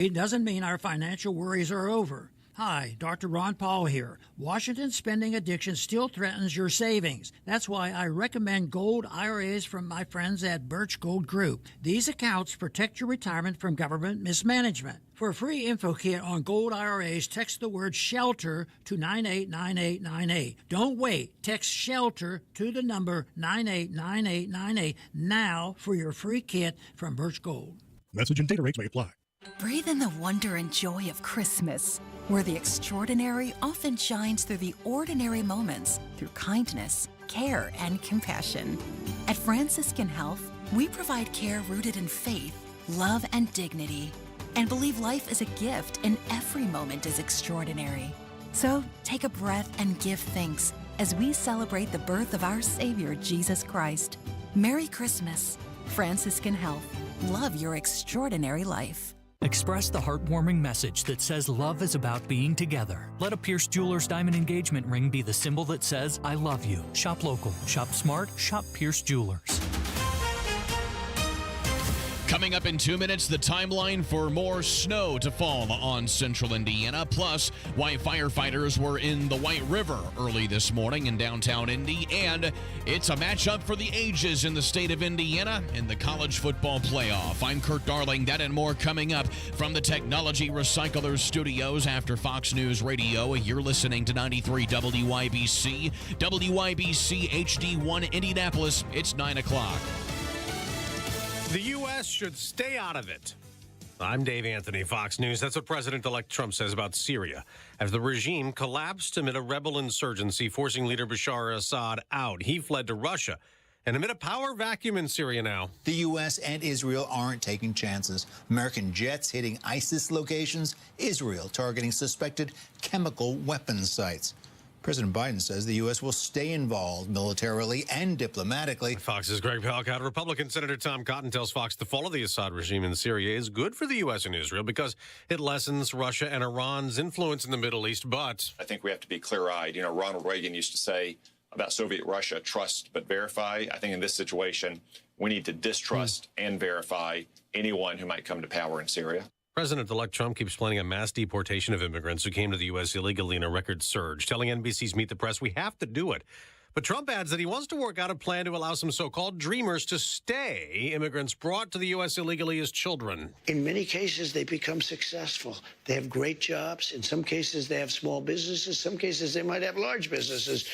It doesn't mean our financial worries are over. Hi, Dr. Ron Paul here. Washington's spending addiction still threatens your savings. That's why I recommend gold IRAs from my friends at Birch Gold Group. These accounts protect your retirement from government mismanagement. For a free info kit on gold IRAs, text the word SHELTER to 989898. Don't wait. Text SHELTER to the number 989898 now for your free kit from Birch Gold. Message and data rates may apply. Breathe in the wonder and joy of Christmas, where the extraordinary often shines through the ordinary moments, through kindness, care, and compassion. At Franciscan Health, we provide care rooted in faith, love, and dignity, and believe life is a gift and every moment is extraordinary. So take a breath and give thanks as we celebrate the birth of our Savior, Jesus Christ. Merry Christmas. Franciscan Health. Love your extraordinary life. Express the heartwarming message that says love is about being together. Let a Pierce Jewelers diamond engagement ring be the symbol that says, I love you. Shop local, shop smart, shop Pierce Jewelers. Coming up in 2 minutes, the timeline for more snow to fall on central Indiana, plus why firefighters were in the White River early this morning in downtown Indy, and it's a matchup for the ages in the state of Indiana in the college football playoff. I'm Kurt Darling. That and more coming up from the Technology Recyclers Studios after Fox News Radio. You're listening to 93 WYBC, WYBC HD1 Indianapolis. It's 9 o'clock. The U.S. should stay out of it. I'm Dave Anthony, Fox News. That's what President-elect Trump says about Syria, as the regime collapsed amid a rebel insurgency, forcing leader Bashar al-Assad out. He fled to Russia. And amid a power vacuum in Syria now. The U.S. and Israel aren't taking chances. American jets hitting ISIS locations, Israel targeting suspected chemical weapons sites. President Biden says the U.S. will stay involved militarily and diplomatically. Fox's Greg Palkot. Republican Senator Tom Cotton tells Fox the fall of the Assad regime in Syria is good for the U.S. and Israel because it lessens Russia and Iran's influence in the Middle East. But I think we have to be clear-eyed. You know, Ronald Reagan used to say about Soviet Russia, trust but verify. I think in this situation, we need to distrust and verify anyone who might come to power in Syria. President-elect Trump keeps planning a mass deportation of immigrants who came to the U.S. illegally in a record surge, telling NBC's Meet the Press, we have to do it. But Trump adds that he wants to work out a plan to allow some so-called dreamers to stay, immigrants brought to the U.S. illegally as children. In many cases, they become successful. They have great jobs. In some cases, they have small businesses. Some cases, they might have large businesses.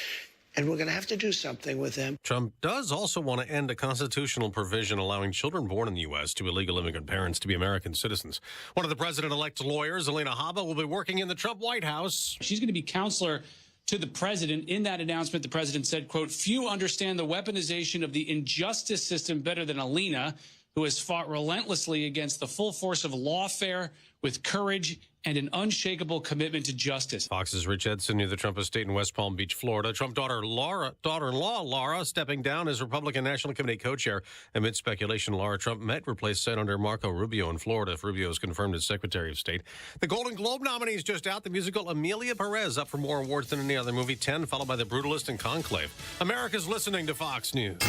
And we're going to have to do something with them. Trump does also want to end a constitutional provision allowing children born in the U.S. to illegal immigrant parents to be American citizens. One of the president-elect's lawyers, Elena Haba, will be working in the Trump White House. She's going to be counselor to the president. In that announcement, the president said, quote, few understand the weaponization of the injustice system better than Elena, who has fought relentlessly against the full force of lawfare with courage and an unshakable commitment to justice. Fox's Rich Edson near the Trump estate in West Palm Beach, Florida. Trump daughter-in-law Laura stepping down as Republican National Committee co-chair. Amid speculation, Laura Trump might replace Senator Marco Rubio in Florida if Rubio is confirmed as Secretary of State. The Golden Globe nominees just out. The musical Amelia Perez up for more awards than any other movie. 10, followed by The Brutalist and Conclave. America's listening to Fox News.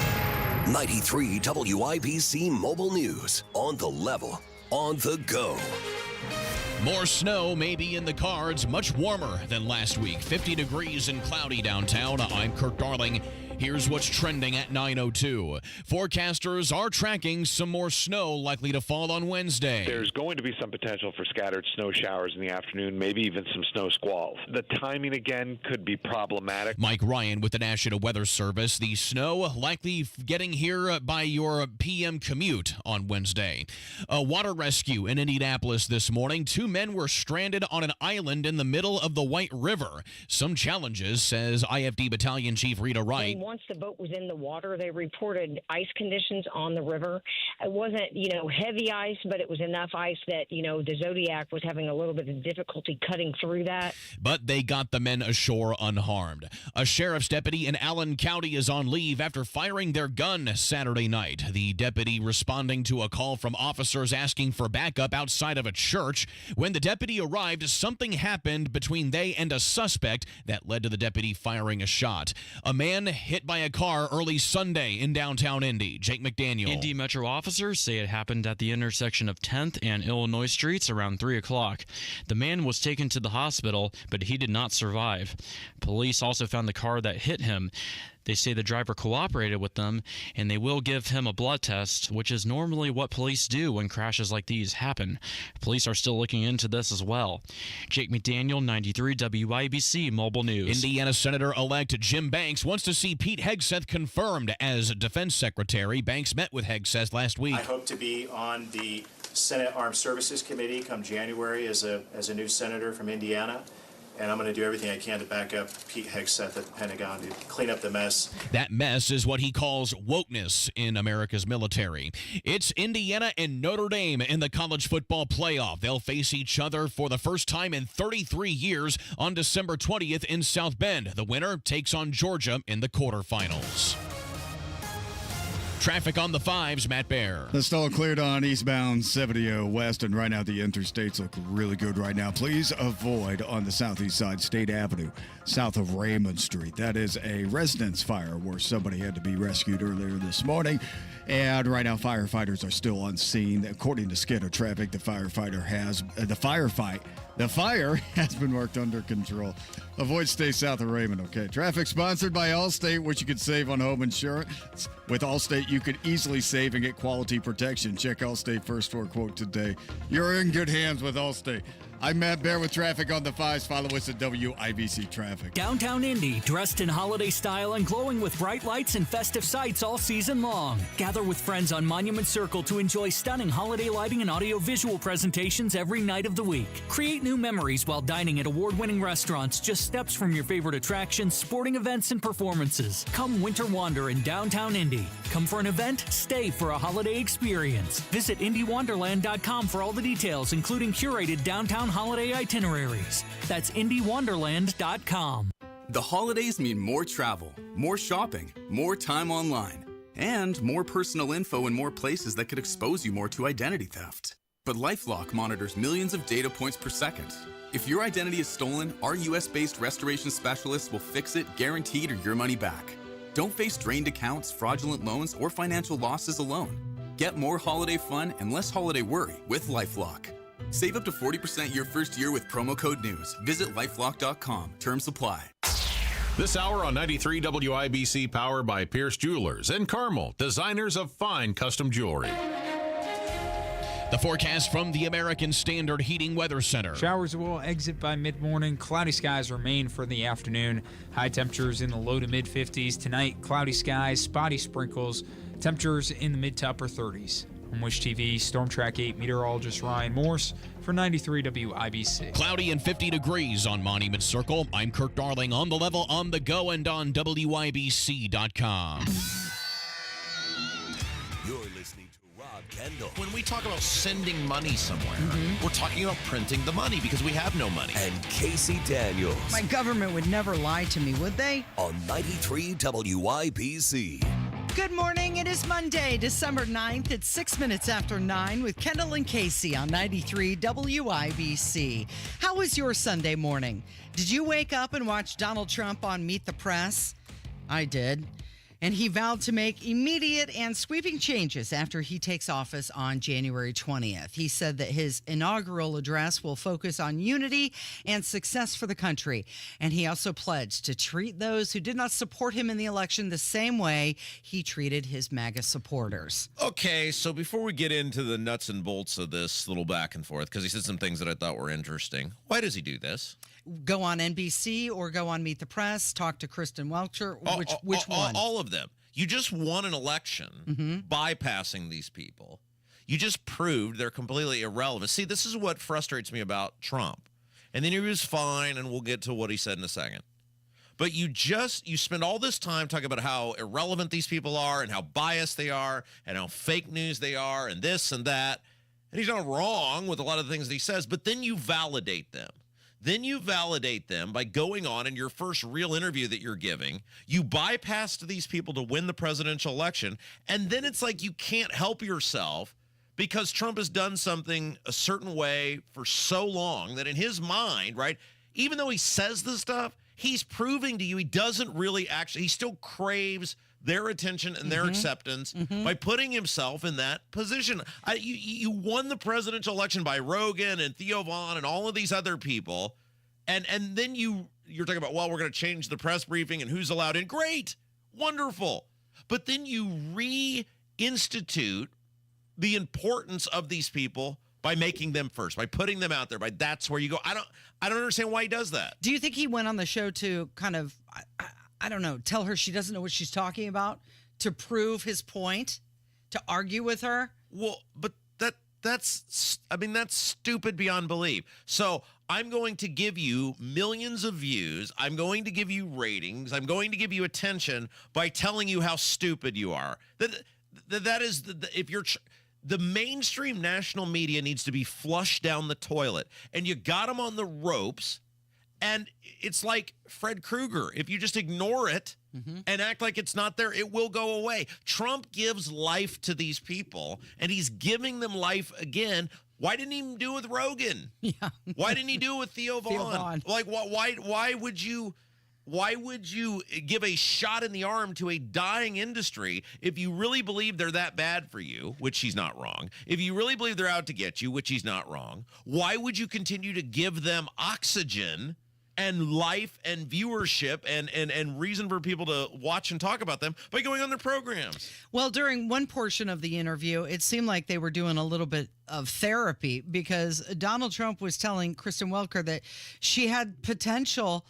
93 WIBC Mobile News. On the level. On the go. More snow may be in the cards, much warmer than last week. 50 degrees and cloudy downtown. I'm Kurt Darling. Here's what's trending at 9:02. Forecasters are tracking some more snow likely to fall on Wednesday. There's going to be some potential for scattered snow showers in the afternoon, maybe even some snow squalls. The timing, again, could be problematic. Mike Ryan with the National Weather Service. The snow likely getting here by your PM commute on Wednesday. A water rescue in Indianapolis this morning. 2 men were stranded on an island in the middle of the White River. Some challenges, says IFD Battalion Chief Rita Wright. Once the boat was in the water, they reported ice conditions on the river. It wasn't, heavy ice, but it was enough ice that, the Zodiac was having a little bit of difficulty cutting through that. But they got the men ashore unharmed. A sheriff's deputy in Allen County is on leave after firing their gun Saturday night. The deputy responding to a call from officers asking for backup outside of a church. When the deputy arrived, something happened between they and a suspect that led to the deputy firing a shot. A man hit hit by a car early Sunday in downtown Indy. Jake McDaniel. Indy Metro officers say it happened at the intersection of 10th and Illinois Streets around 3 o'clock. The man was taken to the hospital, but he did not survive. Police also found the car that hit him. They say the driver cooperated with them, and they will give him a blood test, which is normally what police do when crashes like these happen. Police are still looking into this as well. Jake McDaniel, 93 WIBC Mobile News. Indiana Senator-elect Jim Banks wants to see Pete Hegseth confirmed as Defense Secretary. Banks met with Hegseth last week. I hope to be on the Senate Armed Services Committee come January as a new senator from Indiana. And I'm going to do everything I can to back up Pete Hegseth at the Pentagon to clean up the mess. That mess is what he calls wokeness in America's military. It's Indiana and Notre Dame in the college football playoff. They'll face each other for the first time in 33 years on December 20th in South Bend. The winner takes on Georgia in the quarterfinals. Traffic on the 5s, Matt Bear. The stall cleared on eastbound 70 west, and right now the interstates look really good right now. Please avoid on the southeast side, State Avenue, south of Raymond Street. That is a residence fire where somebody had to be rescued earlier this morning. And right now, firefighters are still on scene. According to Skidder Traffic, the fire has been worked under control. Avoid stay south of Raymond, okay? Traffic sponsored by Allstate, which you can save on home insurance. With Allstate, you could easily save and get quality protection. Check Allstate first for a quote today. You're in good hands with Allstate. I'm Matt Bear with traffic on the 5s. Follow us at WIBC Traffic. Downtown Indy, dressed in holiday style and glowing with bright lights and festive sights all season long. Gather with friends on Monument Circle to enjoy stunning holiday lighting and audio-visual presentations every night of the week. Create new memories while dining at award-winning restaurants just steps from your favorite attractions, sporting events, and performances. Come winter wander in downtown Indy. Come for an event, stay for a holiday experience. Visit IndyWonderland.com for all the details, including curated downtown holiday itineraries. That's IndyWonderland.com. The holidays mean more travel, more shopping, more time online, and more personal info in more places that could expose you more to identity theft. But LifeLock monitors millions of data points per second. If your identity is stolen, our US-based restoration specialists will fix it, guaranteed, or your money back. Don't face drained accounts, fraudulent loans, or financial losses alone. Get more holiday fun and less holiday worry with LifeLock. Save up to 40% your first year with promo code NEWS. Visit lifelock.com. Terms apply. This hour on 93 WIBC, powered by Pierce Jewelers and Carmel, designers of fine custom jewelry. The forecast from the American Standard Heating Weather Center. Showers will exit by mid-morning. Cloudy skies remain for the afternoon. High temperatures in the low to mid-50s. Tonight, cloudy skies, spotty sprinkles. Temperatures in the mid to upper 30s. On Wish TV, Storm Track 8 meteorologist Ryan Morse for 93 WIBC. Cloudy and 50 degrees on Monument Circle. I'm Kirk Darling on the level, on the go, and on WIBC.com. You're listening to Rob Kendall. When we talk about sending money somewhere, we're talking about printing the money because we have no money. And Casey Daniels. My government would never lie to me, would they? On 93 WIBC. Good morning. It is Monday, December 9th. It's 6 minutes after 9 with Kendall and Casey on 93 WIBC. How was your Sunday morning? Did you wake up and watch Donald Trump on Meet the Press? I did. And he vowed to make immediate and sweeping changes after he takes office on January 20th. He said that his inaugural address will focus on unity and success for the country. And he also pledged to treat those who did not support him in the election the same way he treated his MAGA supporters. Okay, so before we get into the nuts and bolts of this little back and forth, because he said some things that I thought were interesting, why does he do this? Go on NBC or go on Meet the Press, talk to Kristen Welcher, which one? All of them. You just won an election bypassing these people. You just proved they're completely irrelevant. See, this is what frustrates me about Trump. And then he was fine, and we'll get to what he said in a second. But you spend all this time talking about how irrelevant these people are and how biased they are and how fake news they are and this and that. And he's not wrong with a lot of the things that he says, but then you validate them. Then you validate them by going on in your first real interview that you're giving. You bypassed these people to win the presidential election, and then it's like you can't help yourself because Trump has done something a certain way for so long that in his mind, right, even though he says this stuff, he's proving to you he doesn't really actually, he still craves their attention and their acceptance by putting himself in that position. You won the presidential election by Rogan and Theo Vaughn and all of these other people. And then you're talking about, well, we're going to change the press briefing and who's allowed in. Great. Wonderful. But then you reinstitute the importance of these people by making them first, by putting them out there, by that's where you go. I don't understand why he does that. Do you think he went on the show to kind of, I don't know, tell her she doesn't know what she's talking about, to prove his point, to argue with her? Well, but that's stupid beyond belief. So I'm going to give you millions of views. I'm going to give you ratings. I'm going to give you attention by telling you how stupid you are. That is, if you're... The mainstream national media needs to be flushed down the toilet, and you got them on the ropes, and it's like Fred Krueger. If you just ignore it and act like it's not there, it will go away. Trump gives life to these people, and he's giving them life again. Why didn't he do it with Rogan? Yeah. Why didn't he do it with Theo Vaughn? Like, why would you give a shot in the arm to a dying industry if you really believe they're that bad for you, which he's not wrong? If you really believe they're out to get you, which he's not wrong, why would you continue to give them oxygen and life and viewership and reason for people to watch and talk about them by going on their programs? Well, during one portion of the interview, it seemed like they were doing a little bit of therapy, because Donald Trump was telling Kristen Welker that she had potential,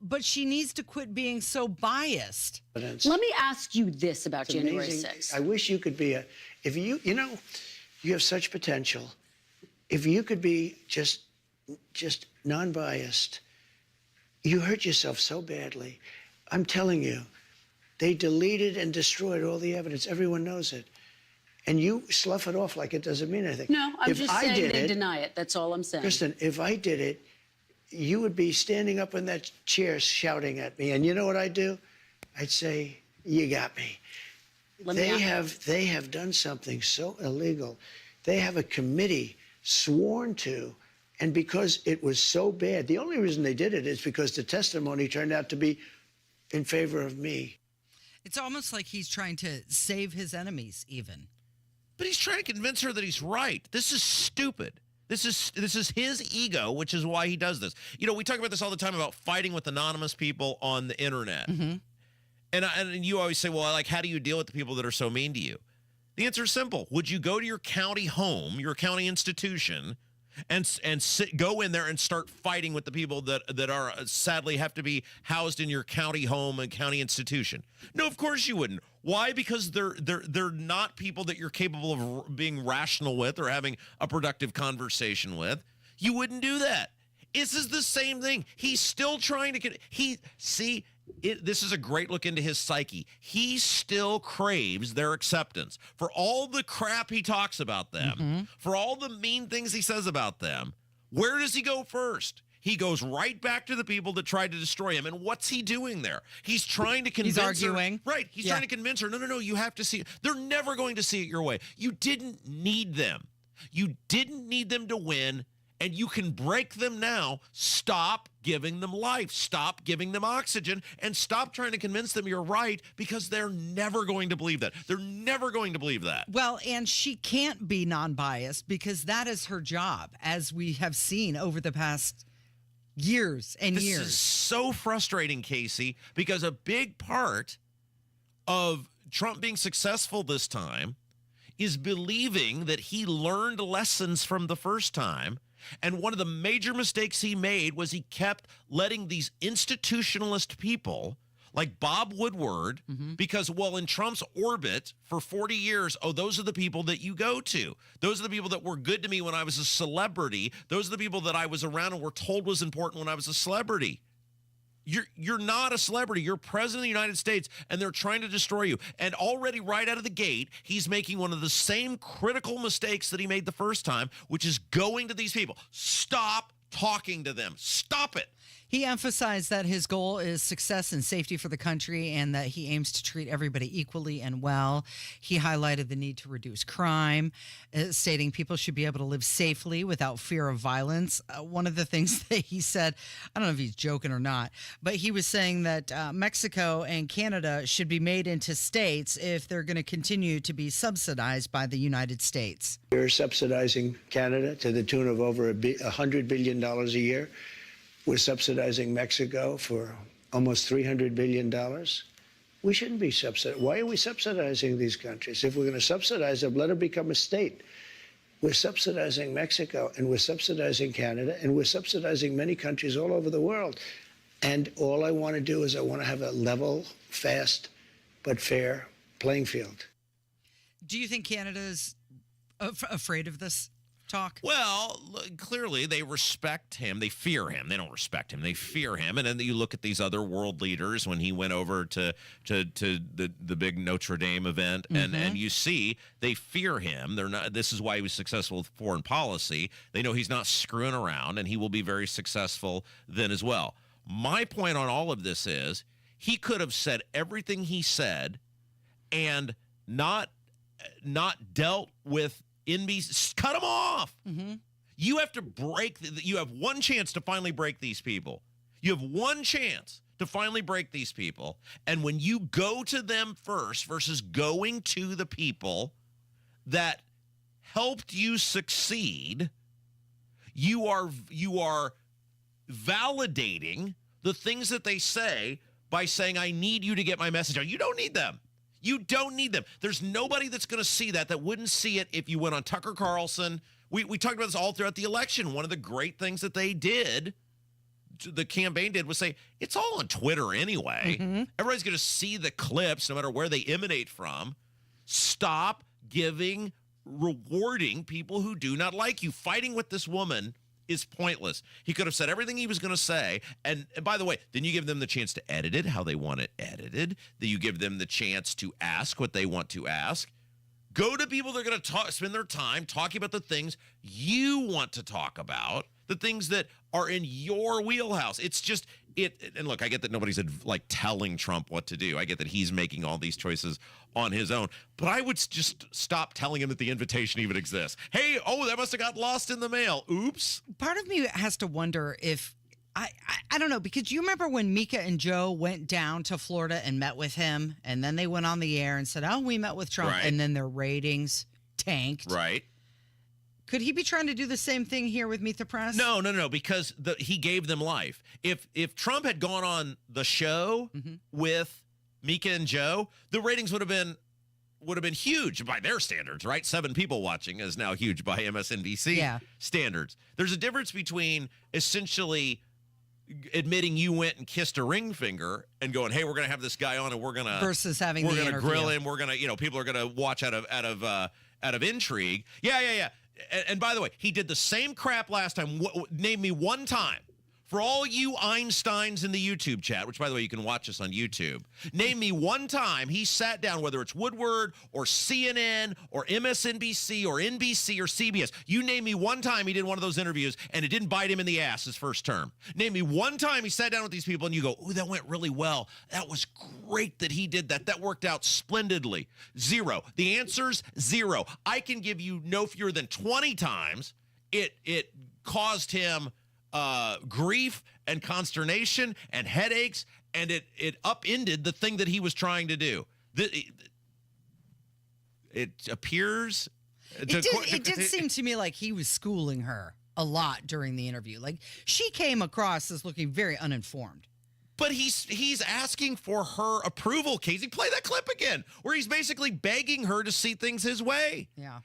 but she needs to quit being so biased. Let me ask you this about January 6th. I wish you could be if you have such potential. If you could be just non-biased, you hurt yourself so badly. I'm telling you, they deleted and destroyed all the evidence. Everyone knows it. And you slough it off like it doesn't mean anything. No, I'm just saying they deny it. That's all I'm saying. Kristen, if I did it, you would be standing up in that chair shouting at me. And you know what I'd do? I'd say, you got me. They have done something so illegal. They have a committee sworn to, and because it was so bad, the only reason they did it is because the testimony turned out to be in favor of me. It's almost like he's trying to save his enemies, even. But he's trying to convince her that he's right. This is stupid. This is his ego, which is why he does this. You know, we talk about this all the time about fighting with anonymous people on the internet. And you always say, well, like, how do you deal with the people that are so mean to you? The answer is simple. Would you go to your county home, your county institution, and go in there and start fighting with the people that are sadly have to be housed in your county home and county institution? No, of course you wouldn't. Why? Because they're not people that you're capable of being rational with or having a productive conversation with. You wouldn't do that. This is the same thing. He's still trying to get. This is a great look into his psyche. He still craves their acceptance for all the crap he talks about them, for all the mean things he says about them. Where does he go first? He goes right back to the people that tried to destroy him. And what's he doing there? He's trying to convince her. He's arguing. Right. He's trying to convince her, no, you have to see it. They're never going to see it your way. You didn't need them. You didn't need them to win. And you can break them now. Stop giving them life. Stop giving them oxygen. And stop trying to convince them you're right, because they're never going to believe that. They're never going to believe that. Well, and she can't be non-biased because that is her job, as we have seen over the past years and years. This is so frustrating, Casey, because a big part of Trump being successful this time is believing that he learned lessons from the first time. And one of the major mistakes he made was he kept letting these institutionalist people like Bob Woodward, because, well, in Trump's orbit for 40 years, those are the people that you go to. Those are the people that were good to me when I was a celebrity. Those are the people that I was around and were told was important when I was a celebrity. You're not a celebrity. You're president of the United States, and they're trying to destroy you. And already right out of the gate, he's making one of the same critical mistakes that he made the first time, which is going to these people. Stop talking to them. Stop it. He emphasized that his goal is success and safety for the country and that he aims to treat everybody equally and well. He highlighted the need to reduce crime, stating people should be able to live safely without fear of violence. One of the things that he said, I don't know if he's joking or not, but he was saying that Mexico and Canada should be made into states if they're going to continue to be subsidized by the United States. You're subsidizing Canada to the tune of over $100 billion a year. We're subsidizing Mexico for almost $300 billion. We shouldn't be subsidizing. Why are we subsidizing these countries? If we're going to subsidize them, let them become a state. We're subsidizing Mexico, and we're subsidizing Canada, and we're subsidizing many countries all over the world. And all I want to do is I want to have a level, fast, but fair playing field. Do you think Canada's afraid of this talk? Well, clearly they respect him. They fear him. They don't respect him. They fear him. And then you look at these other world leaders when he went over to the big Notre Dame event, and you see they fear him. They're not. This is why he was successful with foreign policy. They know he's not screwing around, and he will be very successful then as well. My point on all of this is he could have said everything he said and not dealt with NBC. Cut them off. You have to break. You have one chance to finally break these people. You have one chance to finally break these people. And when you go to them first versus going to the people that helped you succeed, you are validating the things that they say by saying, I need you to get my message out. You don't need them. You don't need them. There's nobody that's going to see that wouldn't see it if you went on Tucker Carlson. We talked about this all throughout the election. One of the great things that they did, the campaign did, was say, it's all on Twitter anyway. Everybody's going to see the clips no matter where they emanate from. Stop rewarding people who do not like you. Fighting with this woman is pointless. He could have said everything he was going to say. And by the way, then you give them the chance to edit it how they want it edited. Then you give them the chance to ask what they want to ask. Go to people that are going to spend their time talking about the things you want to talk about, the things that are in your wheelhouse. It's just and look, I get that nobody's telling Trump what to do. I get that he's making all these choices on his own. But I would just stop telling him that the invitation even exists. Hey, that must have got lost in the mail. Oops. Part of me has to wonder if I don't know, because you remember when Mika and Joe went down to Florida and met with him, and then they went on the air and said, we met with Trump, and then their ratings tanked. Right. Could he be trying to do the same thing here with Meet the Press? No, because he gave them life. If Trump had gone on the show with Mika and Joe, the ratings would have been huge by their standards, right? 7 people watching is now huge by MSNBC standards. There's a difference between essentially admitting you went and kissed a ring finger and going, hey, we're going to have this guy on and we're going to versus having we're going to grill him. We're going to, people are going to watch out of intrigue. Yeah. And by the way, he did the same crap last time. Name me one time. For all you Einsteins in the YouTube chat, which, by the way, you can watch us on YouTube, name me one time he sat down, whether it's Woodward or CNN or MSNBC or NBC or CBS. You name me one time he did one of those interviews and it didn't bite him in the ass his first term. Name me one time he sat down with these people and you go, that went really well. That was great that he did that. That worked out splendidly. 0. The answer's 0. I can give you no fewer than 20 times it caused him grief and consternation and headaches, and it upended the thing that he was trying to do. It appears... It did seem to me like he was schooling her a lot during the interview. Like, she came across as looking very uninformed. But he's asking for her approval, Casey. Play that clip again, where he's basically begging her to see things his way. Yeah.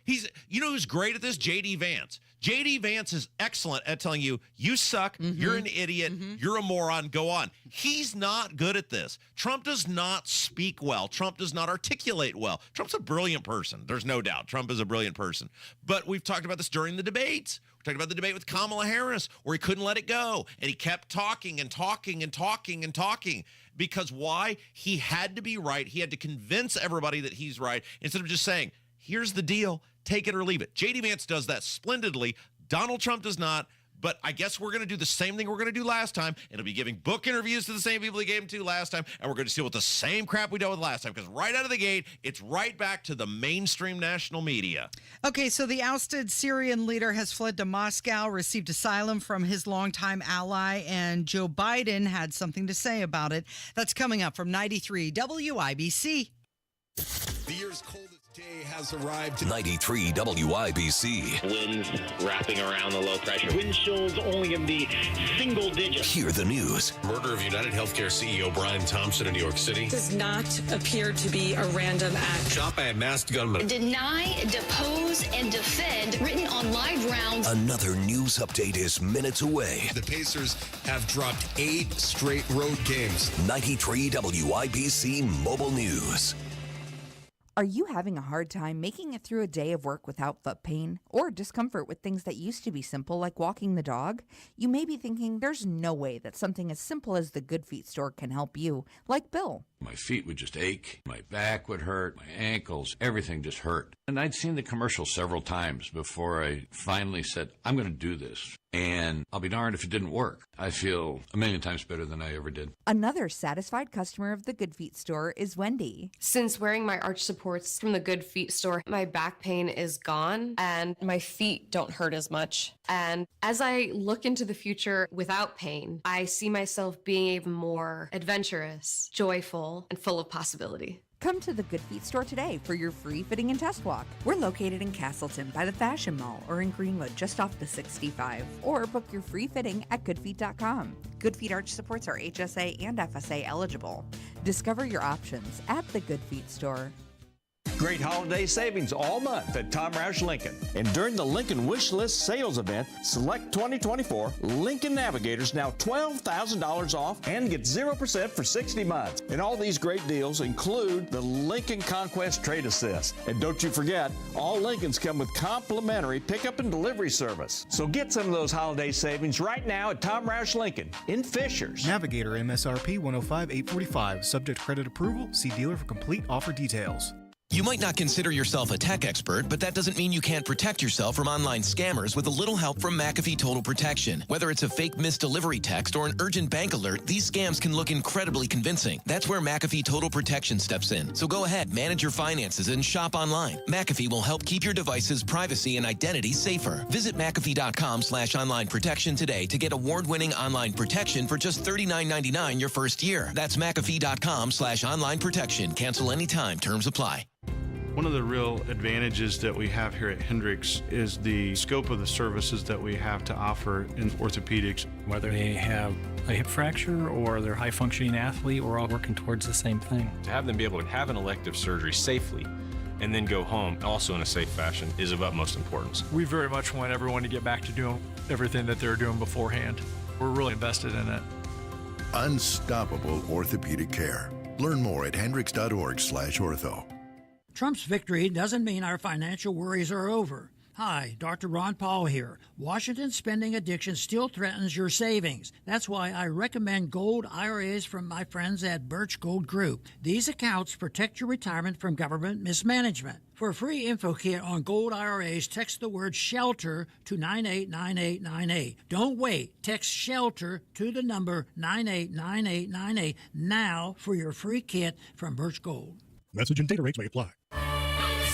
You know who's great at this? J.D. Vance. J.D. Vance is excellent at telling you, you suck, you're an idiot, you're a moron, go on. He's not good at this. Trump does not speak well. Trump does not articulate well. Trump's a brilliant person. There's no doubt. Trump is a brilliant person. But we've talked about this during the debates. We talked about the debate with Kamala Harris, where he couldn't let it go. And he kept talking and talking and talking and talking. Because why? He had to be right. He had to convince everybody that he's right, instead of just saying, here's the deal, take it or leave it. J.D. Vance does that splendidly. Donald Trump does not. But I guess we're going to do the same thing we're going to do last time. It'll be giving book interviews to the same people we gave them to last time, and we're going to deal with the same crap we dealt with last time, because right out of the gate, it's right back to the mainstream national media. Okay, so the ousted Syrian leader has fled to Moscow, received asylum from his longtime ally, and Joe Biden had something to say about it. That's coming up from 93 WIBC. The year's coldest day has arrived. 93 WIBC. Winds wrapping around the low pressure. Wind chills only in the single digits. Hear the news. Murder of United Healthcare CEO Brian Thompson in New York City. Does not appear to be a random act. Shot by a masked gunman. Deny, depose, and defend, written on live rounds. Another news update is minutes away. The Pacers have dropped 8 straight road games. 93 WIBC Mobile News. Are you having a hard time making it through a day of work without foot pain or discomfort with things that used to be simple, like walking the dog? You may be thinking there's no way that something as simple as the Good Feet store can help you, like Bill. My feet would just ache, my back would hurt, my ankles, everything just hurt. And I'd seen the commercial several times before I finally said, I'm going to do this. And I'll be darned if it didn't work. I feel a million times better than I ever did. Another satisfied customer of the Good Feet store is Wendy. Since wearing my arch supports from the Good Feet store, my back pain is gone and my feet don't hurt as much. And as I look into the future without pain, I see myself being even more adventurous, joyful, and full of possibility. Come to the Good Feet store today for your free fitting and test walk. We're located in Castleton by the Fashion Mall or in Greenwood just off the 65. Or book your free fitting at goodfeet.com. Good Feet arch supports are HSA and FSA eligible. Discover your options at the Good Feet store. Great holiday savings all month at Tom Roush Lincoln. And during the Lincoln Wish List sales event, select 2024 Lincoln Navigators now $12,000 off and get 0% for 60 months. And all these great deals include the Lincoln Conquest Trade Assist. And don't you forget, all Lincolns come with complimentary pickup and delivery service. So get some of those holiday savings right now at Tom Roush Lincoln in Fishers. Navigator MSRP 105,845. Subject credit approval. See dealer for complete offer details. You might not consider yourself a tech expert, but that doesn't mean you can't protect yourself from online scammers with a little help from McAfee Total Protection. Whether it's a fake missed delivery text or an urgent bank alert, these scams can look incredibly convincing. That's where McAfee Total Protection steps in. So go ahead, manage your finances and shop online. McAfee will help keep your device's privacy and identity safer. Visit McAfee.com/online protection today to get award-winning online protection for just $39.99 your first year. That's McAfee.com/online protection. Cancel anytime. Terms apply. One of the real advantages that we have here at Hendricks is the scope of the services that we have to offer in orthopedics. Whether they have a hip fracture or they're a high-functioning athlete, we're all working towards the same thing. To have them be able to have an elective surgery safely and then go home also in a safe fashion is of utmost importance. We very much want everyone to get back to doing everything that they're doing beforehand. We're really invested in it. Unstoppable orthopedic care. Learn more at hendricks.org/ortho. Trump's victory doesn't mean our financial worries are over. Hi, Dr. Ron Paul here. Washington's spending addiction still threatens your savings. That's why I recommend gold IRAs from my friends at Birch Gold Group. These accounts protect your retirement from government mismanagement. For a free info kit on gold IRAs, text the word SHELTER to 989898. Don't wait. Text SHELTER to the number 989898 now for your free kit from Birch Gold. Message and data rates may apply.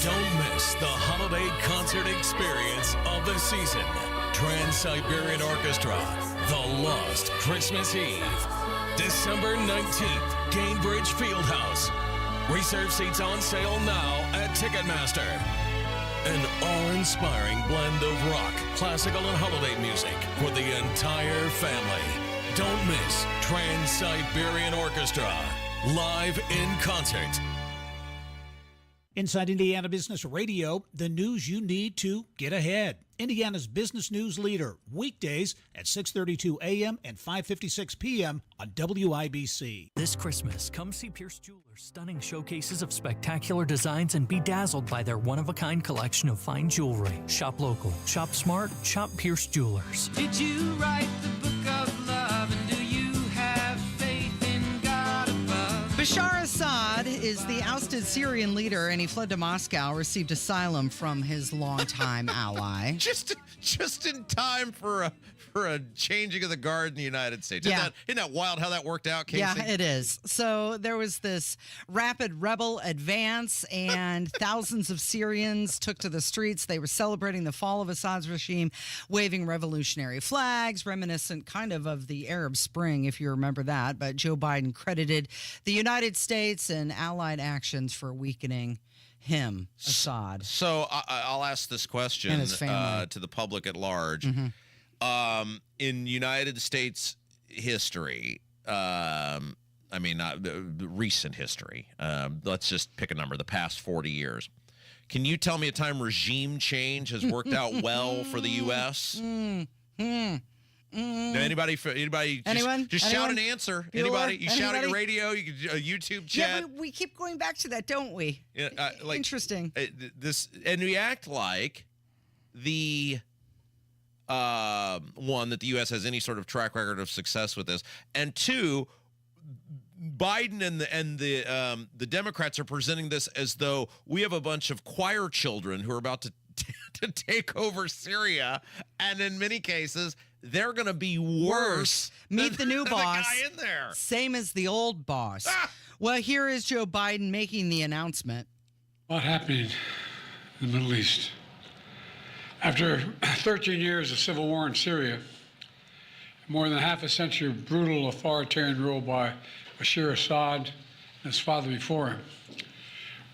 Don't miss the holiday concert experience of the season. Trans-Siberian Orchestra, The Lost Christmas Eve. December 19th, Gainbridge Fieldhouse. Reserve seats on sale now at Ticketmaster. An awe-inspiring blend of rock, classical, and holiday music for the entire family. Don't miss Trans-Siberian Orchestra, live in concert. Inside Indiana Business Radio, the news you need to get ahead. Indiana's business news leader, weekdays at 6:32 a.m. and 5:56 p.m. on WIBC. This Christmas, come see Pierce Jewelers' stunning showcases of spectacular designs and be dazzled by their one-of-a-kind collection of fine jewelry. Shop local, shop smart, shop Pierce Jewelers. Did you write the book of love, and do you have faith in God above? Bashar Assad is the ousted Syrian leader, and he fled to Moscow, received asylum from his longtime ally. Just in time for a changing of the guard in the United States. Yeah. Isn't that wild how that worked out, Casey? Yeah, it is. So there was this rapid rebel advance, and thousands of Syrians took to the streets. They were celebrating the fall of Assad's regime, waving revolutionary flags, reminiscent kind of the Arab Spring, if you remember that. But Joe Biden credited the United States and allied actions for weakening him, Assad. So I'll ask this question And his family. to the public at large. Mm-hmm. In United States history, not the recent history, let's just pick a number, the past 40 years. Can you tell me a time regime change has worked out well for the U.S.? Anybody? Anyone? Just shout an answer. Bueller? Anybody? You shout at your Anybody? radio. You can YouTube chat. Yeah, we keep going back to that, don't we? Yeah, Interesting. And we act like the one, that the U.S. has any sort of track record of success with this, and two, Biden and the Democrats are presenting this as though we have a bunch of choir children who are about to take over Syria, and in many cases they're going to be worse. Meet the new than boss. The guy in there. Same as the old boss. Well, here is Joe Biden making the announcement. A lot happening in the Middle East. After 13 years of civil war in Syria, more than half a century of brutal authoritarian rule by Bashar Assad and his father before him,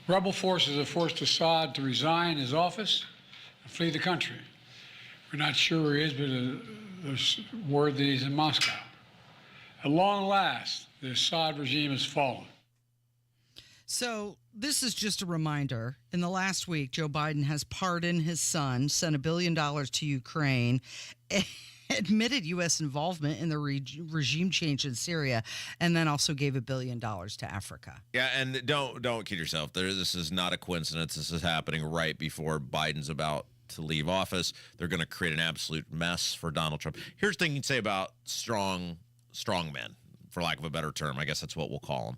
rebel forces have forced Assad to resign his office and flee the country. We're not sure where he is, but there's word that he's in Moscow. At long last, the Assad regime has fallen. So this is just a reminder. In the last week, Joe Biden has pardoned his son, sent $1 billion to Ukraine, admitted U.S. involvement in the regime change in Syria, and then also gave $1 billion to Africa. Yeah, and don't kid yourself. This is not a coincidence. This is happening right before Biden's about to leave office. They're going to create an absolute mess for Donald Trump. Here's the thing you'd say about strong men, for lack of a better term. I guess that's what we'll call them.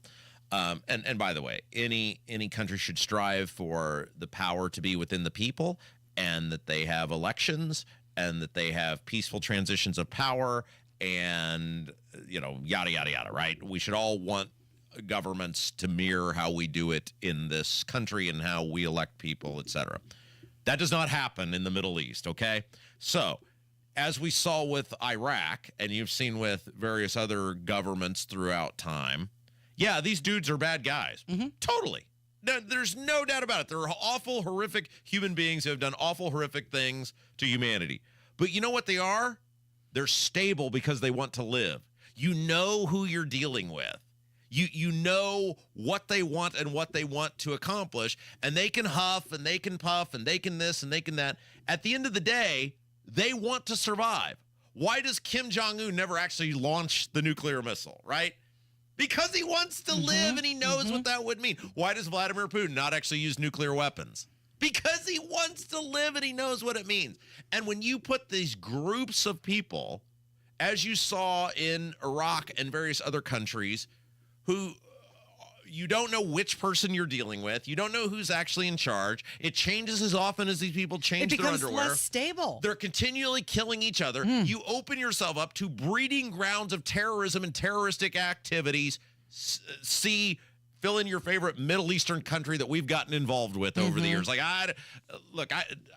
And by the way, any country should strive for the power to be within the people, and that they have elections, and that they have peaceful transitions of power, and yada yada yada. Right? We should all want governments to mirror how we do it in this country and how we elect people, etc. That does not happen in the Middle East. Okay, so as we saw with Iraq, and you've seen with various other governments throughout time. Yeah, these dudes are bad guys. Mm-hmm. Totally. No, there's no doubt about it. They're awful, horrific human beings who have done awful, horrific things to humanity. But you know what they are? They're stable because they want to live. You know who you're dealing with. You know what they want and what they want to accomplish. And they can huff and they can puff and they can this and they can that. At the end of the day, they want to survive. Why does Kim Jong-un never actually launch the nuclear missile, right? Because he wants to live and he knows what that would mean. Why does Vladimir Putin not actually use nuclear weapons? Because he wants to live and he knows what it means. And when you put these groups of people, as you saw in Iraq and various other countries, who you don't know which person you're dealing with, you don't know who's actually in charge. It changes as often as these people change their underwear. It becomes less stable. They're continually killing each other. You open yourself up to breeding grounds of terrorism and terroristic activities. Fill in your favorite Middle Eastern country that we've gotten involved with over the years. Like,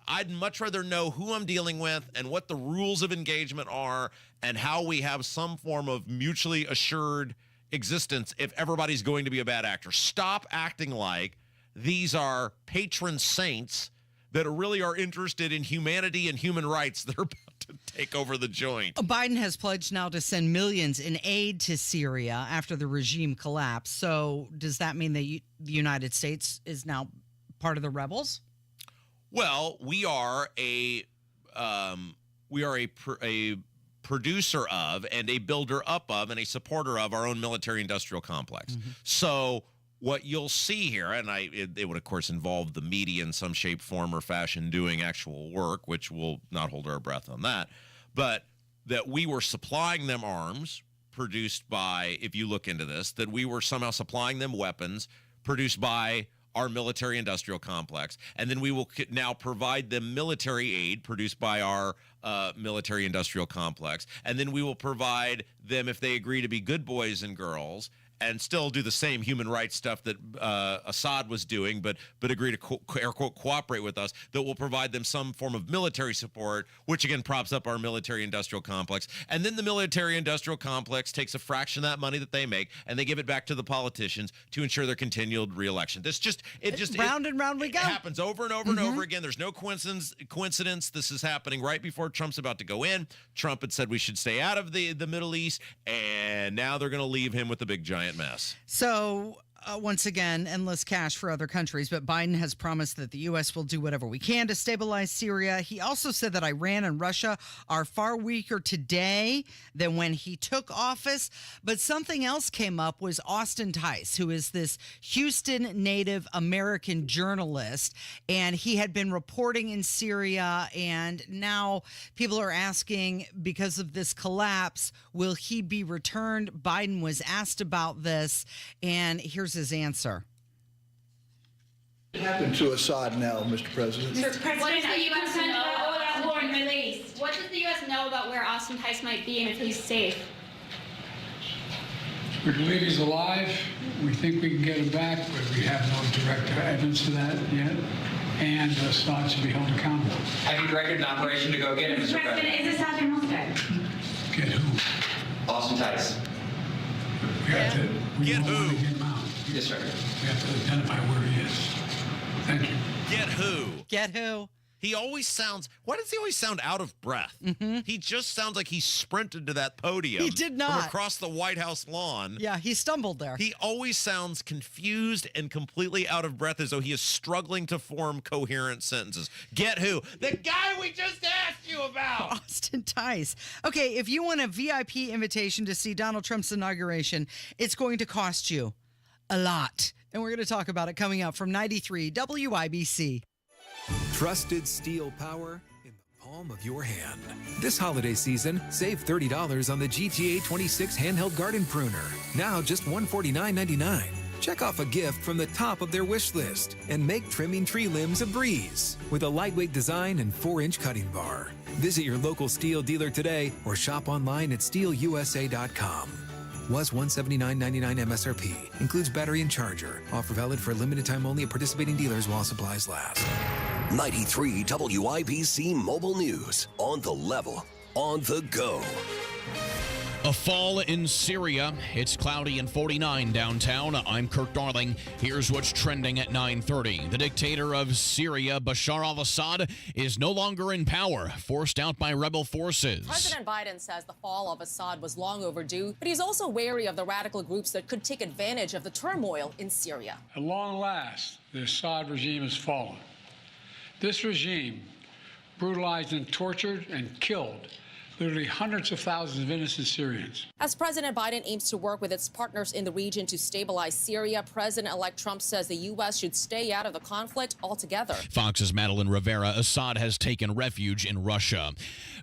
I'd much rather know who I'm dealing with and what the rules of engagement are and how we have some form of mutually assured existence if everybody's going to be a bad actor. Stop acting like these are patron saints that really are interested in humanity and human rights that are about to take over the joint. Biden has pledged now to send millions in aid to Syria after the regime collapse. So does that mean that the United States is now part of the rebels? Well, we are a producer of and a builder up of and a supporter of our own military-industrial complex. So what you'll see here, and it would, of course, involve the media in some shape, form, or fashion doing actual work, which we'll not hold our breath on that, but that we were supplying them arms produced by, if you look into this, that we were somehow supplying them weapons produced by our military industrial complex, and then we will now provide them military aid produced by our military industrial complex, and then we will provide them, if they agree to be good boys and girls and still do the same human rights stuff that Assad was doing, but agree to air quote cooperate with us, that will provide them some form of military support, which again props up our military industrial complex. And then the military industrial complex takes a fraction of that money that they make and they give it back to the politicians to ensure their continued reelection. Round and round we go. It happens over and over and over again. There's no coincidence. This is happening right before Trump's about to go in. Trump had said we should stay out of the Middle East, and now they're going to leave him with the big giant mess. So once again, endless cash for other countries, but Biden has promised that the U.S. will do whatever we can to stabilize Syria. He also said that Iran and Russia are far weaker today than when he took office. But something else came up was Austin Tice, who is this Houston native American journalist, and he had been reporting in Syria, and now people are asking, because of this collapse, will he be returned? Biden was asked about this, and here's his answer. What happened to Assad now, Mr. President? Mr. President, what does the U.S. know about war in the Middle East? What does the U.S. know about where Austin Tice might be and if he's safe? We believe he's alive. We think we can get him back, but we have no direct evidence of that yet. And Assad should be held accountable. Have you directed an operation to go get him, Mr. President? Is Assad almost dead? Get who? Austin Tice. We have to. We Get don't want to who? get him out. Yes, sir. We have to identify where he is. Thank you. Get who? Get who? He always sounds, why does he always sound out of breath? He just sounds like he sprinted to that podium. He did not. From across the White House lawn. Yeah, he stumbled there. He always sounds confused and completely out of breath, as though he is struggling to form coherent sentences. Get who? The guy we just asked you about. Austin Tice. Okay, if you want a VIP invitation to see Donald Trump's inauguration, it's going to cost you a lot. And we're going to talk about it coming up from 93 WIBC. Trusted steel power in the palm of your hand. This holiday season, save $30 on the GTA 26 handheld garden pruner. Now just $149.99. Check off a gift from the top of their wish list and make trimming tree limbs a breeze with a lightweight design and 4-inch cutting bar. Visit your local steel dealer today or shop online at steelusa.com. Was $179.99 MSRP. Includes battery and charger. Offer valid for a limited time only at participating dealers while supplies last. 93 WIBC Mobile News. On the level. On the go. A fall in Syria. It's cloudy and 49 downtown. I'm Kirk Darling. Here's what's trending at 9:30. The dictator of Syria, Bashar al-Assad, is no longer in power, forced out by rebel forces. President Biden says the fall of Assad was long overdue, but he's also wary of the radical groups that could take advantage of the turmoil in Syria. At long last, the Assad regime has fallen. This regime brutalized and tortured and killed literally hundreds of thousands of innocent Syrians. As President Biden aims to work with its partners in the region to stabilize Syria, President-elect Trump says the U.S. should stay out of the conflict altogether. Fox's Madeline Rivera. Assad has taken refuge in Russia.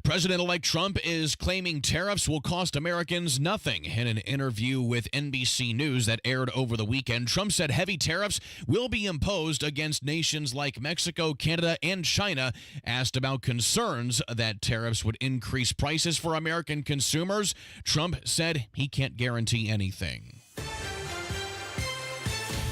President-elect Trump is claiming tariffs will cost Americans nothing. In an interview with NBC News that aired over the weekend, Trump said heavy tariffs will be imposed against nations like Mexico, Canada, and China. Asked about concerns that tariffs would increase prices for American consumers, Trump said he can't guarantee anything.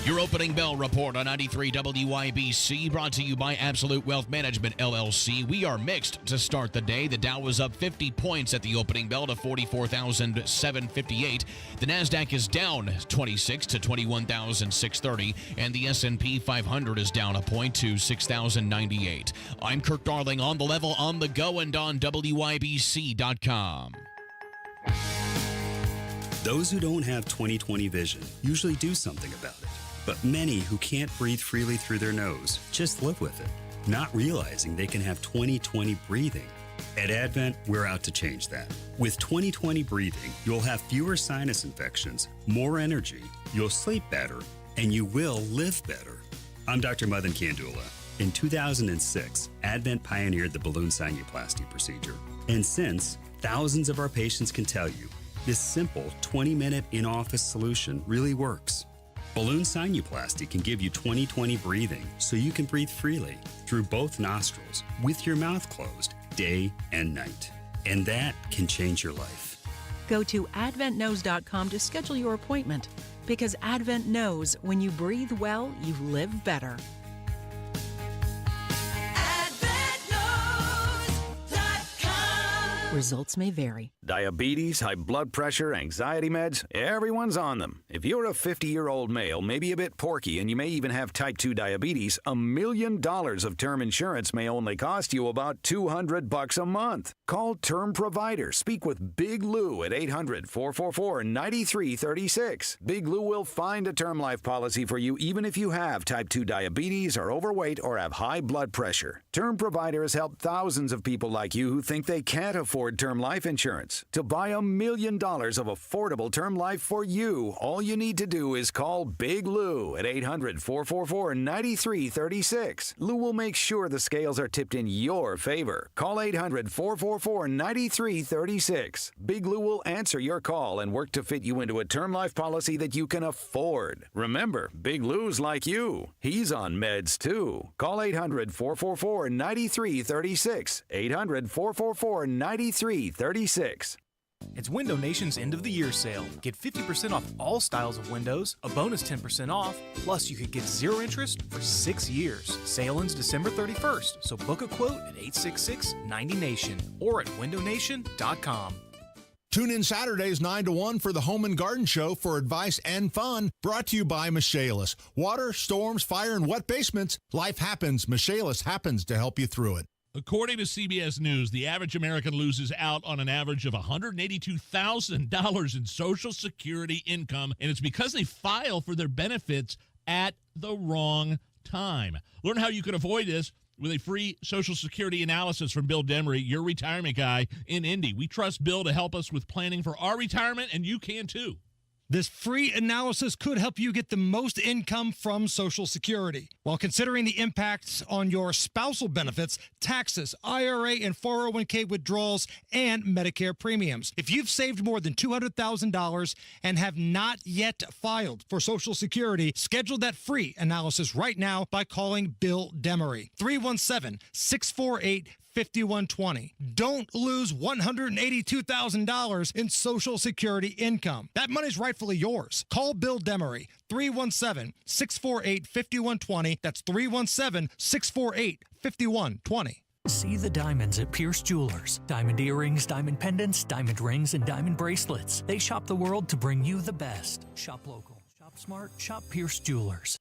Your opening bell report on 93 WIBC, brought to you by Absolute Wealth Management, LLC. We are mixed to start the day. The Dow was up 50 points at the opening bell to 44,758. The NASDAQ is down 26 to 21,630. And the S&P 500 is down a point to 6,098. I'm Kirk Darling, on the level, on the go, and on WIBC.com. Those who don't have 20/20 vision usually do something about it. But many who can't breathe freely through their nose just live with it, not realizing they can have 20/20 breathing. At Advent, we're out to change that. With 20/20 breathing, you'll have fewer sinus infections, more energy, you'll sleep better, and you will live better. I'm Dr. Madan Kandula. In 2006, Advent pioneered the balloon sinuplasty procedure. And since, thousands of our patients can tell you, this simple 20-minute in-office solution really works. Balloon sinuplasty can give you 20/20 breathing so you can breathe freely through both nostrils with your mouth closed day and night. And that can change your life. Go to adventknows.com to schedule your appointment, because Advent knows when you breathe well, you live better. Results may vary. Diabetes, high blood pressure, anxiety meds, everyone's on them. If you're a 50-year-old male, maybe a bit porky, and you may even have type 2 diabetes, $1 million of term insurance may only cost you about $200 a month. Call Term Provider. Speak with Big Lou at 800-444-9336. Big Lou will find a term life policy for you even if you have type 2 diabetes, are overweight, or have high blood pressure. Term Provider has helped thousands of people like you who think they can't afford term life insurance. To buy $1 million of affordable term life for you, all you need to do is call Big Lou at 800-444-9336. Lou will make sure the scales are tipped in your favor. Call 800-444-9336. Big Lou will answer your call and work to fit you into a term life policy that you can afford. Remember, Big Lou's like you. He's on meds too. Call 800-444-9336. 800-444-9336. It's Window Nation's end of the year sale. Get 50% off all styles of windows, a bonus 10% off, plus you could get 0 interest for 6 years. Sale ends December 31st, so book a quote at 866-90Nation or at windownation.com. Tune in Saturdays 9 to 1 for the Home and Garden Show for advice and fun. Brought to you by Michaelis. Water, storms, fire, and wet basements. Life happens. Michaelis happens to help you through it. According to CBS News, the average American loses out on an average of $182,000 in Social Security income, and it's because they file for their benefits at the wrong time. Learn how you can avoid this with a free Social Security analysis from Bill Demery, your retirement guy in Indy. We trust Bill to help us with planning for our retirement, and you can too. This free analysis could help you get the most income from Social Security while considering the impacts on your spousal benefits, taxes, IRA and 401k withdrawals, and Medicare premiums. If you've saved more than $200,000 and have not yet filed for Social Security, schedule that free analysis right now by calling Bill Demery. 317-648-5120. Don't lose $182,000 in Social Security income. That money's rightfully yours. Call Bill Demery, 317-648-5120. That's 317-648-5120. See the diamonds at Pierce Jewelers. Diamond earrings, diamond pendants, diamond rings, and diamond bracelets. They shop the world to bring you the best. Shop local. Shop smart. Shop Pierce Jewelers.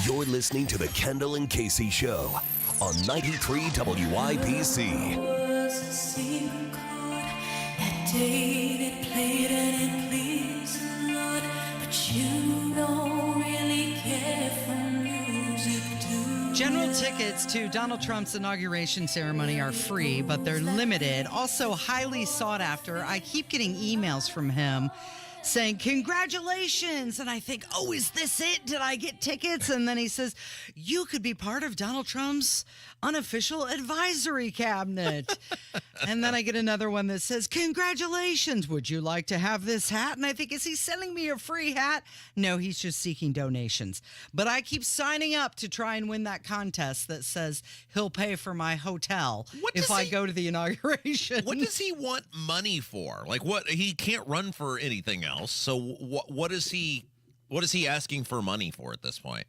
You're listening to the Kendall and Casey Show on 93 WIBC. Was a secret chord that David played and it pleased the Lord, but you don't really care for music, do you? General tickets to Donald Trump's inauguration ceremony are free, but they're limited. Also highly sought after. I keep getting emails from him saying, congratulations. And I think, oh, is this it? Did I get tickets? And then he says, you could be part of Donald Trump's unofficial advisory cabinet. And then I get another one that says, congratulations. Would you like to have this hat? And I think, is he sending me a free hat? No, he's just seeking donations. But I keep signing up to try and win that contest that says he'll pay for my hotel if I go to the inauguration. What does he want money for? Like, what? He can't run for anything else. So what is he asking for money for at this point?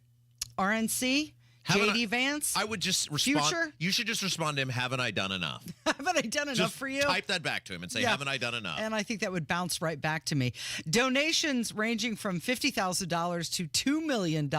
RNC? J.D. Vance? I would just respond. Future? You should just respond to him, haven't I done enough? Haven't I done enough for you? Type that back to him and say, haven't I done enough? And I think that would bounce right back to me. Donations ranging from $50,000 to $2 million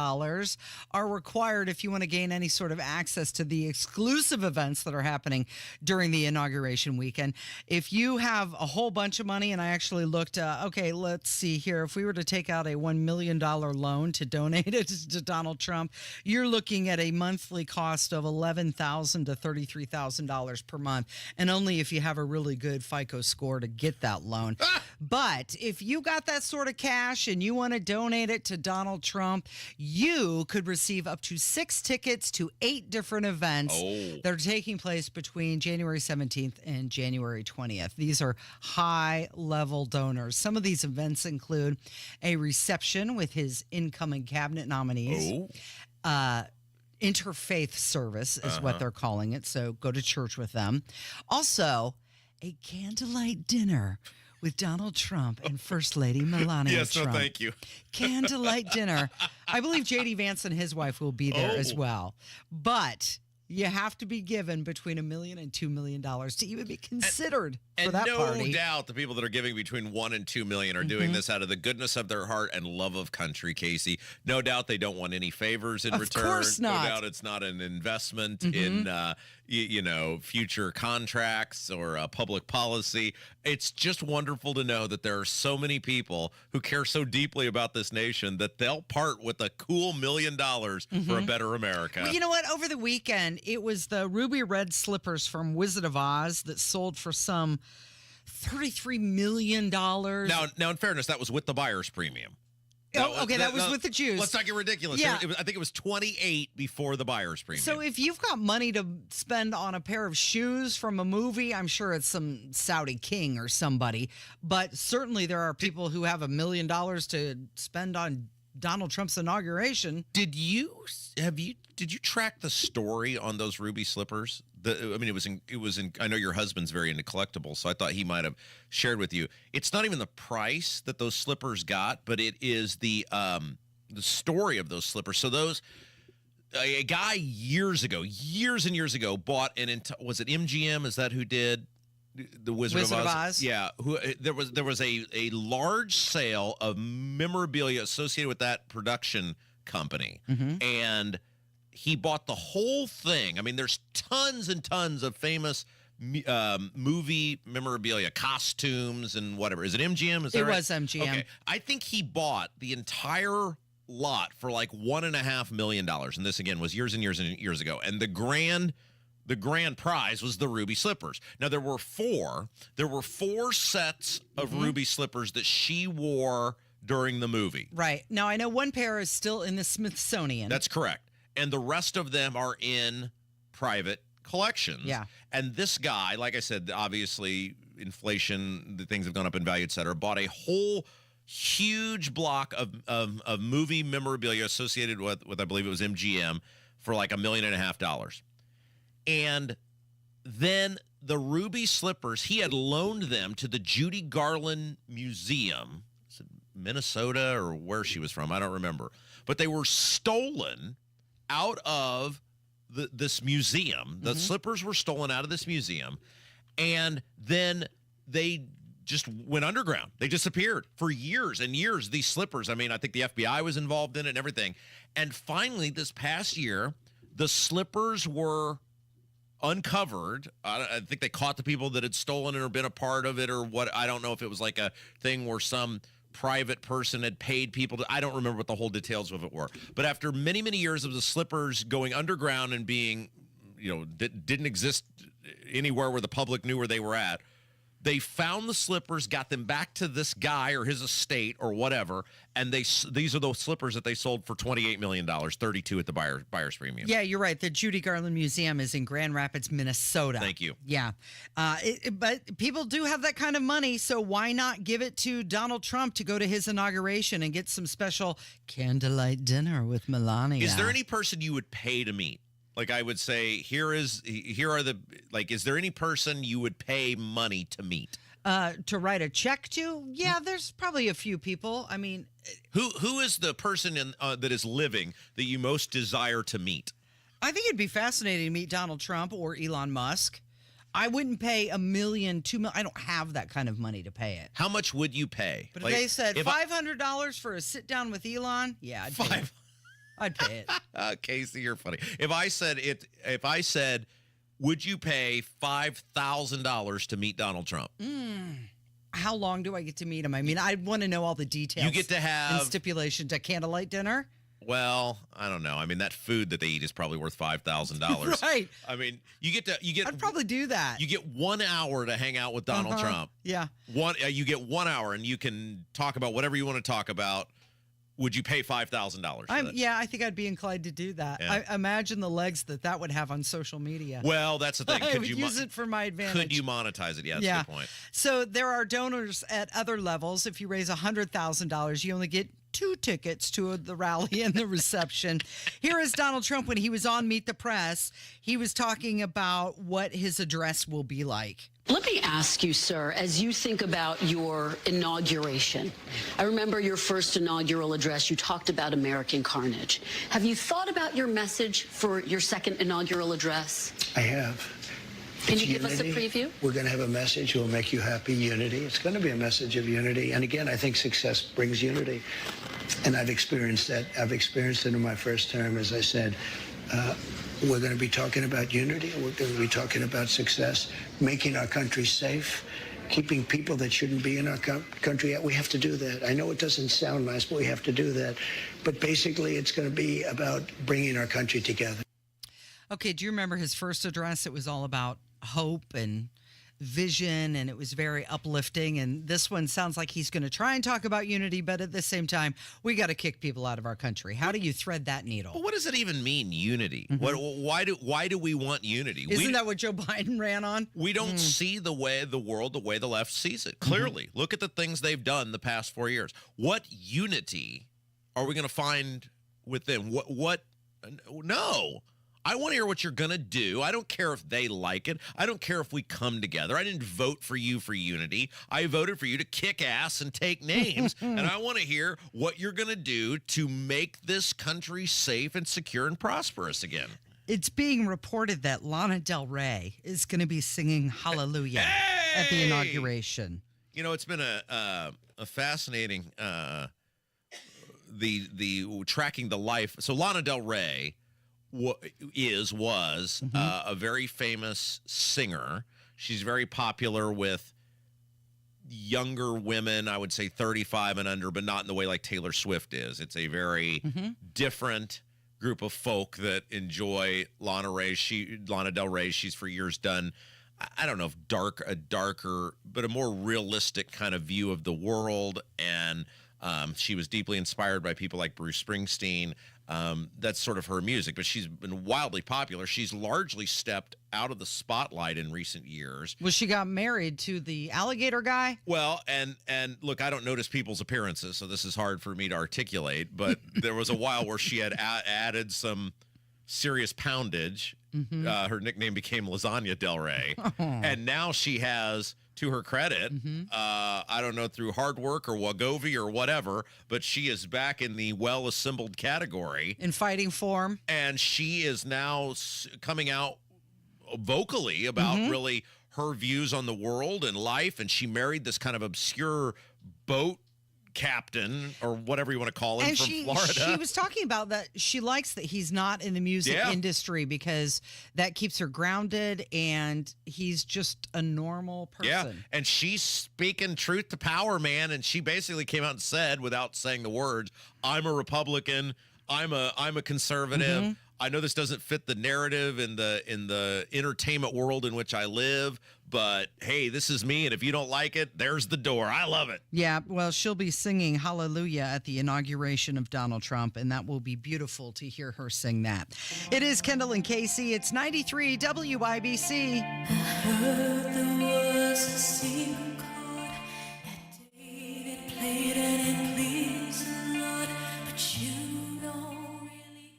are required if you want to gain any sort of access to the exclusive events that are happening during the inauguration weekend. If you have a whole bunch of money, and I actually looked, okay, let's see here. If we were to take out a $1 million loan to donate it to Donald Trump, you're looking at at a monthly cost of $11,000 to $33,000 per month, and only if you have a really good FICO score to get that loan. But if you got that sort of cash and you want to donate it to Donald Trump, you could receive up to 6 tickets to 8 different events that are taking place between January 17th and January 20th. These are high-level donors. Some of these events include a reception with his incoming cabinet nominees, interfaith service is what they're calling it, so go to church with them. Also, a candlelight dinner with Donald Trump and First Lady Melania Yes, Trump. no, thank you. Candlelight dinner. I believe J.D. Vance and his wife will be there as well. But you have to be given between $1 million and $2 million to even be considered for that party. And no doubt the people that are giving between $1 and $2 million are doing this out of the goodness of their heart and love of country, Casey. No doubt they don't want any favors in return. Of course not. No doubt it's not an investment in future contracts or public policy. It's just wonderful to know that there are so many people who care so deeply about this nation that they'll part with a cool $1 million for a better America. Well, you know what? Over the weekend, it was the ruby red slippers from Wizard of Oz that sold for some $33 million. Now, in fairness, that was with the buyer's premium. That was with the Jews. Let's not get ridiculous. Yeah. I think it was 28 before the buyer's premium. So if you've got money to spend on a pair of shoes from a movie, I'm sure it's some Saudi king or somebody. But certainly there are people who have $1 million to spend on Donald Trump's inauguration. Did you track the story on those ruby slippers? It was in. I know your husband's very into collectibles, so I thought he might have shared with you. It's not even the price that those slippers got, but it is the story of those slippers. So a guy years and years ago, bought was it MGM? Is that who did the Wizard of Oz? Yeah. There was a large sale of memorabilia associated with that production company, and he bought the whole thing. I mean, there's tons and tons of famous movie memorabilia, costumes, and whatever. Is it MGM? Is that right? It was MGM. Okay. I think he bought the entire lot for like $1.5 million. And this, again, was years and years and years ago. And the grand prize was the ruby slippers. Now, there were four sets of ruby slippers that she wore during the movie. Right. Now, I know one pair is still in the Smithsonian. That's correct. And the rest of them are in private collections. Yeah. And this guy, like I said, obviously inflation, the things have gone up in value, et cetera, bought a whole huge block of movie memorabilia associated with I believe it was MGM for like $1.5 million. And then the ruby slippers, he had loaned them to the Judy Garland Museum, Minnesota or where she was from, I don't remember. But they were stolen out of this museum. The slippers were stolen out of this museum, and then they just went underground. They disappeared for years and years, these slippers. I mean, I think the FBI was involved in it and everything. And finally, this past year, the slippers were uncovered. I think they caught the people that had stolen it or been a part of it or what. I don't know if it was like a thing where some private person had paid people to, I don't remember what the whole details of it were. But after many, many years of the slippers going underground and being, didn't exist anywhere where the public knew where they were at, they found the slippers, got them back to this guy or his estate or whatever, and these are those slippers that they sold for $28 million, $32 at the buyer's premium. Yeah, you're right. The Judy Garland Museum is in Grand Rapids, Minnesota. Thank you. Yeah. But people do have that kind of money, so why not give it to Donald Trump to go to his inauguration and get some special candlelight dinner with Melania? Is there any person you would pay to meet? Like I would say, is there any person you would pay money to meet? To write a check to? Yeah, there's probably a few people. I mean, who is the person that is living that you most desire to meet? I think it'd be fascinating to meet Donald Trump or Elon Musk. I wouldn't pay $1 million, $2 million. I don't have that kind of money to pay it. How much would you pay? But if they said $500 for a sit down with Elon, yeah, I'd pay it. I'd pay it. Casey, you're funny. If I said, would you pay $5,000 to meet Donald Trump? How long do I get to meet him? I mean, I want to know all the details. You get to have and stipulations. A candlelight dinner? Well, I don't know. I mean, that food that they eat is probably worth $5,000. Right. I mean, you get. I'd probably do that. You get 1 hour to hang out with Donald Trump. Yeah. You get 1 hour, and you can talk about whatever you want to talk about. Would you pay $5,000? Yeah, I think I'd be inclined to do that. Yeah. I imagine the legs that would have on social media. Well, that's the thing. I would use it for my advantage. Could you monetize it? Yeah, that's a good point. So there are donors at other levels. If you raise $100,000, you only get 2 tickets to the rally and the reception. Here is Donald Trump when he was on Meet the Press. He was talking about what his address will be like. Let me ask you, sir, as you think about your inauguration, I remember your first inaugural address, you talked about American carnage. Have you thought about your message for your second inaugural address? I have. Can you give us a preview? We're going to have a message that will make you happy, unity. It's going to be a message of unity. And again, I think success brings unity. And I've experienced that. I've experienced it in my first term, as I said. We're going to be talking about unity. We're going to be talking about success, making our country safe, keeping people that shouldn't be in our country out. We have to do that. I know it doesn't sound nice, but we have to do that. But basically, it's going to be about bringing our country together. Okay, do you remember his first address? It was all about hope and vision, and it was very uplifting. And this one sounds like he's going to try and talk about unity, but at the same time, we got to kick people out of our country. How do you thread that needle? Well, what does it even mean, unity? Why do we want unity? Isn't that what Joe Biden ran on? We don't see the way the left sees it. Clearly, look at the things they've done the past 4 years. What unity are we going to find with them? What? No. I want to hear what you're going to do. I don't care if they like it. I don't care if we come together. I didn't vote for you for unity. I voted for you to kick ass and take names. And I want to hear what you're going to do to make this country safe and secure and prosperous again. It's being reported that Lana Del Rey is going to be singing Hallelujah at the inauguration. You know, it's been a fascinating the tracking the life. So Lana Del Rey was a very famous singer. She's very popular with younger women, I would say 35 and under, but not in the way like Taylor Swift is. It's a very different group of folk that enjoy Lana Del Rey. She's for years done, I don't know if a darker, but a more realistic kind of view of the world. And she was deeply inspired by people like Bruce Springsteen. That's sort of her music, but she's been wildly popular. She's largely stepped out of the spotlight in recent years. Well, she got married to the alligator guy. Well, and look, I don't notice people's appearances, so this is hard for me to articulate, but there was a while where she had added some serious poundage. Her nickname became Lasagna Del Rey. And now she has, to her credit, I don't know, through hard work or Wegovy or whatever, but she is back in the well-assembled category. In fighting form. And she is now coming out vocally about really her views on the world and life. And she married this kind of obscure boat captain or whatever you want to call him from Florida. She was talking about that she likes that he's not in the music industry because that keeps her grounded and he's just a normal person. Yeah, and she's speaking truth to power, man, and she basically came out and said, without saying the words, I'm a Republican, I'm a conservative. I know this doesn't fit the narrative in the entertainment world in which I live, but hey, this is me, and if you don't like it, there's the door. I love it. Yeah, well, she'll be singing Hallelujah at the inauguration of Donald Trump, and that will be beautiful to hear her sing that. It is Kendall and Casey. It's 93 WIBC. I heard there was a secret chord that David played and it pleased the Lord, but you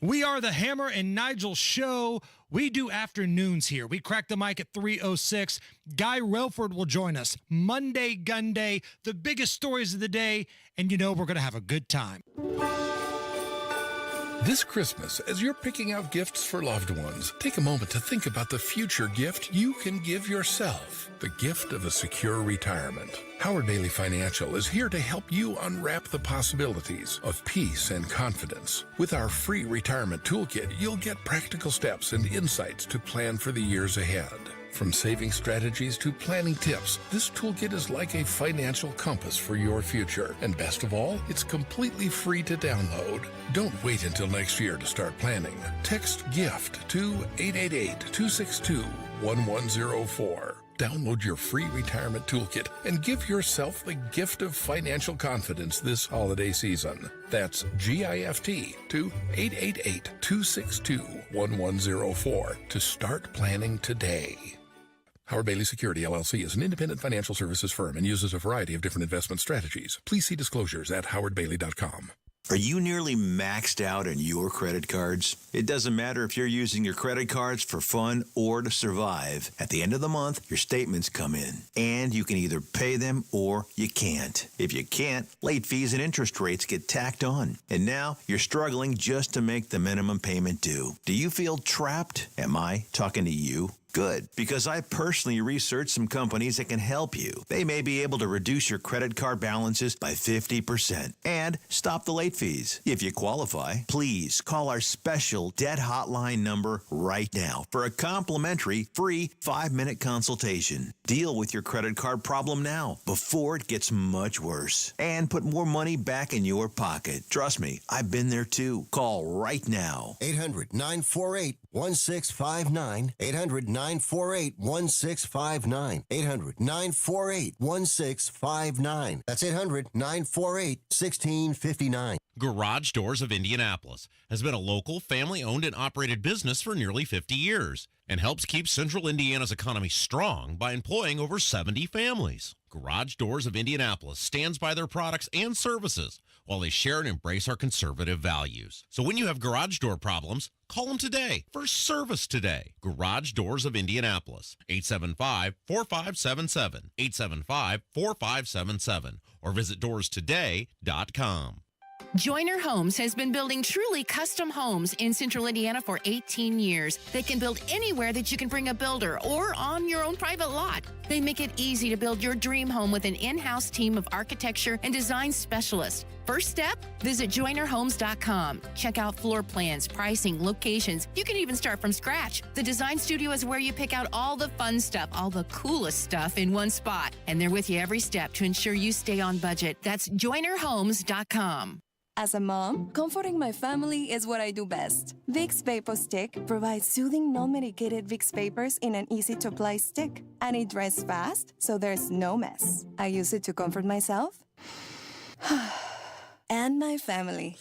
We are the Hammer and Nigel Show. We do afternoons here. We crack the mic at 3:06. Guy Relford will join us. Monday Gun Day, the biggest stories of the day, and you know we're going to have a good time. This Christmas, as you're picking out gifts for loved ones, take a moment to think about the future gift you can give yourself. The gift of a secure retirement. Howard Bailey Financial is here to help you unwrap the possibilities of peace and confidence. With our free retirement toolkit, you'll get practical steps and insights to plan for the years ahead. From saving strategies to planning tips, this toolkit is like a financial compass for your future. And best of all, it's completely free to download. Don't wait until next year to start planning. Text GIFT to 888-262-1104. Download your free retirement toolkit and give yourself the gift of financial confidence this holiday season. That's GIFT to 888-262-1104 to start planning today. Howard Bailey Security, LLC is an independent financial services firm and uses a variety of different investment strategies. Please see disclosures at howardbailey.com. Are you nearly maxed out on your credit cards? It doesn't matter if you're using your credit cards for fun or to survive. At the end of the month, your statements come in, and you can either pay them or you can't. If you can't, late fees and interest rates get tacked on. And now you're struggling just to make the minimum payment due. Do you feel trapped? Am I talking to you? Good, because I personally researched some companies that can help you. They may be able to reduce your credit card balances by 50% and stop the late fees. If you qualify, please call our special debt hotline number right now for a complimentary free 5-minute consultation. Deal with your credit card problem now before it gets much worse and put more money back in your pocket. Trust me, I've been there too. Call right now. 800-948-1659. 800-948-1659. 800-948-1659. That's 800-948-1659. Garage Doors of Indianapolis has been a local, family-owned and operated business for nearly 50 years and helps keep Central Indiana's economy strong by employing over 70 families. Garage Doors of Indianapolis stands by their products and services while they share and embrace our conservative values. So when you have garage door problems, call them today for service today. Garage Doors of Indianapolis, 875-4577, 875-4577, or visit doorstoday.com. Joyner Homes has been building truly custom homes in Central Indiana for 18 years. They can build anywhere that you can bring a builder or on your own private lot. They make it easy to build your dream home with an in-house team of architecture and design specialists. First step, visit joynerhomes.com. Check out floor plans, pricing, locations. You can even start from scratch. The design studio is where you pick out all the fun stuff, all the coolest stuff in one spot. And they're with you every step to ensure you stay on budget. That's joynerhomes.com. As a mom, comforting my family is what I do best. Vicks Vapor Stick provides soothing, non-medicated Vicks vapors in an easy-to-apply stick. And it dries fast, so there's no mess. I use it to comfort myself and my family.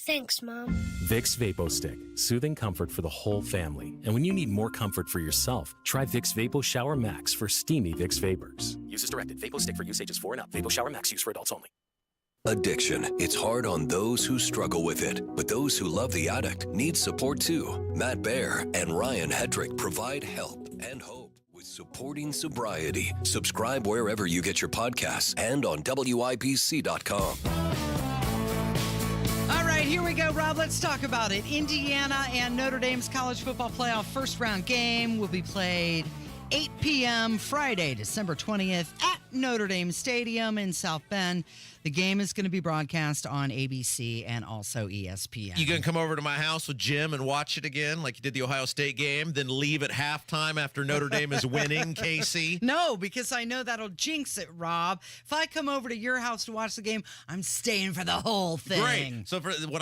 Thanks, Mom. Vicks Vapo Stick, soothing comfort for the whole family. And when you need more comfort for yourself, try Vicks Vapo Shower Max for steamy Vicks vapors. Use as directed. Vapo Stick for use ages 4 and up. Vapo Shower Max use for adults only. Addiction. It's hard on those who struggle with it, but those who love the addict need support too. Matt Baer and Ryan Hedrick provide help and hope with supporting sobriety. Subscribe wherever you get your podcasts and on WIBC.com. All right, here we go, Rob. Let's talk about it. Indiana and Notre Dame's college football playoff first round game will be played 8 p.m. Friday, December 20th at Notre Dame Stadium in South Bend. The game is going to be broadcast on ABC and also ESPN. You going to come over to my house with Jim and watch it again like you did the Ohio State game, then leave at halftime after Notre Dame is winning, Casey? No, because I know that'll jinx it, Rob. If I come over to your house to watch the game, I'm staying for the whole thing. Great. So when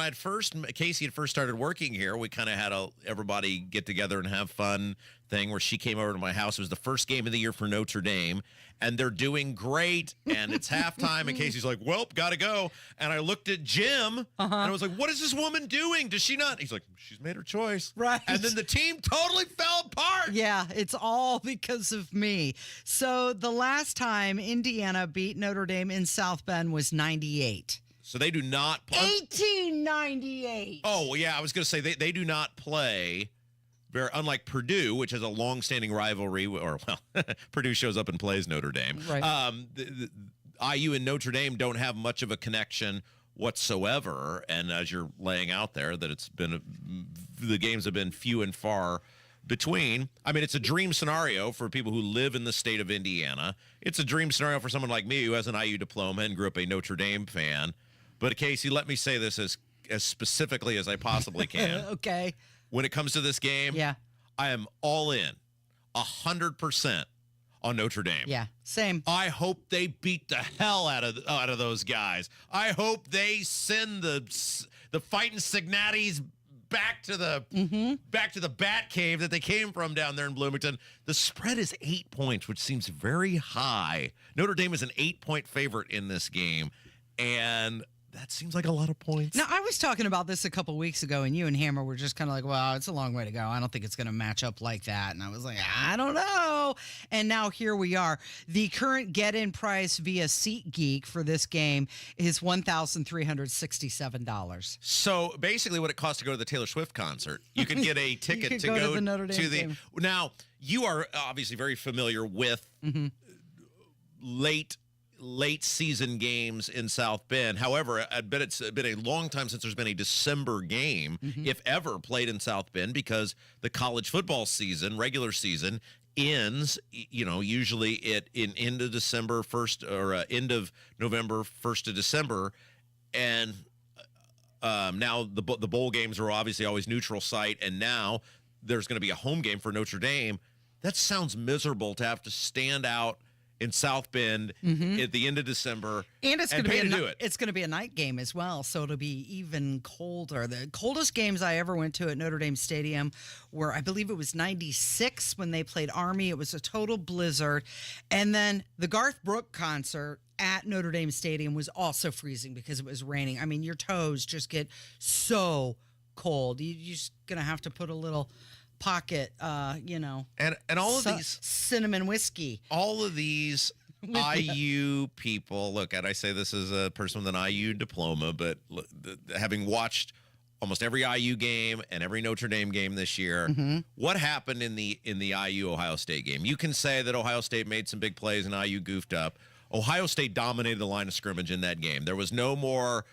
Casey had first started working here, we kind of had everybody get together and have fun thing where she came over to my house. It was the first game of the year for Notre Dame, and they're doing great, and it's halftime, and Casey's like, well, gotta go. And I looked at Jim, and I was like, what is this woman doing? Does she not? He's like, she's made her choice. Right. And then the team totally fell apart. Yeah, it's all because of me. So the last time Indiana beat Notre Dame in South Bend was 98. So they do not play. 1898. Oh, yeah, I was going to say they do not play. Unlike Purdue, which has a long-standing rivalry, Purdue shows up and plays Notre Dame. Right. IU and Notre Dame don't have much of a connection whatsoever. And as you're laying out there, that the games have been few and far between. I mean, it's a dream scenario for people who live in the state of Indiana. It's a dream scenario for someone like me who has an IU diploma and grew up a Notre Dame fan. But Casey, let me say this as specifically as I possibly can. Okay. When it comes to this game, yeah, I am all in, 100% on Notre Dame. Yeah, same. I hope they beat the hell out of those guys. I hope they send the fighting Signatis back to the Bat Cave that they came from down there in Bloomington. The spread is 8 points, which seems very high. Notre Dame is an 8-point favorite in this game, and that seems like a lot of points. Now, I was talking about this a couple weeks ago, and you and Hammer were just kind of like, well, it's a long way to go. I don't think it's going to match up like that. And I was like, I don't know. And now here we are. The current get-in price via SeatGeek for this game is $1,367. So basically what it costs to go to the Taylor Swift concert, you can get a ticket to go go to the Notre Dame to the game. Now, you are obviously very familiar with late season games in South Bend. However, I bet it's been a long time since there's been a December game, if ever, played in South Bend, because the college football season, regular season, ends, usually in end of December 1st or end of November 1st of December. And now the bowl games are obviously always neutral site, and now there's going to be a home game for Notre Dame. That sounds miserable to have to stand out in South Bend at the end of December, and it's going to be to do it. It's going to be a night game as well, so it'll be even colder. The coldest games I ever went to at Notre Dame Stadium were, I believe it was 96 when they played Army. It was a total blizzard, and then the Garth Brooks concert at Notre Dame Stadium was also freezing because it was raining. I mean, your toes just get so cold. You're just going to have to put a little pocket, and all of these cinnamon whiskey. All of these IU people, look, and I say this as a person with an IU diploma, but having watched almost every IU game and every Notre Dame game this year, what happened in the IU Ohio State game? You can say that Ohio State made some big plays and IU goofed up. Ohio State dominated the line of scrimmage in that game. There was no more.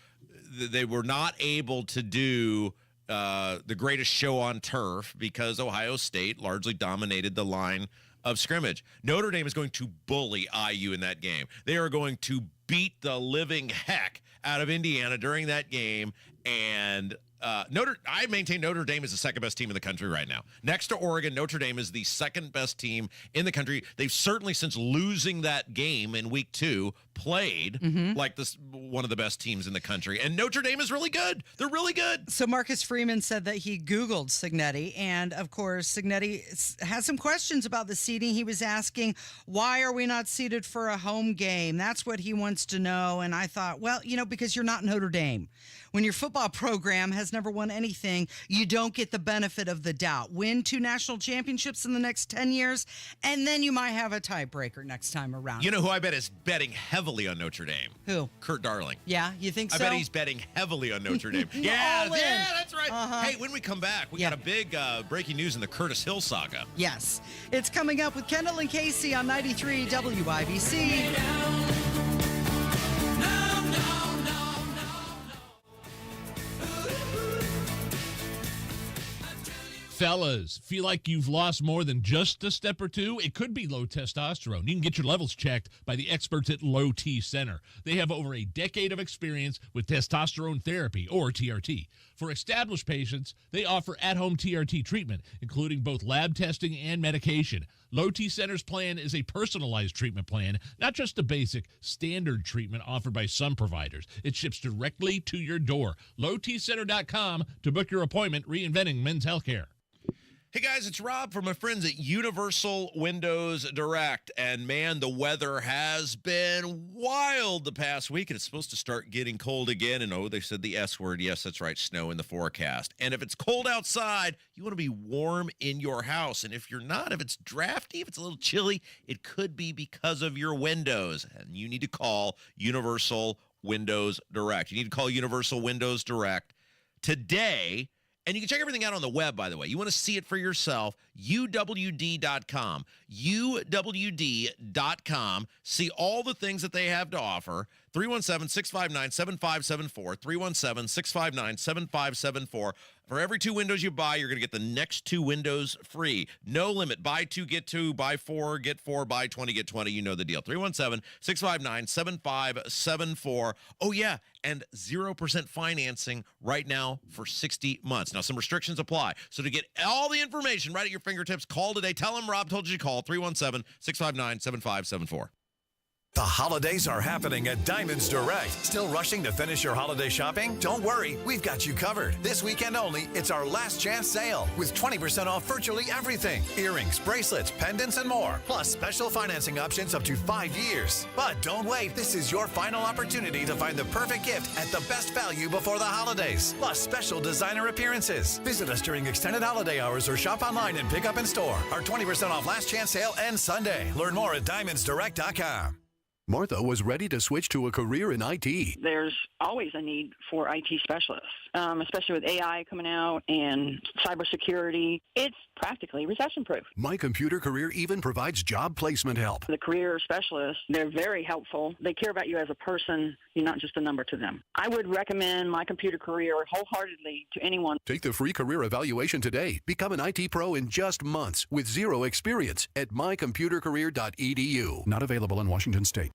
They were not able to do the greatest show on turf because Ohio State largely dominated the line of scrimmage. Notre Dame is going to bully IU in that game. They are going to beat the living heck out of Indiana during that game, and I maintain Notre Dame is the second best team in the country right now. Next to Oregon, Notre Dame is the second best team in the country. They've certainly, since losing that game in week 2, played like this one of the best teams in the country. And Notre Dame is really good. They're really good. So Marcus Freeman said that he Googled Signetti, and of course Signetti has some questions about the seating. He was asking, why are we not seated for a home game? That's what he wants to know. And I thought, well, because you're not Notre Dame. When your football program has never won anything, you don't get the benefit of the doubt. Win 2 national championships in the next 10 years, and then you might have a tiebreaker next time around. You know who I bet is betting heavily on Notre Dame? Who? Kurt Darling. Yeah, you think so? I bet he's betting heavily on Notre Dame. Yeah, that's right. Hey, when we come back, we got a big breaking news in the Curtis Hill saga. Yes. It's coming up with Kendall and Casey on 93 WIBC. Fellas, feel like you've lost more than just a step or two? It could be low testosterone. You can get your levels checked by the experts at Low T Center. They have over a decade of experience with testosterone therapy, or TRT. For established patients, they offer at-home TRT treatment, including both lab testing and medication. Low T Center's plan is a personalized treatment plan, not just a basic, standard treatment offered by some providers. It ships directly to your door. LowTCenter.com to book your appointment, reinventing men's healthcare. Hey guys, it's Rob from my friends at Universal Windows Direct. And man, the weather has been wild the past week, and it's supposed to start getting cold again. And they said the S word. Yes, that's right, snow in the forecast. And if it's cold outside, you want to be warm in your house. And if you're not, if it's drafty, if it's a little chilly, it could be because of your windows. And you need to call Universal Windows Direct. You need to call Universal Windows Direct today. And you can check everything out on the web, by the way. You want to see it for yourself, uwd.com. uwd.com. See all the things that they have to offer. 317-659-7574. 317-659-7574. For every 2 windows you buy, you're going to get the next 2 windows free. No limit. Buy 2, get 2. Buy 4, get 4. Buy 20, get 20. You know the deal. 317-659-7574. Oh, yeah, and 0% financing right now for 60 months. Now, some restrictions apply. So to get all the information right at your fingertips, call today. Tell them Rob told you to call. 317-659-7574. The holidays are happening at Diamonds Direct. Still rushing to finish your holiday shopping? Don't worry, we've got you covered. This weekend only, it's our last chance sale with 20% off virtually everything. Earrings, bracelets, pendants, and more. Plus special financing options up to 5 years. But don't wait, this is your final opportunity to find the perfect gift at the best value before the holidays. Plus special designer appearances. Visit us during extended holiday hours or shop online and pick up in store. Our 20% off last chance sale ends Sunday. Learn more at diamondsdirect.com. Martha was ready to switch to a career in IT. There's always a need for IT specialists, especially with AI coming out and cybersecurity. It's practically recession-proof. My Computer Career even provides job placement help. The career specialists, they're very helpful. They care about you as a person. You're not just a number to them. I would recommend My Computer Career wholeheartedly to anyone. Take the free career evaluation today. Become an IT pro in just months with zero experience at mycomputercareer.edu. Not available in Washington State.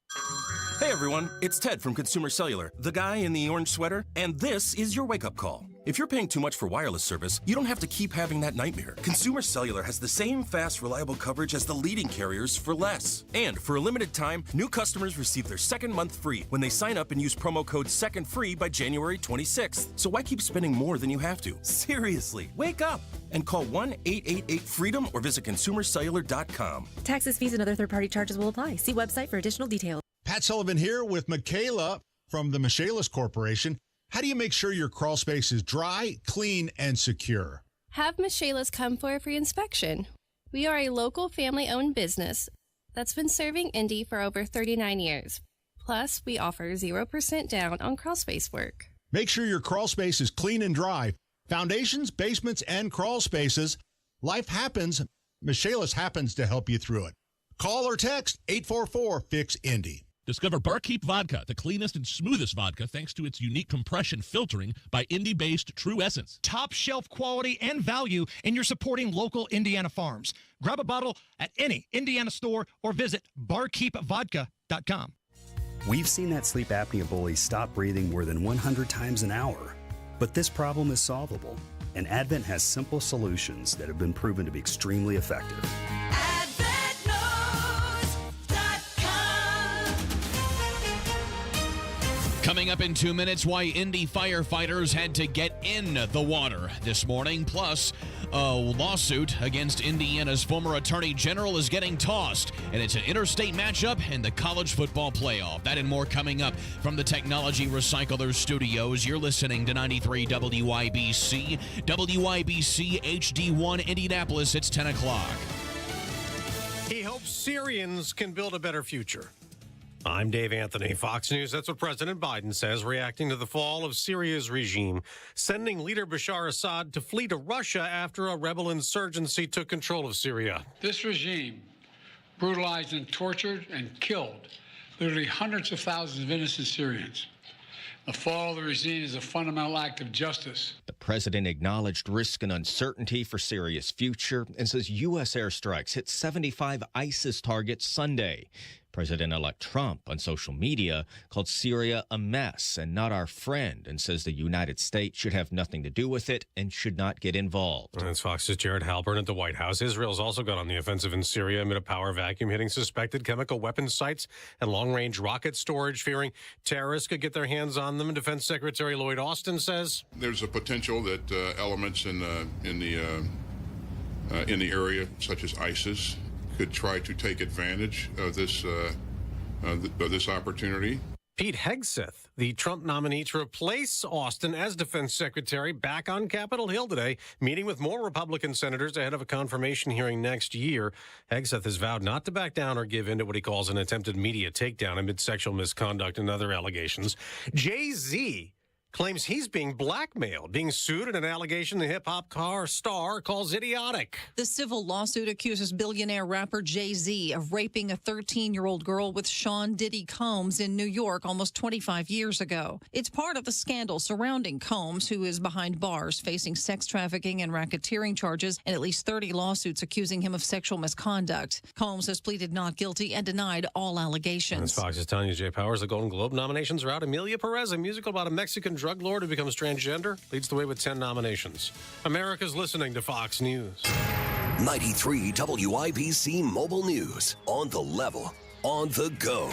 Hey everyone, it's Ted from Consumer Cellular, the guy in the orange sweater, and this is your wake-up call. If you're paying too much for wireless service, you don't have to keep having that nightmare. Consumer Cellular has the same fast, reliable coverage as the leading carriers for less. And for a limited time, new customers receive their second month free when they sign up and use promo code SECONDFREE by January 26th. So why keep spending more than you have to? Seriously, wake up and call 1-888-FREEDOM or visit consumercellular.com. Taxes, fees, and other third-party charges will apply. See website for additional details. Pat Sullivan here with Michaela from the Michaelis Corporation. How do you make sure your crawl space is dry, clean, and secure? Have Michaelis come for a free inspection. We are a local family-owned business that's been serving Indy for over 39 years. Plus, we offer 0% down on crawl space work. Make sure your crawl space is clean and dry. Foundations, basements, and crawl spaces. Life happens. Michaelis happens to help you through it. Call or text 844-FIX-INDY. Discover Barkeep Vodka, the cleanest and smoothest vodka thanks to its unique compression filtering by Indy-based True Essence. Top shelf quality and value, and you're supporting local Indiana farms. Grab a bottle at any Indiana store or visit barkeepvodka.com. We've seen that sleep apnea bully stop breathing more than 100 times an hour. But this problem is solvable, and Advent has simple solutions that have been proven to be extremely effective. Coming up in 2 minutes, why Indy firefighters had to get in the water this morning. Plus, a lawsuit against Indiana's former attorney general is getting tossed, and it's an interstate matchup in the college football playoff. That and more coming up from the Technology Recyclers studios. You're listening to 93 WIBC, WIBC HD1 Indianapolis. It's 10 o'clock. He hopes Syrians can build a better future. I'm Dave Anthony, Fox News. That's what President Biden says, reacting to the fall of Syria's regime, sending leader Bashar Assad to flee to Russia after a rebel insurgency took control of Syria. This regime brutalized and tortured and killed literally hundreds of thousands of innocent Syrians. The fall of the regime is a fundamental act of justice. The president acknowledged risk and uncertainty for Syria's future and says U.S. airstrikes hit 75 ISIS targets Sunday. President-elect Trump on social media called Syria a mess and not our friend and says the United States should have nothing to do with it and should not get involved. That's Fox's Jared Halpern at the White House. Israel's also got on the offensive in Syria amid a power vacuum hitting suspected chemical weapons sites and long-range rocket storage, fearing terrorists could get their hands on them. And Defense Secretary Lloyd Austin says there's a potential that elements in the area, such as ISIS, could try to take advantage of this opportunity. Pete Hegseth, the Trump nominee to replace Austin as defense secretary, back on Capitol Hill today, meeting with more Republican senators ahead of a confirmation hearing next year. Hegseth has vowed not to back down or give in to what he calls an attempted media takedown amid sexual misconduct and other allegations. Jay-Z claims he's being blackmailed, being sued in an allegation the hip-hop star calls idiotic. The civil lawsuit accuses billionaire rapper Jay-Z of raping a 13-year-old girl with Sean Diddy Combs in New York almost 25 years ago. It's part of the scandal surrounding Combs, who is behind bars facing sex trafficking and racketeering charges and at least 30 lawsuits accusing him of sexual misconduct. Combs has pleaded not guilty and denied all allegations. As Fox is telling you, Jay Powers, the Golden Globe nominations are out. Emilia Perez, a musical about a Mexican drug lord who becomes transgender, leads the way with 10 nominations. America's listening to Fox News. 93 WIBC Mobile News. On the level, on the go.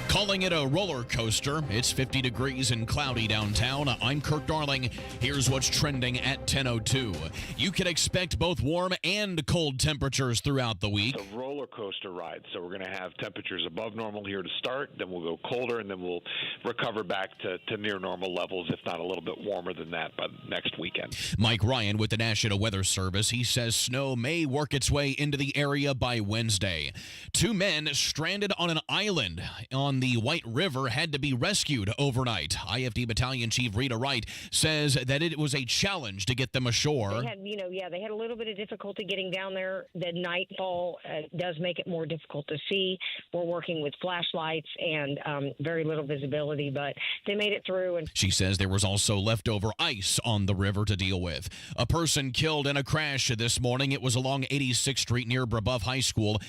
Calling it a roller coaster. It's 50 degrees and cloudy downtown. I'm Kirk Darling. Here's what's trending at 10:02. You can expect both warm and cold temperatures throughout the week. It's a roller coaster ride. So we're going to have temperatures above normal here to start. Then we'll go colder, and then we'll recover back to near normal levels, if not a little bit warmer than that by next weekend. Mike Ryan with the National Weather Service. He says snow may work its way into the area by Wednesday. 2 men stranded on an island on the White River had to be rescued overnight. IFD Battalion Chief Rita Wright says that it was a challenge to get them ashore. They had a little bit of difficulty getting down there. The nightfall does make it more difficult to see. We're working with flashlights and very little visibility, but they made it through. And she says there was also leftover ice on the river to deal with. A person killed in a crash this morning. It was along 86th Street near Brebeuf High School.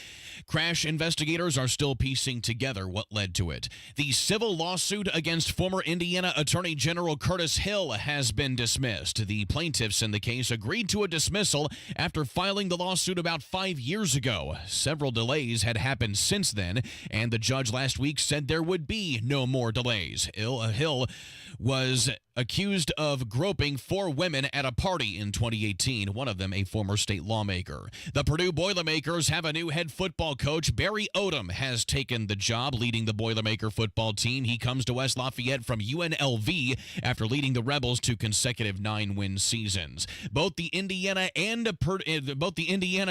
Crash investigators are still piecing together what led to it. The civil lawsuit against former Indiana Attorney General Curtis Hill has been dismissed. The plaintiffs in the case agreed to a dismissal after filing the lawsuit about 5 years ago. Several delays had happened since then, and the judge last week said there would be no more delays. Hill was accused of groping 4 women at a party in 2018, one of them a former state lawmaker. The Purdue Boilermakers have a new head football coach. Barry Odom has taken the job leading the Boilermaker football team. He comes to West Lafayette from UNLV after leading the Rebels to consecutive 9-win seasons. Both the Indiana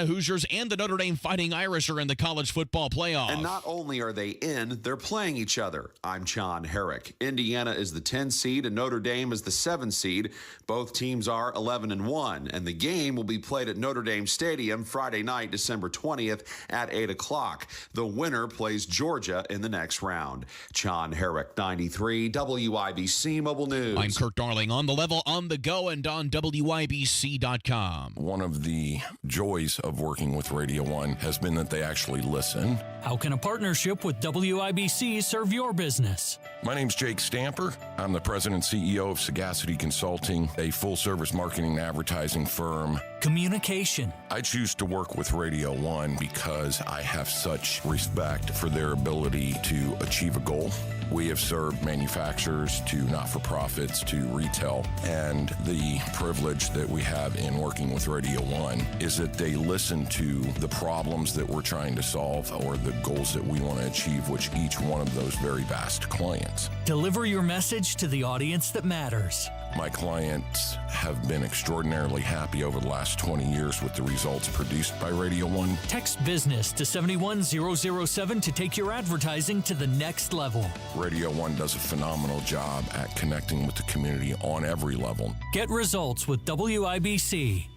Hoosiers and the Notre Dame Fighting Irish are in the college football playoff. And not only are they in, they're playing each other. I'm John Herrick. Indiana is the 10 seed and Notre Dame is the 7 seed. Both teams are 11-1, and the game will be played at Notre Dame Stadium Friday night, December 20th at 8 o'clock. The winner plays Georgia in the next round. John Herrick, 93 WIBC Mobile News. I'm Kirk Darling, on the level, on the go, and on WIBC.com. One of the joys of working with Radio 1 has been that they actually listen. How can a partnership with WIBC serve your business? My name's Jake Stamper. I'm the president and CEO of Sagacity Consulting, a full-service marketing and advertising firm. Communication. I choose to work with Radio 1 because I have such respect for their ability to achieve a goal. We have served manufacturers to not-for-profits to retail, and the privilege that we have in working with Radio 1 is that they listen to the problems that we're trying to solve or the goals that we want to achieve, which each one of those very vast clients. Deliver your message to the audience that matters. My clients have been extraordinarily happy over the last 20 years with the results produced by Radio 1. Text business to 71007 to take your advertising to the next level. Radio 1 does a phenomenal job at connecting with the community on every level. Get results with WIBC.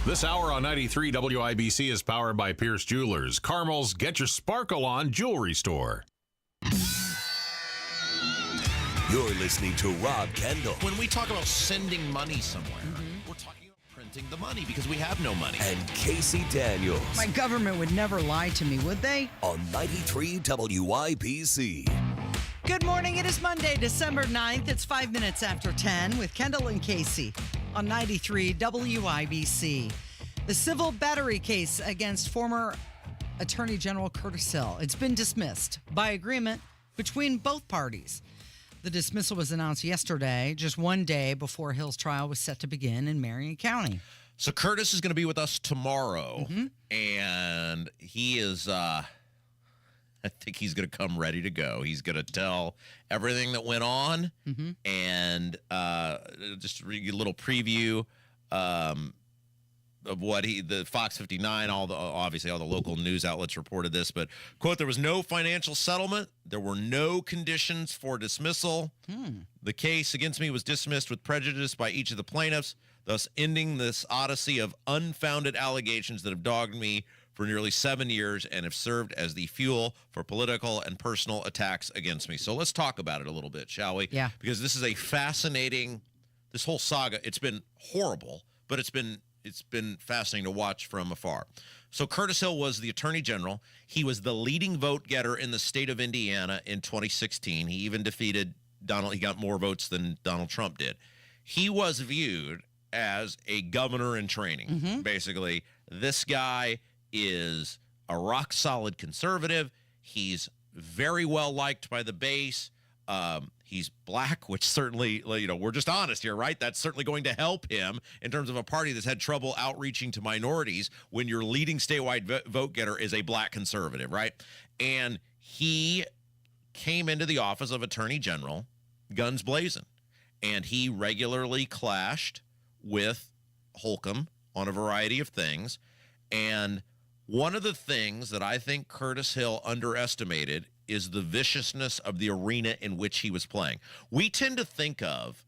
This hour on 93 WIBC is powered by Pierce Jewelers, Carmel's Get Your Sparkle On jewelry store. You're listening to Rob Kendall. When we talk about sending money somewhere, we're talking about printing the money because we have no money. And Casey Daniels. My government would never lie to me, would they? On 93 WIBC. Good morning. It is Monday, December 9th. It's 5 minutes after 10 with Kendall and Casey on 93 WIBC. The civil battery case against former Attorney General Curtis Hill. It's been dismissed by agreement between both parties. The dismissal was announced yesterday, just one day before Hill's trial was set to begin in Marion County. So Curtis is going to be with us tomorrow, and he is, I think he's going to come ready to go. He's going to tell everything that went on, and just a little preview of what the Fox 59, obviously all the local news outlets reported this, but, quote, there was no financial settlement There were no conditions for dismissal. The case against me was dismissed with prejudice by each of the plaintiffs, thus ending this odyssey of unfounded allegations that have dogged me for nearly 7 years and have served as the fuel for political and personal attacks against me. So let's talk about it a little bit, shall we? Yeah. Because this is a fascinating, this whole saga, it's been horrible, but it's been fascinating to watch from afar. So Curtis Hill was the Attorney General. He was the leading vote getter in the state of Indiana in 2016. He even defeated Donald. He got more votes than Donald Trump did. He was viewed as a governor in training. Basically, this guy is a rock-solid conservative. He's very well liked by the base. He's black, which certainly, we're just honest here, right? That's certainly going to help him in terms of a party that's had trouble outreaching to minorities when your leading statewide vote getter is a black conservative, right? And he came into the office of Attorney General, guns blazing, and he regularly clashed with Holcomb on a variety of things. And one of the things that I think Curtis Hill underestimated is the viciousness of the arena in which he was playing. We tend to think of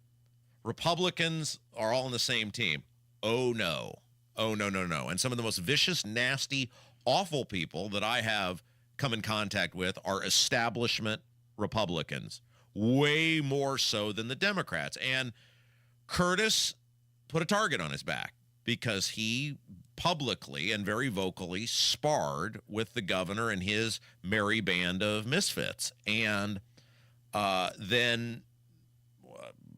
Republicans are all on the same team. Oh, no. Oh, no, no, no. And some of the most vicious, nasty, awful people that I have come in contact with are establishment Republicans, way more so than the Democrats. And Curtis put a target on his back because he publicly and very vocally sparred with the governor and his merry band of misfits. And then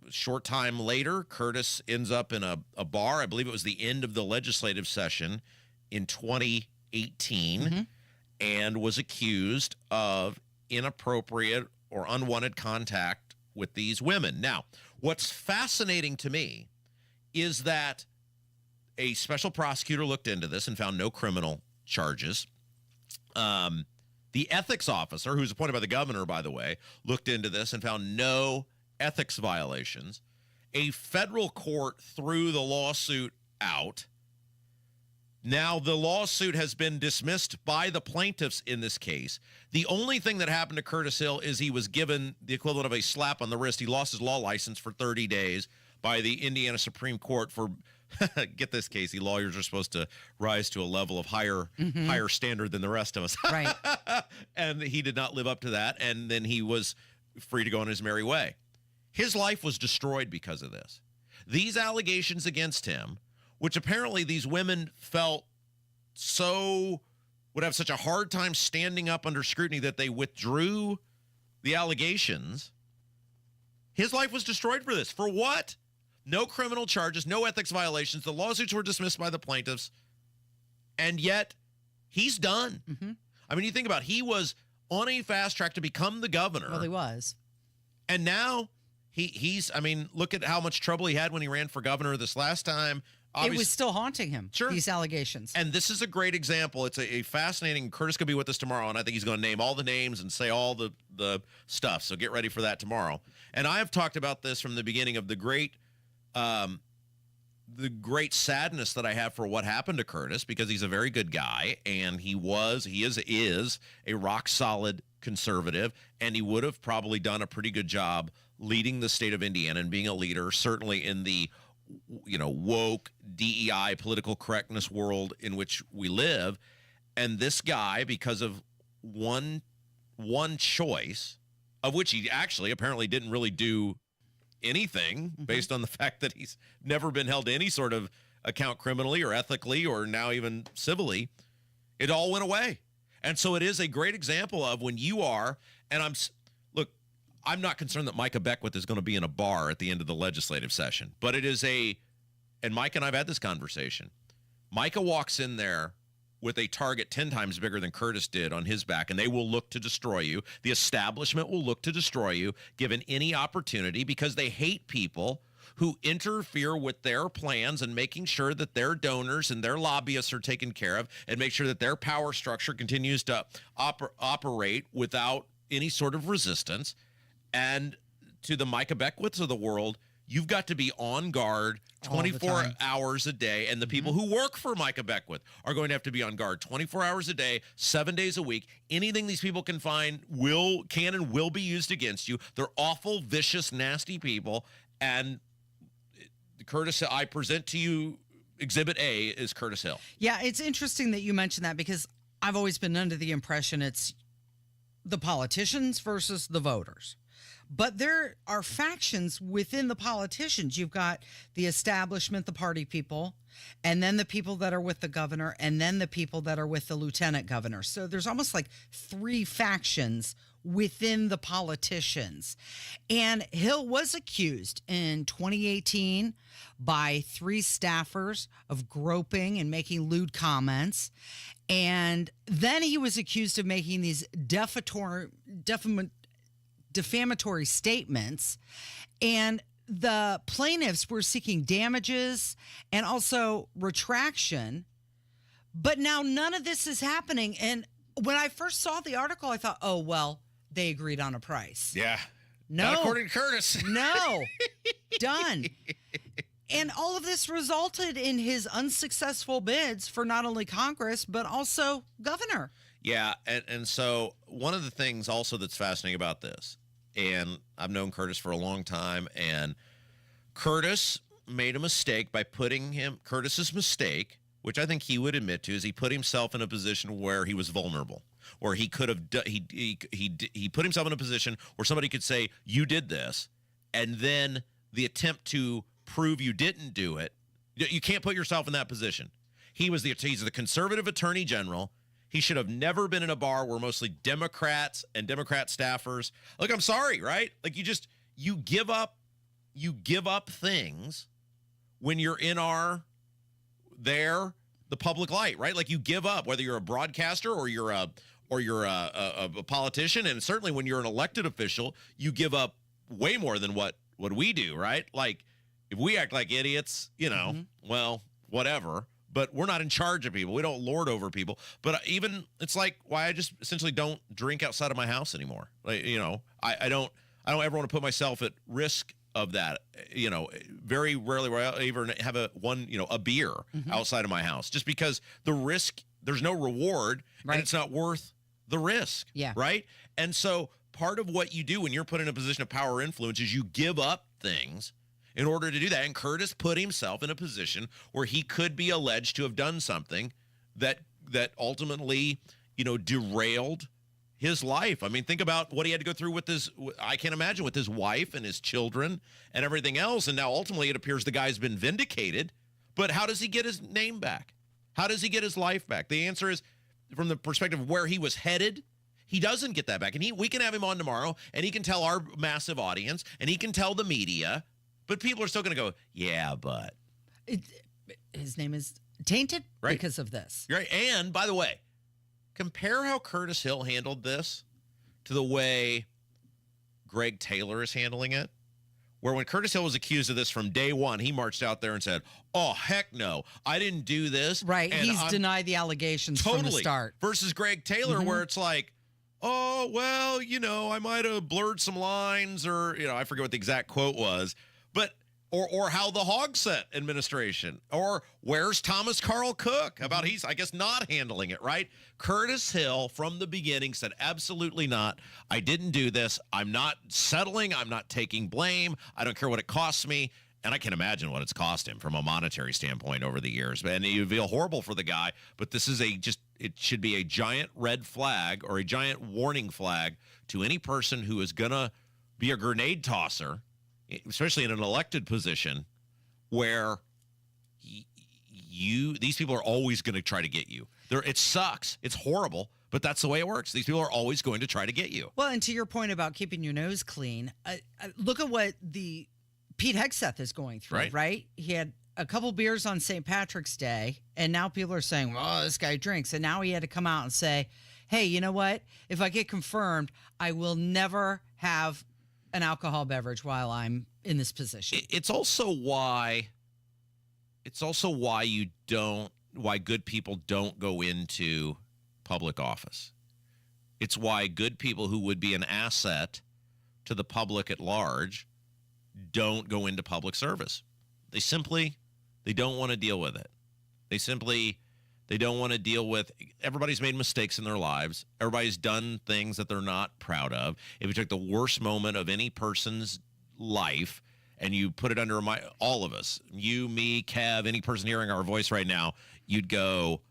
a short time later, Curtis ends up in a bar. I believe it was the end of the legislative session in 2018 and was accused of inappropriate or unwanted contact with these women. Now, what's fascinating to me is that a special prosecutor looked into this and found no criminal charges. The ethics officer, who's appointed by the governor, by the way, looked into this and found no ethics violations. A federal court threw the lawsuit out. Now, the lawsuit has been dismissed by the plaintiffs in this case. The only thing that happened to Curtis Hill is he was given the equivalent of a slap on the wrist. He lost his law license for 30 days by the Indiana Supreme Court for get this, Casey, lawyers are supposed to rise to a level of higher standard than the rest of us. Right. And he did not live up to that, and then he was free to go on his merry way. His life was destroyed because of this. These allegations against him, which apparently these women felt would have such a hard time standing up under scrutiny that they withdrew the allegations. His life was destroyed for this. For what? No criminal charges, no ethics violations. The lawsuits were dismissed by the plaintiffs, and yet he's done. I mean, you think about it, he was on a fast track to become the governor. Well, he was. And now he's, I mean, look at how much trouble he had when he ran for governor this last time. It was still haunting him, these allegations. And this is a great example. It's a fascinating, Curtis could be with us tomorrow, and I think he's going to name all the names and say all the stuff. So get ready for that tomorrow. And I have talked about this from the beginning of the great sadness that I have for what happened to Curtis, because he's a very good guy, and he is a rock solid conservative, and he would have probably done a pretty good job leading the state of Indiana and being a leader, certainly in the woke DEI political correctness world in which we live. And this guy, because of one choice, of which he actually apparently didn't really do anything based on the fact that he's never been held to any sort of account criminally or ethically or now even civilly, it all went away. And so it is a great example of when you are, and I'm not concerned that Micah Beckwith is going to be in a bar at the end of the legislative session, but it is and Mike and I have had this conversation. Micah walks in there with a target 10 times bigger than Curtis did on his back, and they will look to destroy you. The establishment will look to destroy you given any opportunity, because they hate people who interfere with their plans and making sure that their donors and their lobbyists are taken care of, and make sure that their power structure continues to operate without any sort of resistance. And to the Micah Beckwiths of the world, you've got to be on guard 24 hours a day. And the people who work for Micah Beckwith are going to have to be on guard 24 hours a day, 7 days a week. Anything these people can find can and will be used against you. They're awful, vicious, nasty people. And Curtis, I present to you Exhibit A is Curtis Hill. Yeah, it's interesting that you mentioned that because I've always been under the impression it's the politicians versus the voters. But there are factions within the politicians. You've got the establishment, the party people, and then the people that are with the governor, and then the people that are with the lieutenant governor. So there's almost like 3 factions within the politicians. And Hill was accused in 2018 by 3 staffers of groping and making lewd comments. And then he was accused of making these defamatory statements, and the plaintiffs were seeking damages and also retraction. But now none of this is happening. And when I first saw the article, I thought, oh, well, they agreed on a price. Yeah. No. Not according to Curtis. No. Done. And all of this resulted in his unsuccessful bids for not only Congress, but also governor. Yeah, and so one of the things also that's fascinating about this, and I've known Curtis for a long time, and Curtis made a mistake by Curtis's mistake, which I think he would admit to, is he put himself in a position where he was vulnerable, where he could have, he put himself in a position where somebody could say, you did this, and then the attempt to prove you didn't do it, you can't put yourself in that position. He's the conservative attorney general. He should have never been in a bar where mostly Democrats and Democrat staffers. Look, I'm sorry, right? Like you give up things when you're in the public light, right? Like you give up, whether you're a broadcaster or you're a politician, and certainly when you're an elected official, you give up way more than what we do, right? Like if we act like idiots, well, whatever. But we're not in charge of people. We don't lord over people. But even it's like why I just essentially don't drink outside of my house anymore. Like, I don't ever want to put myself at risk of that. Very rarely will I even have a beer outside of my house, just because the risk, there's no reward, and it's not worth the risk. Yeah. Right. And so part of what you do when you're put in a position of power or influence is you give up things in order to do that. And Curtis put himself in a position where he could be alleged to have done something that ultimately, derailed his life. I mean, think about what he had to go through with I can't imagine, with his wife and his children and everything else. And now ultimately it appears the guy's been vindicated. But how does he get his name back? How does he get his life back? The answer is, from the perspective of where he was headed, he doesn't get that back. And we can have him on tomorrow, and he can tell our massive audience, and he can tell the media, but people are still going to go, yeah, but. His name is tainted because of this. Right. And, by the way, compare how Curtis Hill handled this to the way Greg Taylor is handling it, where when Curtis Hill was accused of this from day one, he marched out there and said, oh, heck no, I didn't do this. Right. He's denied the allegations from the start. Versus Greg Taylor, where it's like, oh, well, I might have blurred some lines, or, I forget what the exact quote was. But or how the Hogsett administration, or where's Thomas Carl Cook about he's, I guess, not handling it, right? Curtis Hill from the beginning said, absolutely not. I didn't do this. I'm not settling. I'm not taking blame. I don't care what it costs me. And I can imagine what it's cost him from a monetary standpoint over the years. And you feel horrible for the guy, but this is it should be a giant red flag or a giant warning flag to any person who is going to be a grenade tosser, especially in an elected position, where these people are always going to try to get you. It sucks. It's horrible, but that's the way it works. These people are always going to try to get you. Well, and to your point about keeping your nose clean, look at what Pete Hegseth is going through, right? He had a couple beers on St. Patrick's Day, and now people are saying, well, this guy drinks. And now he had to come out and say, hey, you know what? If I get confirmed, I will never have an alcohol beverage while I'm in this position. It's also why why good people don't go into public office. It's why good people who would be an asset to the public at large don't go into public service. They don't want to deal with it. They don't want to deal with, everybody's made mistakes in their lives. Everybody's done things that they're not proud of. If you took the worst moment of any person's life and you put it under all of us, you, me, Kev, any person hearing our voice right now, you'd go,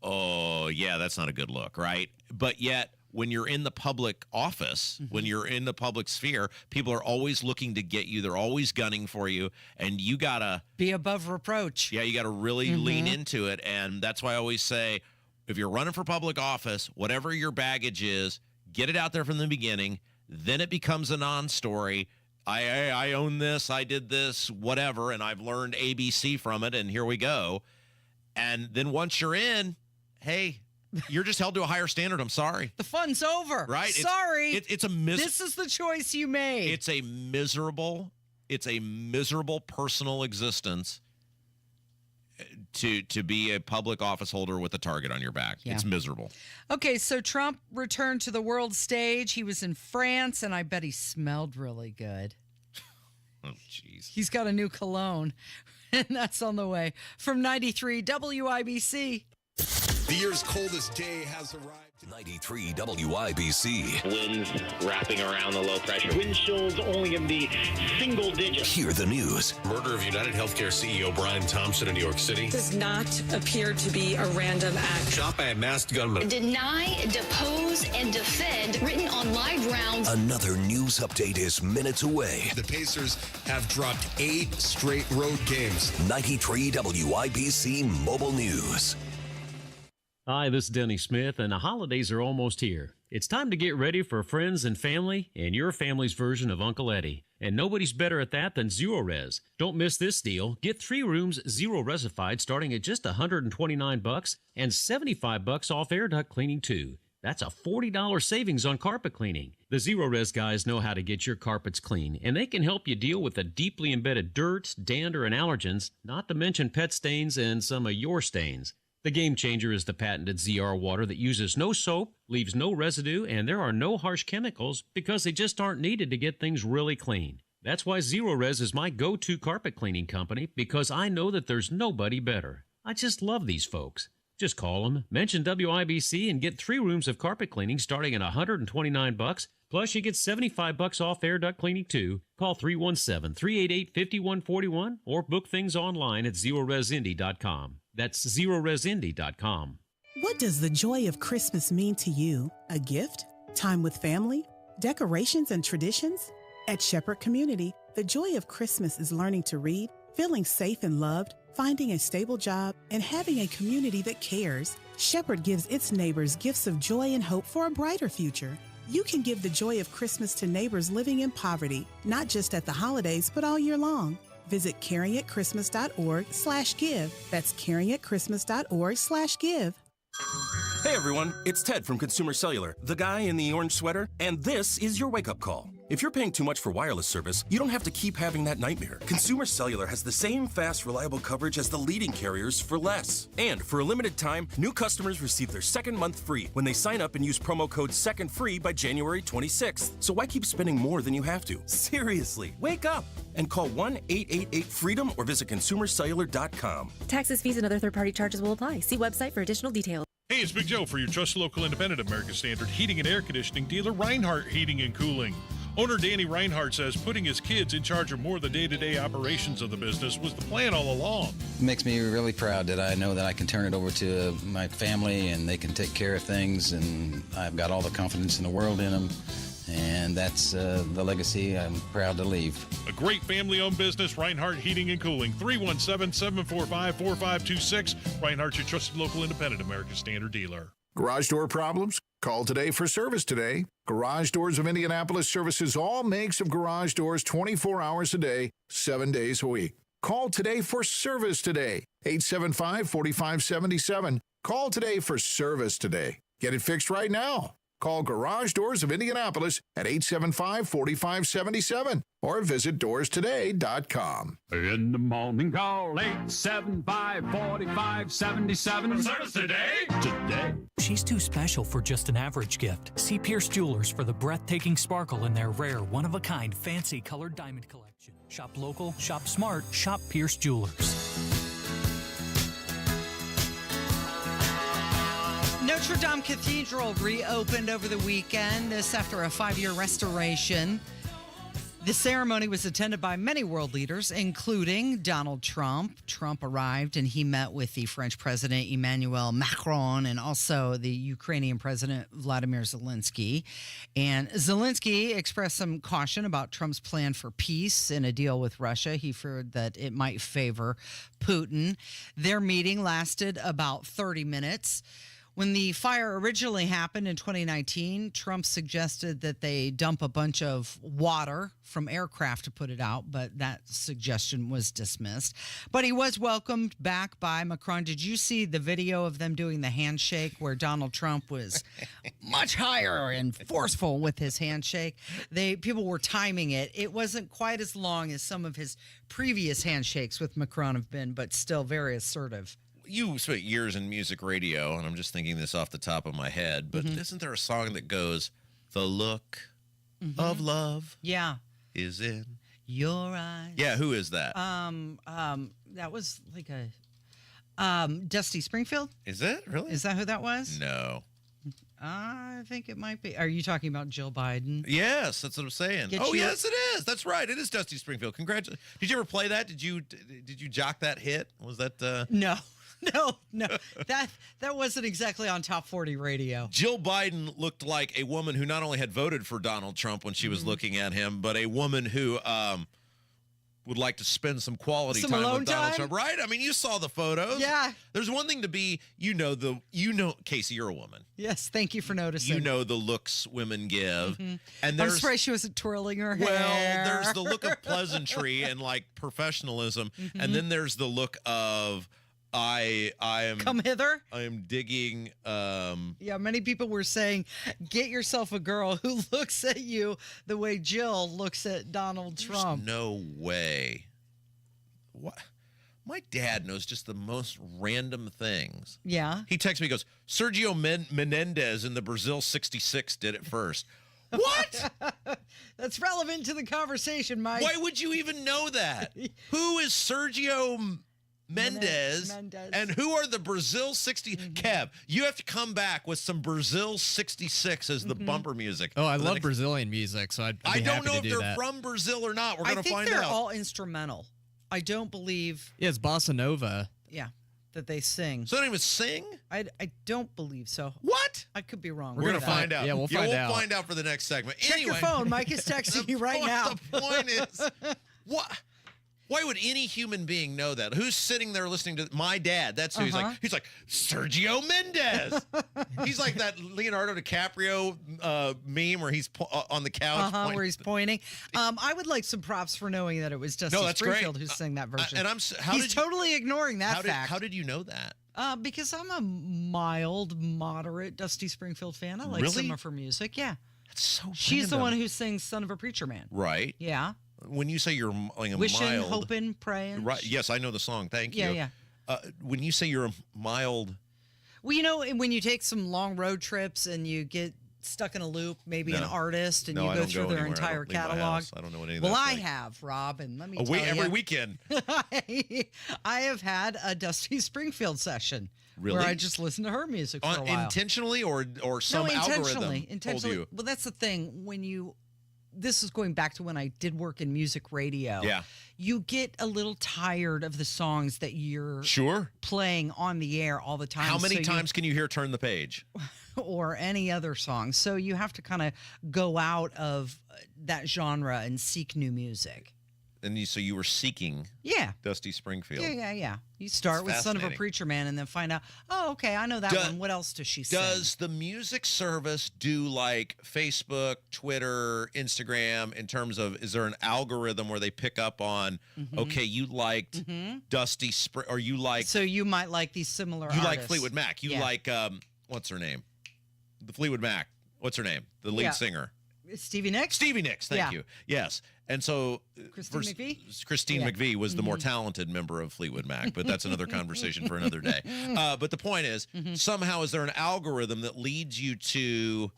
oh, yeah, that's not a good look, right? But yet, when you're in the public office, when you're in the public sphere, people are always looking to get you. They're always gunning for you, and you got to be above reproach. Yeah, you got to really lean into it, and that's why I always say, if you're running for public office, whatever your baggage is, get it out there from the beginning. Then it becomes a non-story. I own this, I did this, whatever, and I've learned ABC from it, and here we go. And then once you're in, hey, you're just held to a higher standard. I'm sorry. The fun's over. Right? Sorry. It's a This is the choice you made. It's a miserable personal existence to be a public office holder with a target on your back. Yeah. It's miserable. Okay, so Trump returned to the world stage. He was in France, and I bet he smelled really good. Oh, jeez. He's got a new cologne, and that's on the way. From 93 WIBC. The year's coldest day has arrived. 93 WIBC. Winds wrapping around the low pressure. Wind chills only in the single digits. Hear the news. Murder of United Healthcare CEO Brian Thompson in New York City. Does not appear to be a random act. Shot by a masked gunman. Deny, depose, and defend, written on live rounds. Another news update is minutes away. The Pacers have dropped 8 straight road games. 93 WIBC Mobile News. Hi, this is Denny Smith, and the holidays are almost here. It's time to get ready for friends and family and your family's version of Uncle Eddie. And nobody's better at that than Zero-Res. Don't miss this deal. Get 3 rooms Zero-Resified starting at just $129 and $75 off air duct cleaning too. That's a $40 savings on carpet cleaning. The Zero-Res guys know how to get your carpets clean, and they can help you deal with the deeply embedded dirt, dander, and allergens, not to mention pet stains and some of your stains. The game changer is the patented ZR water that uses no soap, leaves no residue, and there are no harsh chemicals because they just aren't needed to get things really clean. That's why Zero-Res is my go-to carpet cleaning company, because I know that there's nobody better. I just love these folks. Just call them, mention WIBC, and get 3 rooms of carpet cleaning starting at $129, plus you get $75 off air duct cleaning too. Call 317-388-5141 or book things online at ZeroResIndy.com. That's ZeroResIndy.com. What does the joy of Christmas mean to you? A gift? Time with family? Decorations and traditions? At Shepherd Community, the joy of Christmas is learning to read, feeling safe and loved, finding a stable job, and having a community that cares. Shepherd gives its neighbors gifts of joy and hope for a brighter future. You can give the joy of Christmas to neighbors living in poverty, not just at the holidays, but all year long. Visit caringatchristmas.org/give. That's caringatchristmas.org/give. Hey everyone, it's Ted from Consumer Cellular, the guy in the orange sweater, and this is your wake-up call. If you're paying too much for wireless service, you don't have to keep having that nightmare. Consumer Cellular has the same fast, reliable coverage as the leading carriers for less. And for a limited time, new customers receive their second month free when they sign up and use promo code SECONDFREE by January 26th. So why keep spending more than you have to? Seriously, wake up and call 1-888-FREEDOM or visit consumercellular.com. Taxes, fees, and other third-party charges will apply. See website for additional details. Hey, it's Big Joe for your trusted local independent American Standard heating and air conditioning dealer, Reinhardt Heating and Cooling. Owner Danny Reinhardt says putting his kids in charge of more of the day-to-day operations of the business was the plan all along. It makes me really proud that I know that I can turn it over to my family and they can take care of things, and I've got all the confidence in the world in them. And that's the legacy I'm proud to leave. A great family-owned business, Reinhardt Heating and Cooling. 317-745-4526. Reinhardt, your trusted local independent American Standard dealer. Garage door problems? Call today for service today. Garage Doors of Indianapolis services all makes of garage doors 24 hours a day, 7 days a week. Call today for service today. 875-4577. Call today for service today. Get it fixed right now. Call Garage Doors of Indianapolis at 875-4577 or visit doorstoday.com. In the morning, call 875-4577. For service today? Today. She's too special for just an average gift. See Pierce Jewelers for the breathtaking sparkle in their rare, one-of-a-kind, fancy colored diamond collection. Shop local, shop smart, shop Pierce Jewelers. Notre Dame Cathedral reopened over the weekend, this after a 5-year restoration. The ceremony was attended by many world leaders, including Donald Trump. Trump arrived and he met with the French President Emmanuel Macron and also the Ukrainian President Vladimir Zelensky. And Zelensky expressed some caution about Trump's plan for peace and a deal with Russia. He feared that it might favor Putin. Their meeting lasted about 30 minutes. When the fire originally happened in 2019, Trump suggested that they dump a bunch of water from aircraft to put it out, but that suggestion was dismissed. But he was welcomed back by Macron. Did you see the video of them doing the handshake where Donald Trump was much higher and forceful with his handshake? People were timing it. It wasn't quite as long as some of his previous handshakes with Macron have been, but still very assertive. You spent years in music radio, and I'm just thinking this off the top of my head, but isn't there a song that goes, "The look of love is in your eyes"? Yeah, who is that? That was like a Dusty Springfield. Is it really? Is that who that was? No. I think it might be. Are you talking about Jill Biden? Yes, that's what I'm saying. Yes, it is. That's right. It is Dusty Springfield. Congratulations. Did you ever play that? Did you jock that hit? Was that No. No, that wasn't exactly on Top 40 radio. Jill Biden looked like a woman who not only had voted for Donald Trump when she was looking at him, but a woman who would like to spend some quality time with Donald Trump. Right? I mean, you saw the photos. Yeah. There's one thing to be, Casey, you're a woman. Yes, thank you for noticing. You know the looks women give. Mm-hmm. And I'm surprised she wasn't twirling her hair. Well, there's the look of pleasantry and like professionalism, and then there's the look of I am come hither. I am digging. Yeah, many people were saying, get yourself a girl who looks at you the way Jill looks at Donald Trump. No way. What? My dad knows just the most random things. Yeah. He texts me, he goes, Sergio Menendez in the Brazil 66 did it first. What? That's relevant to the conversation, Mike. Why would you even know that? Who is Sergio Menendez, and who are the Brazil 60? Kev, you have to come back with some Brazil 66 as the bumper music. Oh, I love Brazilian music, so I don't know if they're from Brazil or not. We're going to find out. I think they're all instrumental. I don't believe. Yeah, it's bossa nova. Yeah, that they sing. So they don't even sing? I don't believe so. What? I could be wrong. We're going to find out. Yeah, we'll find out. We'll find out for the next segment. Check anyway, your phone. Mike is texting you right now. The point is, what? Why would any human being know that? Who's sitting there listening to my dad? That's who he's like Sergio Menendez. He's like that Leonardo DiCaprio meme where he's on the couch where he's pointing. I would like some props for knowing that it was Dusty Springfield who sang that version. And he's totally ignoring that fact. How did you know that? Because I'm a moderate Dusty Springfield fan. I like some of her music. Yeah, that's so. She's the one who sings "Son of a Preacher Man." Right. Yeah. When you say you're like a wishing, mild, hoping, praying. Right. Yes, I know the song. Thank you. Yeah. When you say you're a mild. Well, you know, when you take some long road trips and you get stuck in a loop, maybe an artist, and you go through their entire catalog. I don't know what any of that. Well, I like. have, Rob, and let me tell you. Every weekend. I have had a Dusty Springfield session. Really? Where I just listen to her music for a while. Intentionally or some algorithm told you? Well, that's the thing. This is going back to when I did work in music radio. Yeah. You get a little tired of the songs that you're playing on the air all the time. How many times can you hear Turn the Page? Or any other song. So you have to kind of go out of that genre and seek new music. And so you were seeking Dusty Springfield. Yeah. You start with Son of a Preacher Man and then find out, oh, okay, I know that one. What else does she sing? Does the music service do like Facebook, Twitter, Instagram in terms of, is there an algorithm where they pick up on, okay, you liked Dusty Spring, or you like. So you might like these similar artists. You like Fleetwood Mac. You like, what's her name? The Fleetwood Mac. What's her name? The lead singer. Stevie Nicks? Stevie Nicks, thank you. Yes. And so Christine McVie was the more talented member of Fleetwood Mac, but that's another conversation for another day. But the point is, somehow is there an algorithm that leads you to,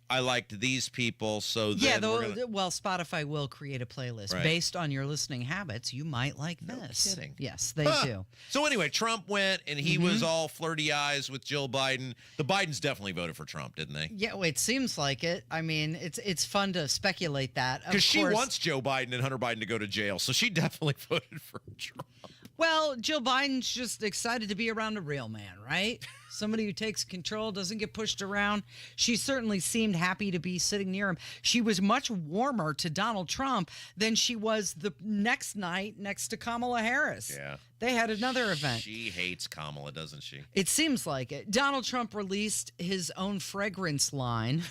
I liked these people, so then well, Spotify will create a playlist based on your listening habits. You might like this. Kidding. Yes, they do. So anyway, Trump went, and he was all flirty eyes with Jill Biden. The Bidens definitely voted for Trump, didn't they? Yeah, well, it seems like it. I mean, it's fun to speculate that. Because she wants Joe Biden and Hunter Biden to go to jail, so she definitely voted for Trump. Well, Jill Biden's just excited to be around a real man, right? Somebody who takes control, doesn't get pushed around. She certainly seemed happy to be sitting near him. She was much warmer to Donald Trump than she was the next night next to Kamala Harris. Yeah. They had another event. She hates Kamala, doesn't she? It seems like it. Donald Trump released his own fragrance line.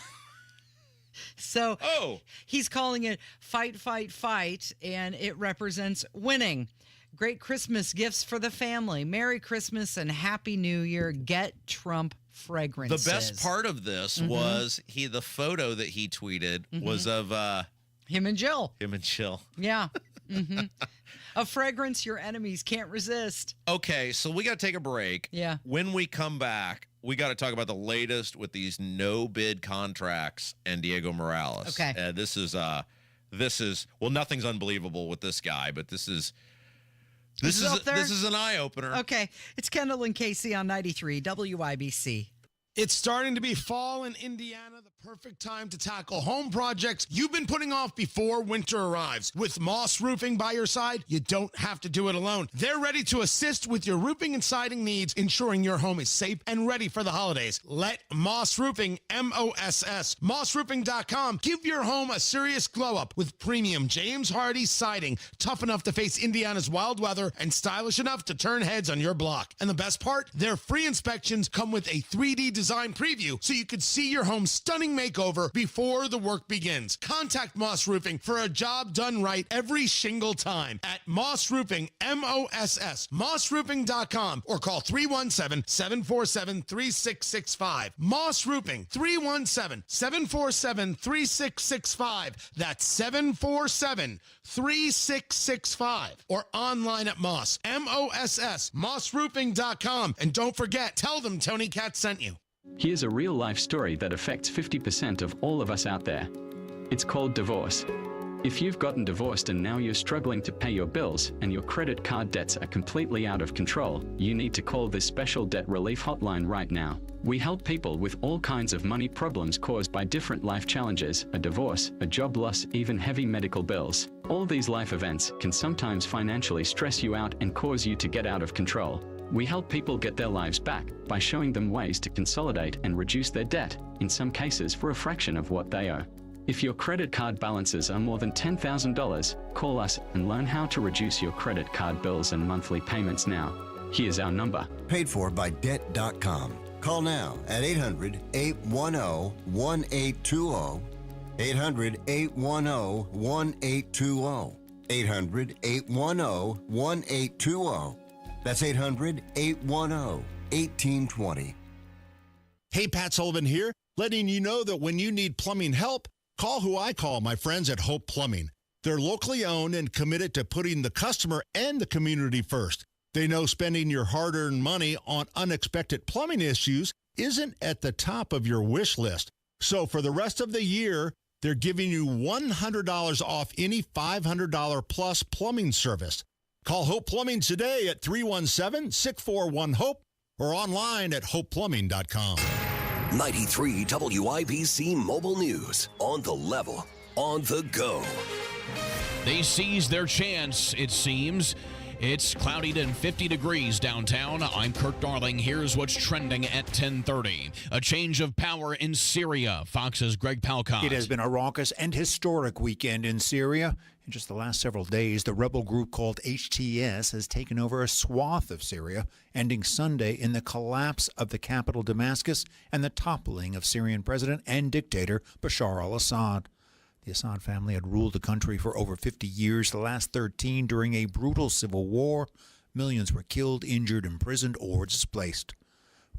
So he's calling it Fight, Fight, Fight, and it represents winning. Great Christmas gifts for the family. Merry Christmas and Happy New Year. Get Trump fragrances. The best part of this was the photo that he tweeted was of him and Jill. Yeah. A fragrance your enemies can't resist. Okay, so we got to take a break. Yeah. When we come back, we got to talk about the latest with these no-bid contracts and Diego Morales. Okay. This is well, nothing's unbelievable with this guy, but this is an eye-opener. Okay. It's Kendall and Casey on 93 WIBC. It's starting to be fall in Indiana, the perfect time to tackle home projects you've been putting off before winter arrives. With Moss Roofing by your side, you don't have to do it alone. They're ready to assist with your roofing and siding needs, ensuring your home is safe and ready for the holidays. Let Moss Roofing, M-O-S-S, mossroofing.com, give your home a serious glow-up with premium James Hardy siding, tough enough to face Indiana's wild weather and stylish enough to turn heads on your block. And the best part, their free inspections come with a 3D design preview so you could see your home's stunning makeover before the work begins. Contact Moss Roofing for a job done right every shingle time at Moss Roofing, M-O-S-S, mossroofing.com, or call 317-747-3665. Moss Roofing, 317-747-3665. That's 747-3665. Or online at Moss, M-O-S-S, mossroofing.com. And don't forget, tell them Tony Katz sent you. Here's a real-life story that affects 50% of all of us out there. It's called divorce. If you've gotten divorced and now you're struggling to pay your bills and your credit card debts are completely out of control, you need to call this special debt relief hotline right now. We help people with all kinds of money problems caused by different life challenges, a divorce, a job loss, even heavy medical bills. All these life events can sometimes financially stress you out and cause you to get out of control. We help people get their lives back by showing them ways to consolidate and reduce their debt, in some cases for a fraction of what they owe. If your credit card balances are more than $10,000, call us and learn how to reduce your credit card bills and monthly payments now. Here's our number. Paid for by Debt.com. Call now at 800-810-1820. 800-810-1820. 800-810-1820. That's 800-810-1820. Hey, Pat Sullivan here, letting you know that when you need plumbing help, call who I call, my friends at Hope Plumbing. They're locally owned and committed to putting the customer and the community first. They know spending your hard-earned money on unexpected plumbing issues isn't at the top of your wish list. So for the rest of the year, they're giving you $100 off any $500 plus plumbing service. Call Hope Plumbing today at 317-641-HOPE or online at hopeplumbing.com. 93 WIBC Mobile News. On the level, on the go. They seized their chance, it seems. It's cloudy and 50 degrees downtown. I'm Kirk Darling. Here's what's trending at 10:30. A change of power in Syria. Fox's Greg Palcott. It has been a raucous and historic weekend in Syria. In just the last several days, the rebel group called HTS has taken over a swath of Syria, ending Sunday in the collapse of the capital Damascus and the toppling of Syrian president and dictator Bashar al-Assad. The Assad family had ruled the country for over 50 years, the last 13 during a brutal civil war. Millions were killed, injured, imprisoned, or displaced.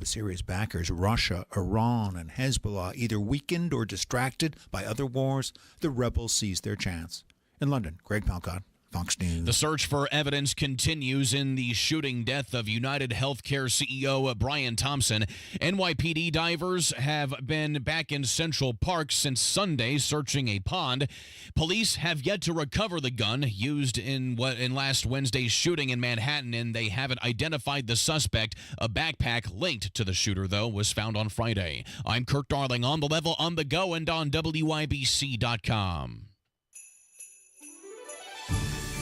With Syria's backers, Russia, Iran, and Hezbollah, either weakened or distracted by other wars, the rebels seized their chance. In London, Greg Palcott, Fox News. The search for evidence continues in the shooting death of United Healthcare CEO Brian Thompson. NYPD divers have been back in Central Park since Sunday searching a pond. Police have yet to recover the gun used in last Wednesday's shooting in Manhattan, and they haven't identified the suspect. A backpack linked to the shooter, though, was found on Friday. I'm Kirk Darling, on the level, on the go, and on WIBC.com.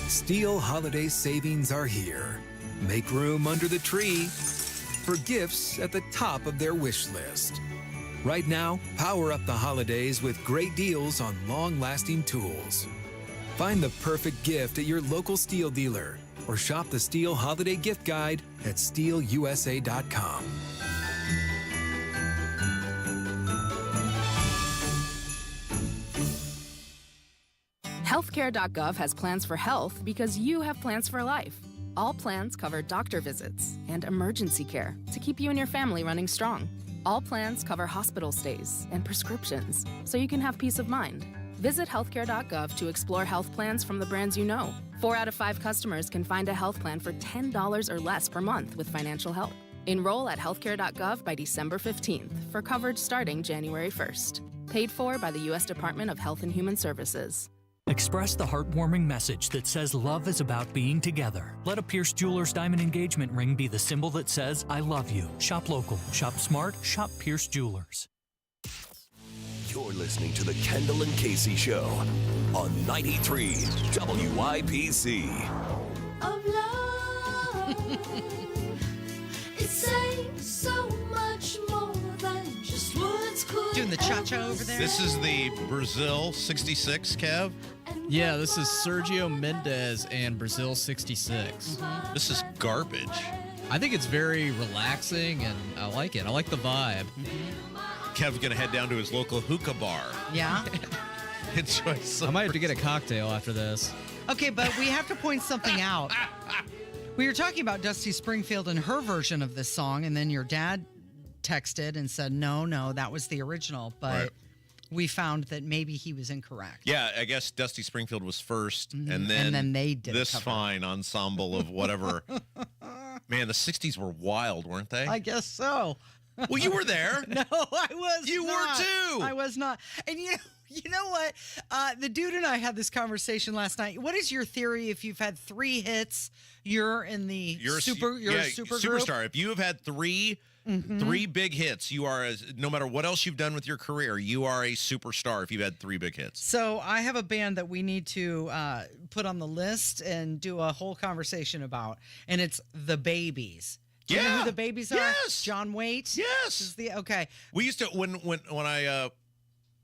Steel holiday savings are here. Make room under the tree for gifts at the top of their wish list. Right now, power up the holidays with great deals on long-lasting tools. Find the perfect gift at your local Steel dealer or shop the Steel Holiday Gift Guide at steelusa.com. Healthcare.gov has plans for health because you have plans for life. All plans cover doctor visits and emergency care to keep you and your family running strong. All plans cover hospital stays and prescriptions so you can have peace of mind. Visit healthcare.gov to explore health plans from the brands you know. 4 out of 5 customers can find a health plan for $10 or less per month with financial help. Enroll at healthcare.gov by December 15th for coverage starting January 1st. Paid for by the U.S. Department of Health and Human Services. Express the heartwarming message that says love is about being together. Let a Pierce Jewelers diamond engagement ring be the symbol that says, I love you. Shop local, shop smart, shop Pierce Jewelers. You're listening to the Kendall and Casey Show on 93 WIBC. Of love, it says so much more than just words could. Doing the cha-cha over there. This is the Brazil 66, Kev. Yeah, this is Sergio Mendes and Brazil 66. Mm-hmm. This is garbage. I think it's very relaxing, and I like it. I like the vibe. Kev's going to head down to his local hookah bar. Yeah. Enjoy some. I might have to get a cocktail after this. Okay, but we have to point something out. We were talking about Dusty Springfield and her version of this song, and then your dad texted and said, no, that was the original. But Right. we found that maybe he was incorrect. Yeah, I guess Dusty Springfield was first, Mhm. and then they did a this cover. fine ensemble of whatever. Man, the 60s were wild, weren't they? I guess so. Well, you were there. No, I was You not. were too. I was not. And you know what? The dude and I had this conversation last night. What is your theory if you've had 3 hits, you're in the You're a super group? superstar. If you have had three big hits, you are, no matter what else you've done with your career, you are a superstar if you've had 3 big hits. So I have a band that we need to put on the list and do a whole conversation about, and it's The Babies. Do you know who The Babies are? Yes. John Waite? Yes. Okay. We used to, when I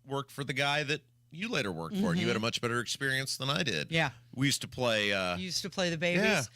worked for the guy that you later worked for, and you had a much better experience than I did. Yeah. We used to play. You used to play The Babies?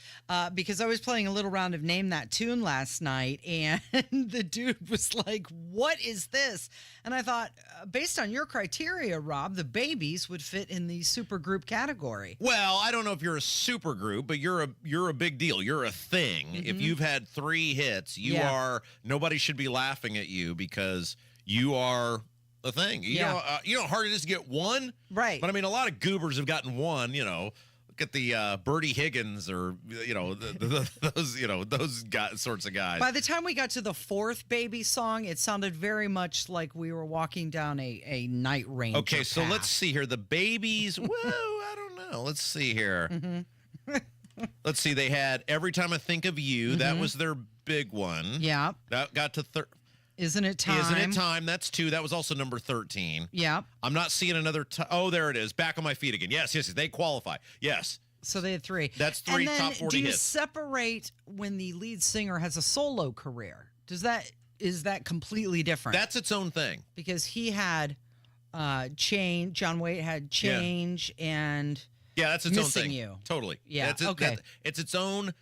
Because I was playing a little round of Name That Tune last night, and the dude was like, what is this? And I thought, based on your criteria, Rob, The Babies would fit in the supergroup category. Well, I don't know if you're a super group, but you're a big deal. You're a thing. If you've had 3 hits, you are. Nobody should be laughing at you because you are a thing. You know how hard it is to get 1, right? But I mean, a lot of goobers have gotten 1. You know, look at the Bertie Higgins or those guys, sorts of guys. By the time we got to the 4th Baby song, it sounded very much like we were walking down a night ranger Okay, so path. let's see here. The Babies. Whoa, I don't know. Let's see here. Let's see. They had Every Time I Think of You. That was their big one. Yeah. That got to Isn't It Time? Isn't It Time? That's 2. That was also number 13. Yeah. I'm not seeing another. Oh, there it is. Back on My Feet Again. Yes. They qualify. Yes. So they had 3. That's 3 and then, top 40 do you hits. separate when the lead singer has a solo career? Is that completely different? That's its own thing. Because he had Change. John Waite had Change and Yeah, that's its own Missing thing. You. Totally. Yeah, okay. It's its own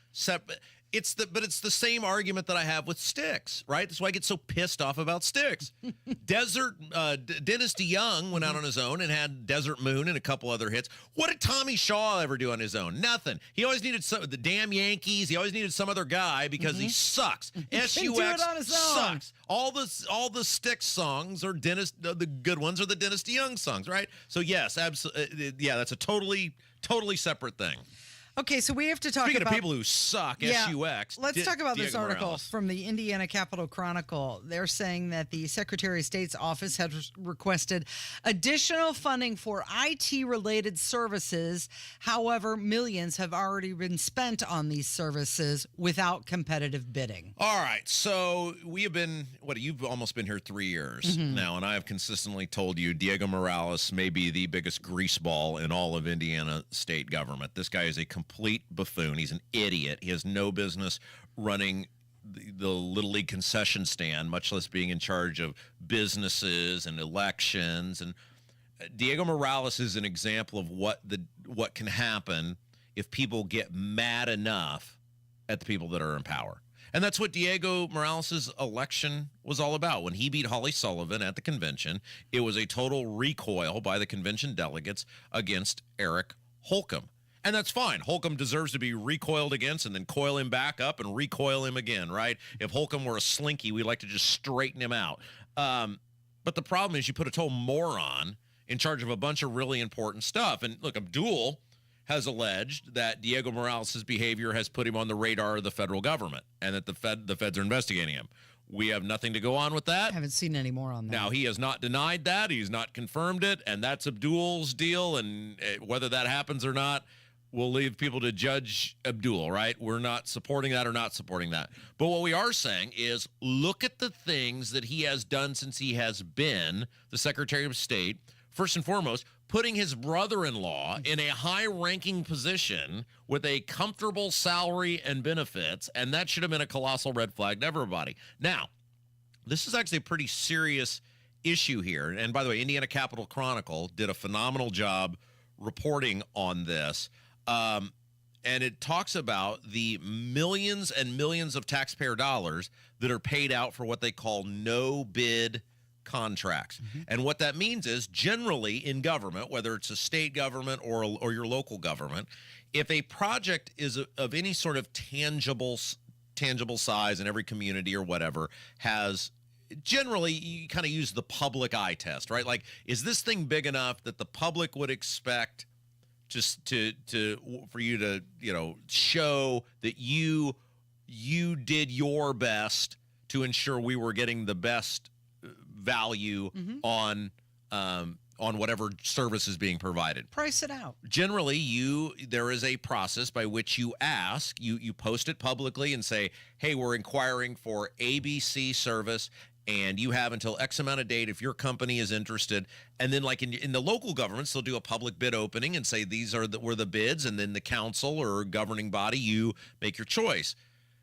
It's the same argument that I have with Styx, right? That's why I get so pissed off about Styx. Dennis DeYoung went out on his own and had Desert Moon and a couple other hits. What did Tommy Shaw ever do on his own? Nothing. He always needed the damn Yankees. He always needed some other guy because he sucks. SUX sucks. All the Styx songs are the good ones are the Dennis DeYoung songs, right? So yes, absolutely. Yeah, that's a totally separate thing. Okay, so we have to talk Speaking about of people who suck, SUX. Let's talk about this Diego article Morales. from the Indiana Capitol Chronicle. They're saying that the Secretary of State's office has requested additional funding for IT-related services. However, millions have already been spent on these services without competitive bidding. All right, so we have been, you've almost been here 3 years now, and I have consistently told you Diego Morales may be the biggest greaseball in all of Indiana state government. This guy is a complete buffoon. He's an idiot. He has no business running the Little League concession stand, much less being in charge of businesses and elections. And Diego Morales is an example of what can happen if people get mad enough at the people that are in power. And that's what Diego Morales' election was all about. When he beat Holly Sullivan at the convention, it was a total recoil by the convention delegates against Eric Holcomb. And that's fine. Holcomb deserves to be recoiled against and then coil him back up and recoil him again, right? If Holcomb were a slinky, we'd like to just straighten him out. But the problem is you put a total moron in charge of a bunch of really important stuff. And look, Abdul has alleged that Diego Morales' behavior has put him on the radar of the federal government and that the feds are investigating him. We have nothing to go on with that. I haven't seen any more on that. Now, he has not denied that. He's not confirmed it. And that's Abdul's deal. And whether that happens or not, we'll leave people to judge Abdul, right? We're not supporting that or not supporting that. But what we are saying is look at the things that he has done since he has been the Secretary of State. First and foremost, putting his brother-in-law in a high-ranking position with a comfortable salary and benefits, and that should have been a colossal red flag to everybody. Now, this is actually a pretty serious issue here. And by the way, Indiana Capitol Chronicle did a phenomenal job reporting on this. And it talks about the millions and millions of taxpayer dollars that are paid out for what they call no-bid contracts. And what that means is generally in government, whether it's a state government or your local government, if a project is of any sort of tangible size in every community or whatever, has generally you kind of use the public eye test, right? Like, is this thing big enough that the public would expect just for you to, show that you did your best to ensure we were getting the best value on whatever service is being provided. Price it out. Generally, there is a process by which you ask, you post it publicly and say, hey, we're inquiring for ABC service, and you have until X amount of date if your company is interested. And then like in the local governments, they'll do a public bid opening and say these were the bids, and then the council or governing body, you make your choice.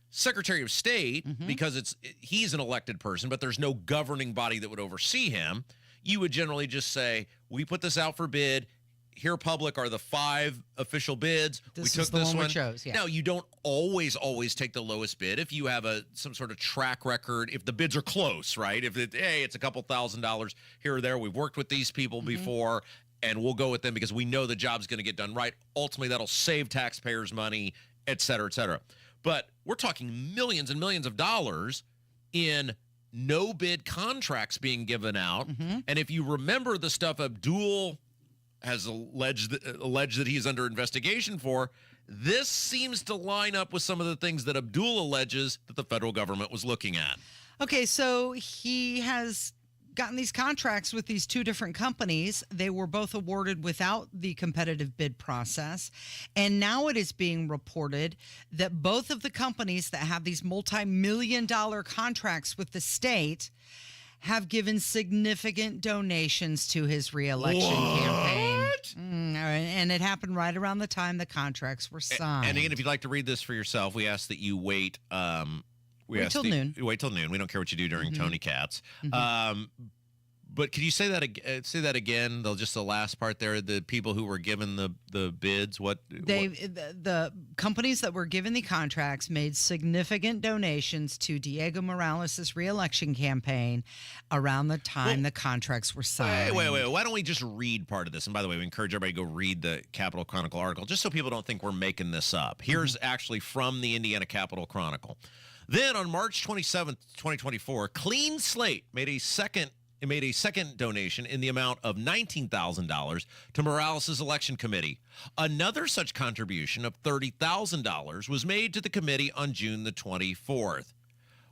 Secretary of State, because he's an elected person, but there's no governing body that would oversee him, you would generally just say, we put this out for bid. Here, public, are the 5 official bids. We took this one. We chose, yeah. Now, you don't always take the lowest bid if you have some sort of track record, if the bids are close, right? If it's a couple $1,000s here or there. We've worked with these people before, and we'll go with them because we know the job's going to get done right. Ultimately, that'll save taxpayers money, et cetera, et cetera. But we're talking millions and millions of dollars in no-bid contracts being given out. And if you remember the stuff Abdul has alleged that he's under investigation for, this seems to line up with some of the things that Abdul alleges that the federal government was looking at. Okay, so he has gotten these contracts with these 2 different companies. They were both awarded without the competitive bid process. And now it is being reported that both of the companies that have these multi-million-dollar contracts with the state have given significant donations to his reelection campaign. And it happened right around the time the contracts were signed. And again, if you'd like to read this for yourself, we ask that you wait. Wait till noon. Wait till noon. We don't care what you do during Tony Katz. But can you say that again? Just the last part there. The people who were given the bids. The companies that were given the contracts made significant donations to Diego Morales' reelection campaign around the time the contracts were signed. Wait. Why don't we just read part of this? And by the way, we encourage everybody to go read the Capitol Chronicle article, just so people don't think we're making this up. Here's actually from the Indiana Capitol Chronicle. Then on March 27th, 2024, Clean Slate made a second donation in the amount of $19,000 to Morales' election committee. Another such contribution of $30,000 was made to the committee on June the 24th.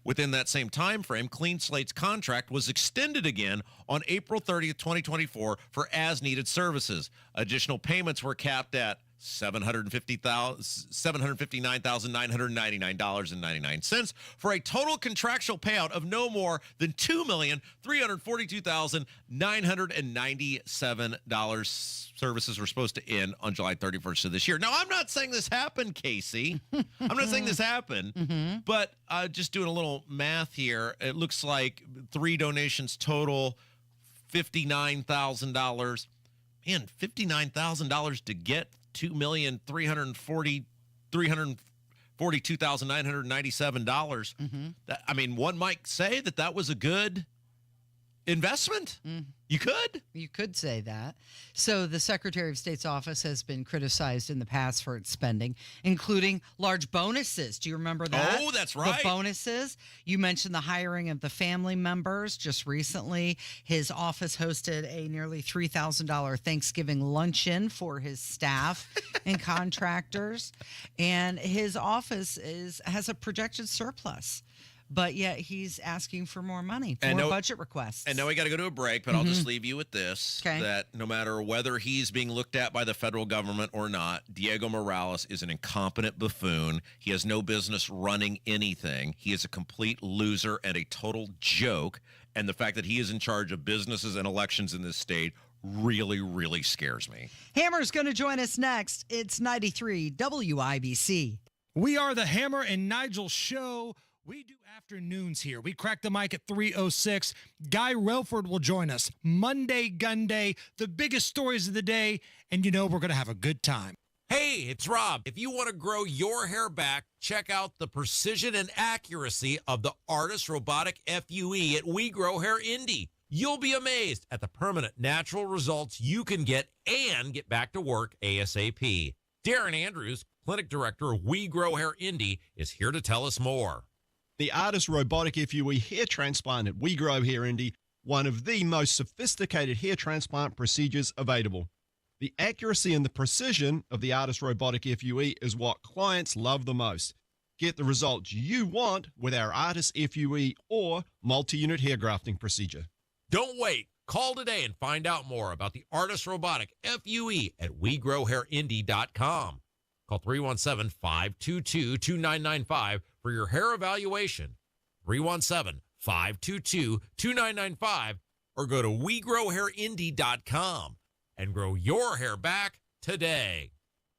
Within that same time frame, Clean Slate's contract was extended again on April 30th, 2024 for as-needed services. Additional payments were capped at $759,999.99 for a total contractual payout of no more than $2,342,997. Services were supposed to end on July 31st of this year. Now, I'm not saying this happened, Casey. I'm not saying this happened, but just doing a little math here, it looks like 3 donations total, $59,000. Man, $59,000 to get $2,342,997. I mean, one might say that was a good investment. You could say that. So the Secretary of State's office has been criticized in the past for its spending, including large bonuses. Do you remember that? Oh, that's right. The bonuses. You mentioned the hiring of the family members just recently. His office hosted a nearly $3,000 Thanksgiving luncheon for his staff and contractors. And his office has a projected surplus. But yet he's asking for more money, more budget requests. And now we got to go to a break, but I'll just leave you with this, that no matter whether he's being looked at by the federal government or not, Diego Morales is an incompetent buffoon. He has no business running anything. He is a complete loser and a total joke. And the fact that he is in charge of businesses and elections in this state really, really scares me. Hammer's going to join us next. It's 93 WIBC. We are the Hammer and Nigel Show. We do afternoons here. We crack the mic at 3:06. Guy Relford will join us. Monday Gun Day, the biggest stories of the day, and we're going to have a good time. Hey, it's Rob. If you want to grow your hair back, check out the precision and accuracy of the Artist Robotic FUE at We Grow Hair Indie. You'll be amazed at the permanent natural results you can get and get back to work ASAP. Darren Andrews, Clinic Director of We Grow Hair Indie, is here to tell us more. The Artist Robotic FUE hair transplant at We Grow Hair Indie, one of the most sophisticated hair transplant procedures available. The accuracy and the precision of the Artist Robotic FUE is what clients love the most. Get the results you want with our Artist FUE or multi-unit hair grafting procedure. Don't wait. Call today and find out more about the Artist Robotic FUE at WeGrowHairIndie.com. Call 317-522-2995 for your hair evaluation. 317-522-2995 or go to WeGrowHairIndie.com and grow your hair back today.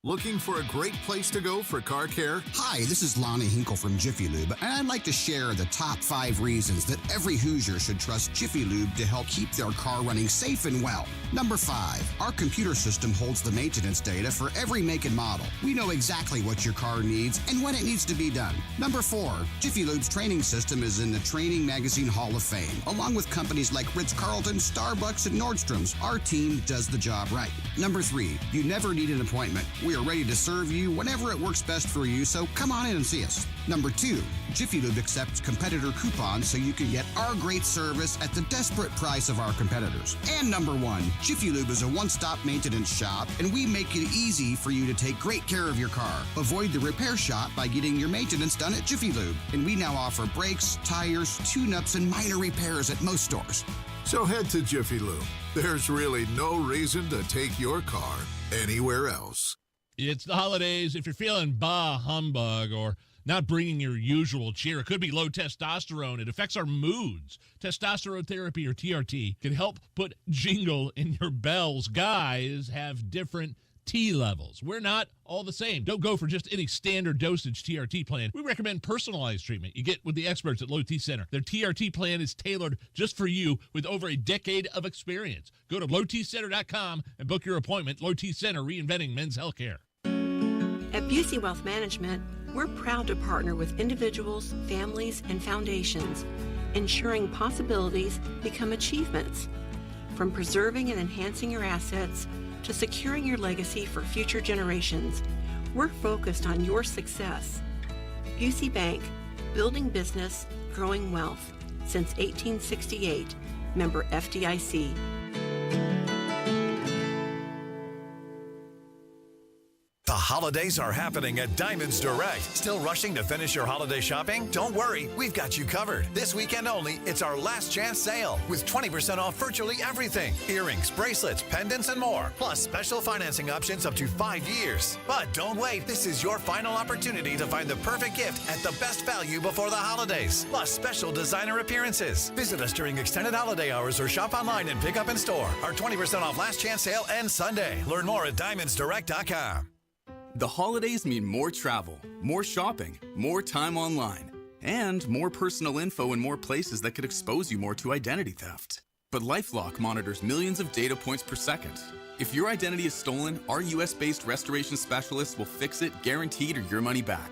Looking for a great place to go for car care? Hi, this is Lonnie Hinkle from Jiffy Lube, and I'd like to share the top 5 reasons that every Hoosier should trust Jiffy Lube to help keep their car running safe and well. Number 5, our computer system holds the maintenance data for every make and model. We know exactly what your car needs and when it needs to be done. Number 4, Jiffy Lube's training system is in the Training Magazine Hall of Fame. Along with companies like Ritz-Carlton, Starbucks, and Nordstrom's, our team does the job right. Number 3, you never need an appointment. We are ready to serve you whenever it works best for you, so come on in and see us. Number 2, Jiffy Lube accepts competitor coupons so you can get our great service at the desperate price of our competitors. And number 1, Jiffy Lube is a one-stop maintenance shop, and we make it easy for you to take great care of your car. Avoid the repair shop by getting your maintenance done at Jiffy Lube. And we now offer brakes, tires, tune-ups, and minor repairs at most stores. So head to Jiffy Lube. There's really no reason to take your car anywhere else. It's the holidays. If you're feeling bah humbug or not bringing your usual cheer, it could be low testosterone. It affects our moods. Testosterone therapy, or TRT, can help put jingle in your bells. Guys have different T levels. We're not all the same. Don't go for just any standard dosage TRT plan. We recommend personalized treatment you get with the experts at Low T Center. Their TRT plan is tailored just for you with over a decade of experience. Go to lowtcenter.com and book your appointment. Low T Center, reinventing men's healthcare. At Busey Wealth Management, we're proud to partner with individuals, families, and foundations, ensuring possibilities become achievements. From preserving and enhancing your assets to securing your legacy for future generations, we're focused on your success. Busey Bank, building business, growing wealth. Since 1868, member FDIC. The holidays are happening at Diamonds Direct. Still rushing to finish your holiday shopping? Don't worry, we've got you covered. This weekend only, it's our last chance sale with 20% off virtually everything. Earrings, bracelets, pendants, and more. Plus special financing options up to 5 years. But don't wait, this is your final opportunity to find the perfect gift at the best value before the holidays. Plus special designer appearances. Visit us during extended holiday hours or shop online and pick up in store. Our 20% off last chance sale ends Sunday. Learn more at diamondsdirect.com. The holidays mean more travel, more shopping, more time online, and more personal info in more places that could expose you more to identity theft. But LifeLock monitors millions of data points per second. If your identity is stolen, our US-based restoration specialists will fix it, guaranteed, or your money back.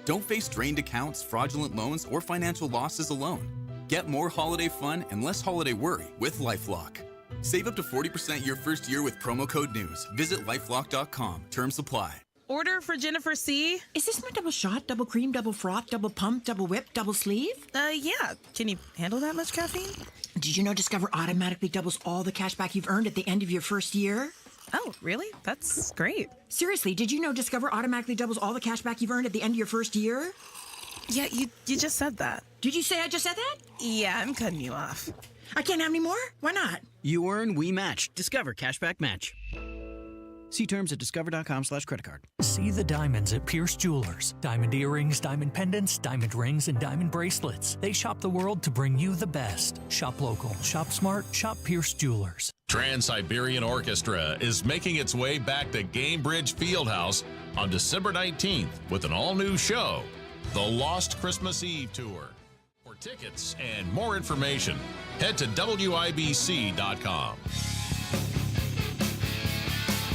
Don't face drained accounts, fraudulent loans, or financial losses alone. Get more holiday fun and less holiday worry with LifeLock. Save up to 40% your first year with promo code NEWS. Visit lifelock.com. Terms apply. Order for Jennifer C. Is this my double shot, double cream, double froth, double pump, double whip, double sleeve? Yeah. Can you handle that much caffeine? Did you know Discover automatically doubles all the cash back you've earned at the end of your first year? Oh, really? That's great. Seriously, did you know Discover automatically doubles all the cash back you've earned at the end of your first year? Yeah, you just said that. Did you say I just said that? Yeah, I'm cutting you off. I can't have any more? Why not? You earn, we match. Discover Cashback Match. See terms at discover.com/creditcard. See the diamonds at Pierce Jewelers. Diamond earrings, diamond pendants, diamond rings, and diamond bracelets. They shop the world to bring you the best. Shop local, shop smart, shop Pierce Jewelers. Trans-Siberian Orchestra is making its way back to Gamebridge Fieldhouse on December 19th with an all-new show, The Lost Christmas Eve Tour. For tickets and more information, head to WIBC.com.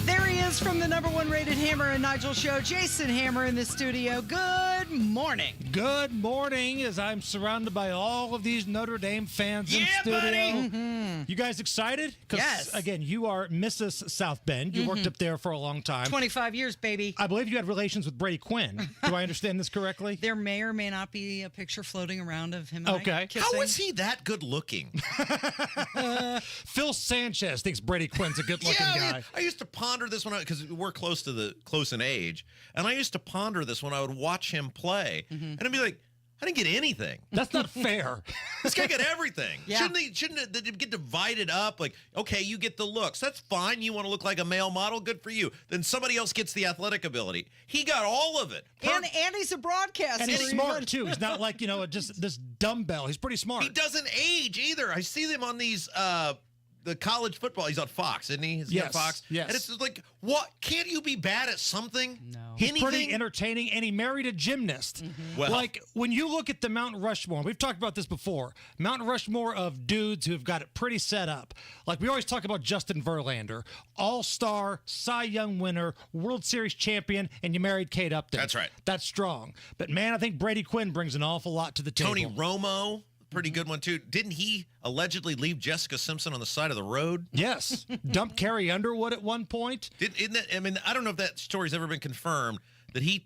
There he is from the #1 rated Hammer and Nigel show, Jason Hammer in the studio. Good morning. Good morning, as I'm surrounded by all of these Notre Dame fans in studio. Buddy. Mm-hmm. You guys excited? Yes. Again, you are Mrs. South Bend. You worked up there for a long time. 25 years, baby. I believe you had relations with Brady Quinn. Do I understand this correctly? There may or may not be a picture floating around of him. Okay. How is he that good looking? Phil Sanchez thinks Brady Quinn's a good-looking guy. I used to ponder this one because we're close in age, and I used to ponder this when I would watch him play, and I'd be like, I didn't get anything. That's not fair. This guy got everything. Yeah. Shouldn't it get divided up? Like, okay, you get the looks. That's fine. You want to look like a male model? Good for you. Then somebody else gets the athletic ability. He got all of it. And he's a broadcaster. And he's smart, too. He's not like, just this dumbbell. He's pretty smart. He doesn't age either. I see them on these the college football. He's on Fox, isn't he? Is he on Fox? Yes. And it's just like, what? Can't you be bad at something? No. He's Anything? pretty entertaining, and he married a gymnast. Well- Like, when you look at the Mount Rushmore, we've talked about this before, Mount Rushmore of dudes who've got it pretty set up. Like, we always talk about Justin Verlander, all-star, Cy Young winner, World Series champion, and you married Kate Upton. That's right. That's strong. But, man, I think Brady Quinn brings an awful lot to the table. Tony Romo, pretty good one, too. Didn't he allegedly leave Jessica Simpson on the side of the road? Yes. Dumped Carrie Underwood at one point. I don't know if that story's ever been confirmed, that he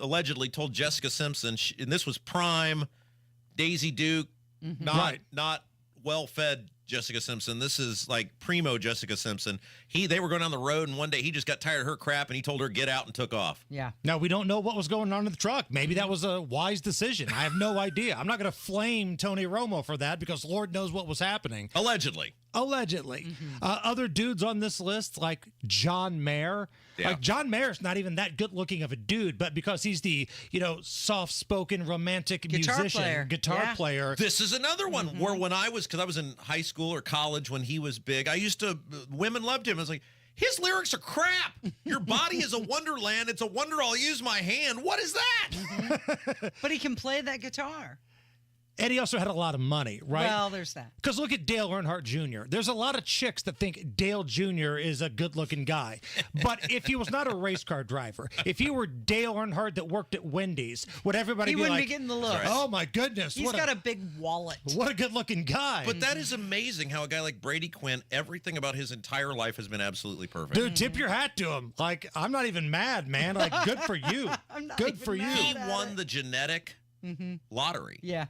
allegedly told Jessica Simpson, and this was prime Daisy Duke, not well-fed Jessica Simpson. This is like primo Jessica Simpson. They were going down the road, and one day he just got tired of her crap, and he told her, get out, and took off. Yeah. Now, we don't know what was going on in the truck. Maybe that was a wise decision. I have no idea. I'm not going to flame Tony Romo for that because Lord knows what was happening. Allegedly. Other dudes on this list, like John Mayer. Yeah. Like, John Mayer's not even that good looking of a dude, but because he's the, soft-spoken, romantic guitar player. This is another one where because I was in high school or college when he was big, women loved him. I was like, His lyrics are crap. Your body is a wonderland. It's a wonder I'll use my hand. What is that? But he can play that guitar. And he also had a lot of money, right? Well, there's that. Because look at Dale Earnhardt Jr. There's a lot of chicks that think Dale Jr. is a good-looking guy. But if he was not a race car driver, if he were Dale Earnhardt that worked at Wendy's, would everybody He be wouldn't like, be getting the look. oh my goodness. He's got a big wallet. What a good-looking guy. But that is amazing how a guy like Brady Quinn, everything about his entire life has been absolutely perfect. Dude, tip your hat to him. Like, I'm not even mad, man. Like, good for you. Good for you. He won the genetic lottery. Yeah.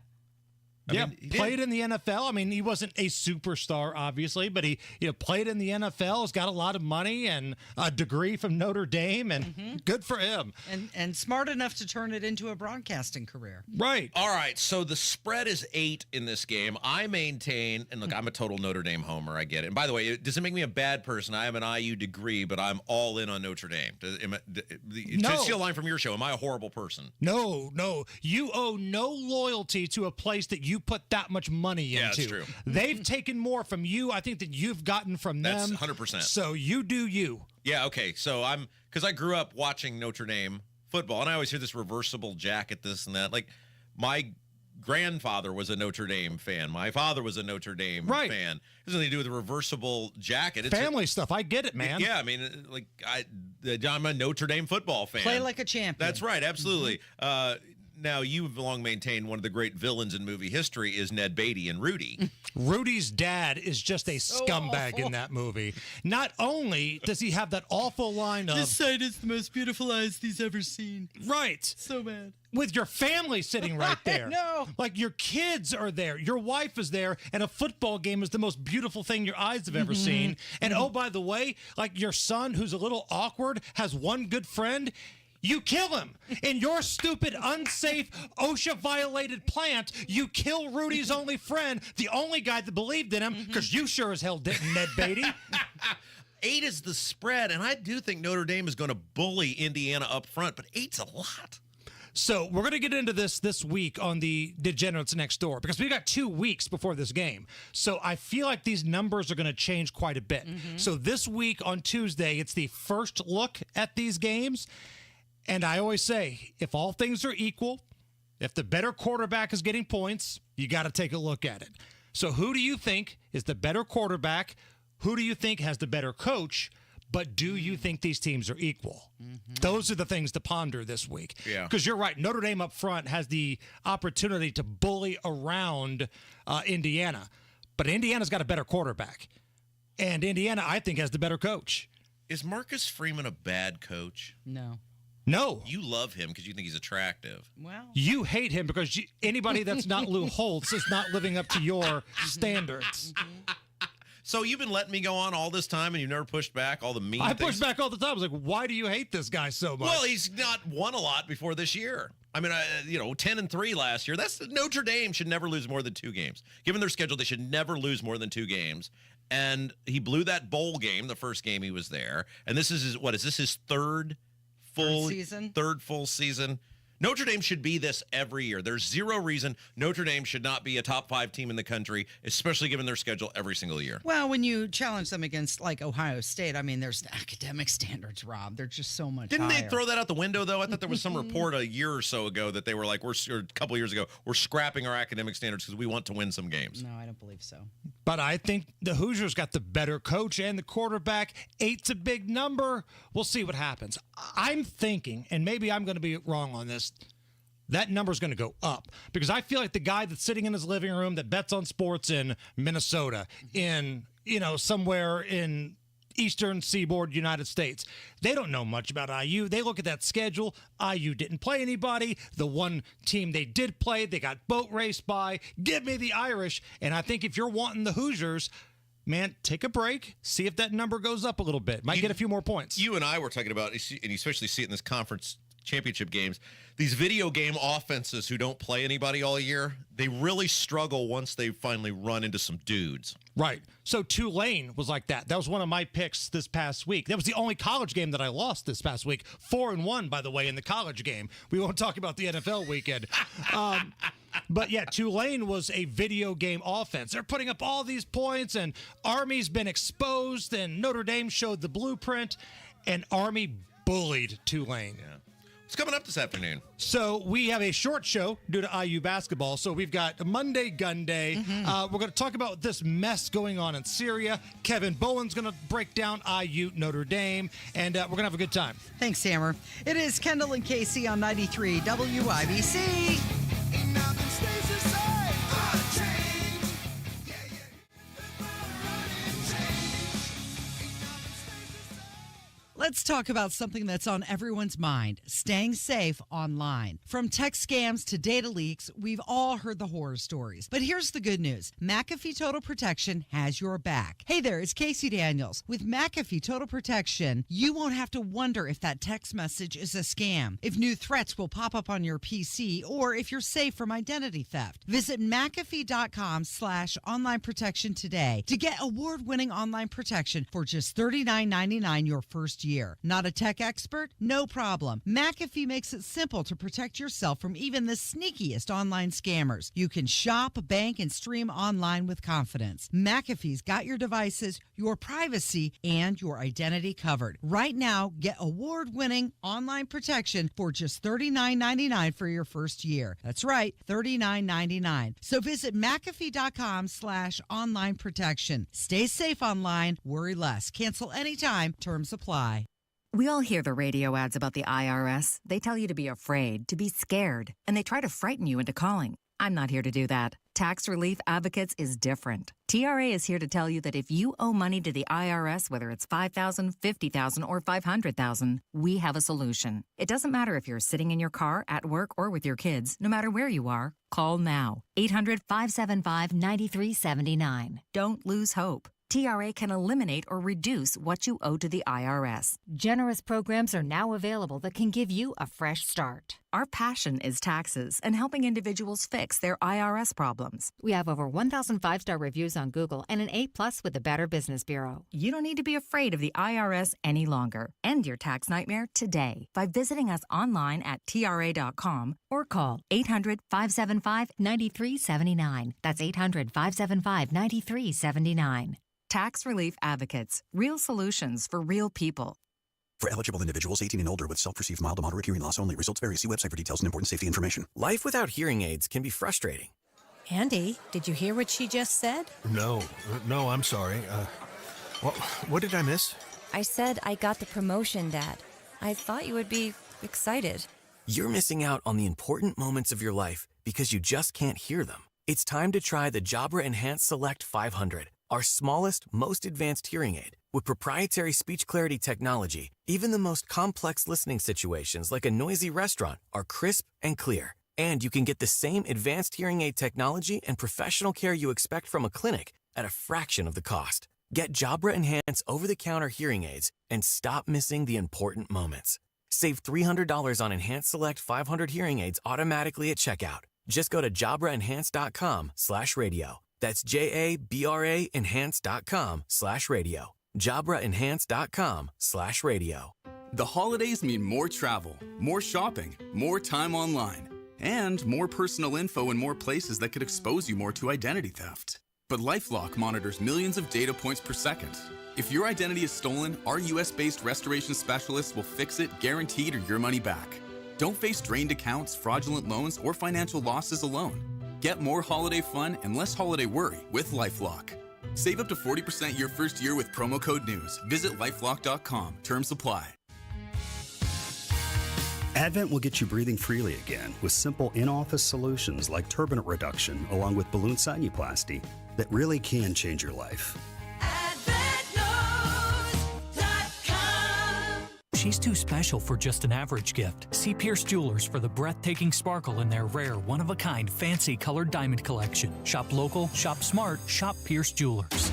Yeah, he played in the NFL. I mean, he wasn't a superstar, obviously, but he played in the NFL. Has got a lot of money and a degree from Notre Dame, and good for him. And smart enough to turn it into a broadcasting career. Right. All right, so the spread is 8 in this game. I maintain, and look, I'm a total Notre Dame homer. I get it. And by the way, it doesn't make me a bad person. I have an IU degree, but I'm all in on Notre Dame. To steal a line from your show, am I a horrible person? No. You owe no loyalty to a place that you put that much money into. Yeah, that's true. They've taken more from you, I think, than you've gotten from That's them. 100%. So you do you. Yeah, okay. So because I grew up watching Notre Dame football, and I always hear this reversible jacket, this and that. Like, my grandfather was a Notre Dame fan. My father was a Notre Dame fan. It has nothing to do with a reversible jacket. It's Family stuff. I get it, man. Yeah, I mean, like, I'm a Notre Dame football fan. Play like a champion. That's right, absolutely. Now, you've long maintained one of the great villains in movie history is Ned Beatty and Rudy. Rudy's dad is just a scumbag in that movie. Not only does he have that awful line of... This sight is the most beautiful eyes he's ever seen. Right. So bad. With your family sitting right there. No. Like, your kids are there. Your wife is there. And a football game is the most beautiful thing your eyes have ever seen. And, oh, by the way, like, your son, who's a little awkward, has one good friend... You kill him. In your stupid, unsafe, OSHA-violated plant, you kill Rudy's only friend, the only guy that believed in him, because you sure as hell didn't, Ned Beatty. 8 is the spread, and I do think Notre Dame is going to bully Indiana up front, but 8's a lot. So we're going to get into this week on the Degenerates Next Door, because we got 2 weeks before this game. So I feel like these numbers are going to change quite a bit. So this week on Tuesday, it's the first look at these games. And I always say, if all things are equal, if the better quarterback is getting points, you got to take a look at it. So who do you think is the better quarterback? Who do you think has the better coach? But do you think these teams are equal? Those are the things to ponder this week. Yeah. Because you're right. Notre Dame up front has the opportunity to bully around Indiana. But Indiana's got a better quarterback. And Indiana, I think, has the better coach. Is Marcus Freeman a bad coach? No. No. You love him because you think he's attractive. Well, you hate him because anybody that's not Lou Holtz is not living up to your standards. So you've been letting me go on all this time and you never pushed back all the mean things? I pushed back all the time. I was like, why do you hate this guy so much? Well, he's not won a lot before this year. I mean, 10-3 last year. That's Notre Dame should never lose more than 2 games. Given their schedule, they should never lose more than 2 games. And he blew that bowl game, the first game he was there. And this is his third full season. Notre Dame should be this every year. There's zero reason Notre Dame should not be a top 5 team in the country, especially given their schedule every single year. Well, when you challenge them against like Ohio State, I mean, there's the academic standards, Rob. They're just so much Didn't higher. they throw that out the window, though? I thought there was some report a year or so ago that they were like, or a couple years ago, we're scrapping our academic standards because we want to win some games. No, I don't believe so. But I think the Hoosiers got the better coach and the quarterback. 8's a big number. We'll see what happens. I'm thinking, and maybe I'm going to be wrong on this, that number's going to go up because I feel like the guy that's sitting in his living room that bets on sports in Minnesota, in, somewhere in Eastern Seaboard United States, they don't know much about IU. They look at that schedule. IU didn't play anybody. The one team they did play, they got boat raced by. Give me the Irish. And I think if you're wanting the Hoosiers, man, take a break. See if that number goes up a little bit. Might get a few more points. You and I were talking about, and you especially see it in this conference championship games, these video game offenses who don't play anybody all year, they really struggle once they finally run into some dudes. Right. So Tulane was like that. That was one of my picks this past week. That was the only college game that I lost this past week. 4-1, by the way, in the college game. We won't talk about the NFL weekend. But yeah, Tulane was a video game offense. They're putting up all these points, and Army's been exposed, and Notre Dame showed the blueprint, and Army bullied Tulane. Yeah. What's coming up this afternoon? So we have a short show due to IU basketball. So we've got Monday Gun Day. We're going to talk about this mess going on in Syria. Kevin Bowen's going to break down IU Notre Dame, and we're going to have a good time. Thanks, Hammer. It is Kendall and Casey on 93 WIBC. Let's talk about something that's on everyone's mind, staying safe online. From tech scams to data leaks, we've all heard the horror stories. But here's the good news. McAfee Total Protection has your back. Hey there, it's Casey Daniels. With McAfee Total Protection, you won't have to wonder if that text message is a scam, if new threats will pop up on your PC, or if you're safe from identity theft. Visit McAfee.com/online protection today to get award-winning online protection for just $39.99 your first year. Not a tech expert? No problem. McAfee makes it simple to protect yourself from even the sneakiest online scammers. You can shop, bank, and stream online with confidence. McAfee's got your devices, your privacy, and your identity covered. Right now, get award-winning online protection for just $39.99 for your first year. That's right, $39.99. So visit McAfee.com/online protection. Stay safe online, worry less. Cancel anytime. Terms apply. We all hear the radio ads about the IRS. They tell you to be afraid, to be scared, and they try to frighten you into calling. I'm not here to do that. Tax Relief Advocates is different. TRA is here to tell you that if you owe money to the IRS, whether it's $5,000, $50,000, or $500,000, we have a solution. It doesn't matter if you're sitting in your car, at work, or with your kids. No matter where you are, call now. 800-575-9379. Don't lose hope. TRA can eliminate or reduce what you owe to the IRS. Generous programs are now available that can give you a fresh start. Our passion is taxes and helping individuals fix their IRS problems. We have over 1,000 5-star reviews on Google and an A+ with the Better Business Bureau. You don't need to be afraid of the IRS any longer. End your tax nightmare today by visiting us online at TRA.com or call 800-575-9379. That's 800-575-9379. Tax Relief Advocates. Real solutions for real people. For eligible individuals 18 and older with self-perceived mild to moderate hearing loss only. Results vary. See website for details and important safety information. Life without hearing aids can be frustrating. Andy, did you hear what she just said? No, I'm sorry. What did I miss? I said I got the promotion, Dad. I thought you would be excited. You're missing out on the important moments of your life because you just can't hear them. It's time to try the Jabra Enhanced Select 500. Our smallest, most advanced hearing aid. With proprietary speech clarity technology, even the most complex listening situations like a noisy restaurant are crisp and clear. And you can get the same advanced hearing aid technology and professional care you expect from a clinic at a fraction of the cost. Get Jabra Enhance over-the-counter hearing aids and stop missing the important moments. Save $300 on Enhanced Select 500 hearing aids automatically at checkout. Just go to JabraEnhance.com/radio. That's JABRA Enhance.com/radio. JabraEnhance.com/radio. The holidays mean more travel, more shopping, more time online, and more personal info in more places that could expose you more to identity theft. But LifeLock monitors millions of data points per second. If your identity is stolen, our US-based restoration specialists will fix it, guaranteed, or your money back. Don't face drained accounts, fraudulent loans, or financial losses alone. Get more holiday fun and less holiday worry with LifeLock. Save up to 40% your first year with promo code NEWS. Visit lifelock.com. Terms apply. Advent will get you breathing freely again with simple in-office solutions like turbinate reduction along with balloon sinuplasty that really can change your life. She's too special for just an average gift. See Pierce Jewelers for the breathtaking sparkle in their rare, one-of-a-kind, fancy colored diamond collection. Shop local, shop smart, shop Pierce Jewelers.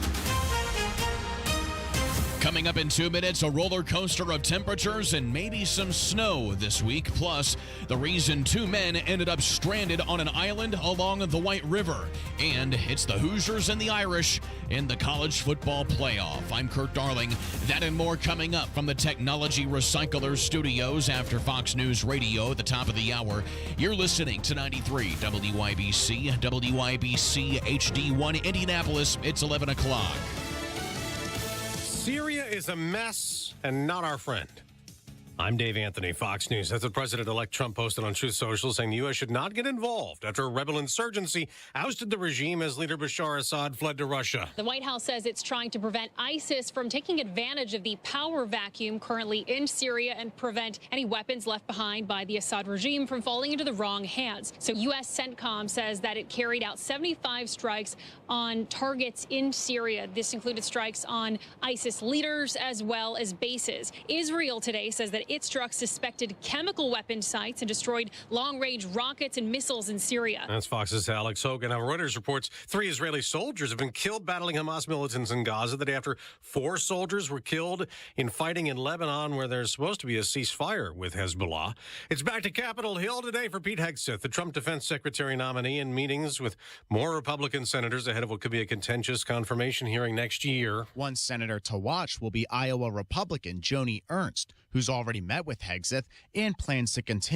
Coming up in 2 minutes, a roller coaster of temperatures and maybe some snow this week. Plus, the reason 2 men ended up stranded on an island along the White River. And it's the Hoosiers and the Irish in the college football playoff. I'm Kurt Darling. That and more coming up from the Technology Recyclers Studios after Fox News Radio at the top of the hour. You're listening to 93 WYBC, WYBC HD1 Indianapolis. It's 11 o'clock. Syria is a mess and not our friend. I'm Dave Anthony, Fox News. That's what President-elect Trump posted on Truth Social, saying the U.S. should not get involved after a rebel insurgency ousted the regime as leader Bashar Assad fled to Russia. The White House says it's trying to prevent ISIS from taking advantage of the power vacuum currently in Syria and prevent any weapons left behind by the Assad regime from falling into the wrong hands. So U.S. CENTCOM says that it carried out 75 strikes on targets in Syria. This included strikes on ISIS leaders as well as bases. Israel today says that it struck suspected chemical weapon sites and destroyed long-range rockets and missiles in Syria. That's Fox's Alex Hogan. Now, Reuters reports 3 Israeli soldiers have been killed battling Hamas militants in Gaza the day after 4 soldiers were killed in fighting in Lebanon, where there's supposed to be a ceasefire with Hezbollah. It's back to Capitol Hill today for Pete Hegseth, the Trump defense secretary nominee, in meetings with more Republican senators ahead of what could be a contentious confirmation hearing next year. One senator to watch will be Iowa Republican Joni Ernst, who's already met with Hegseth and plans to continue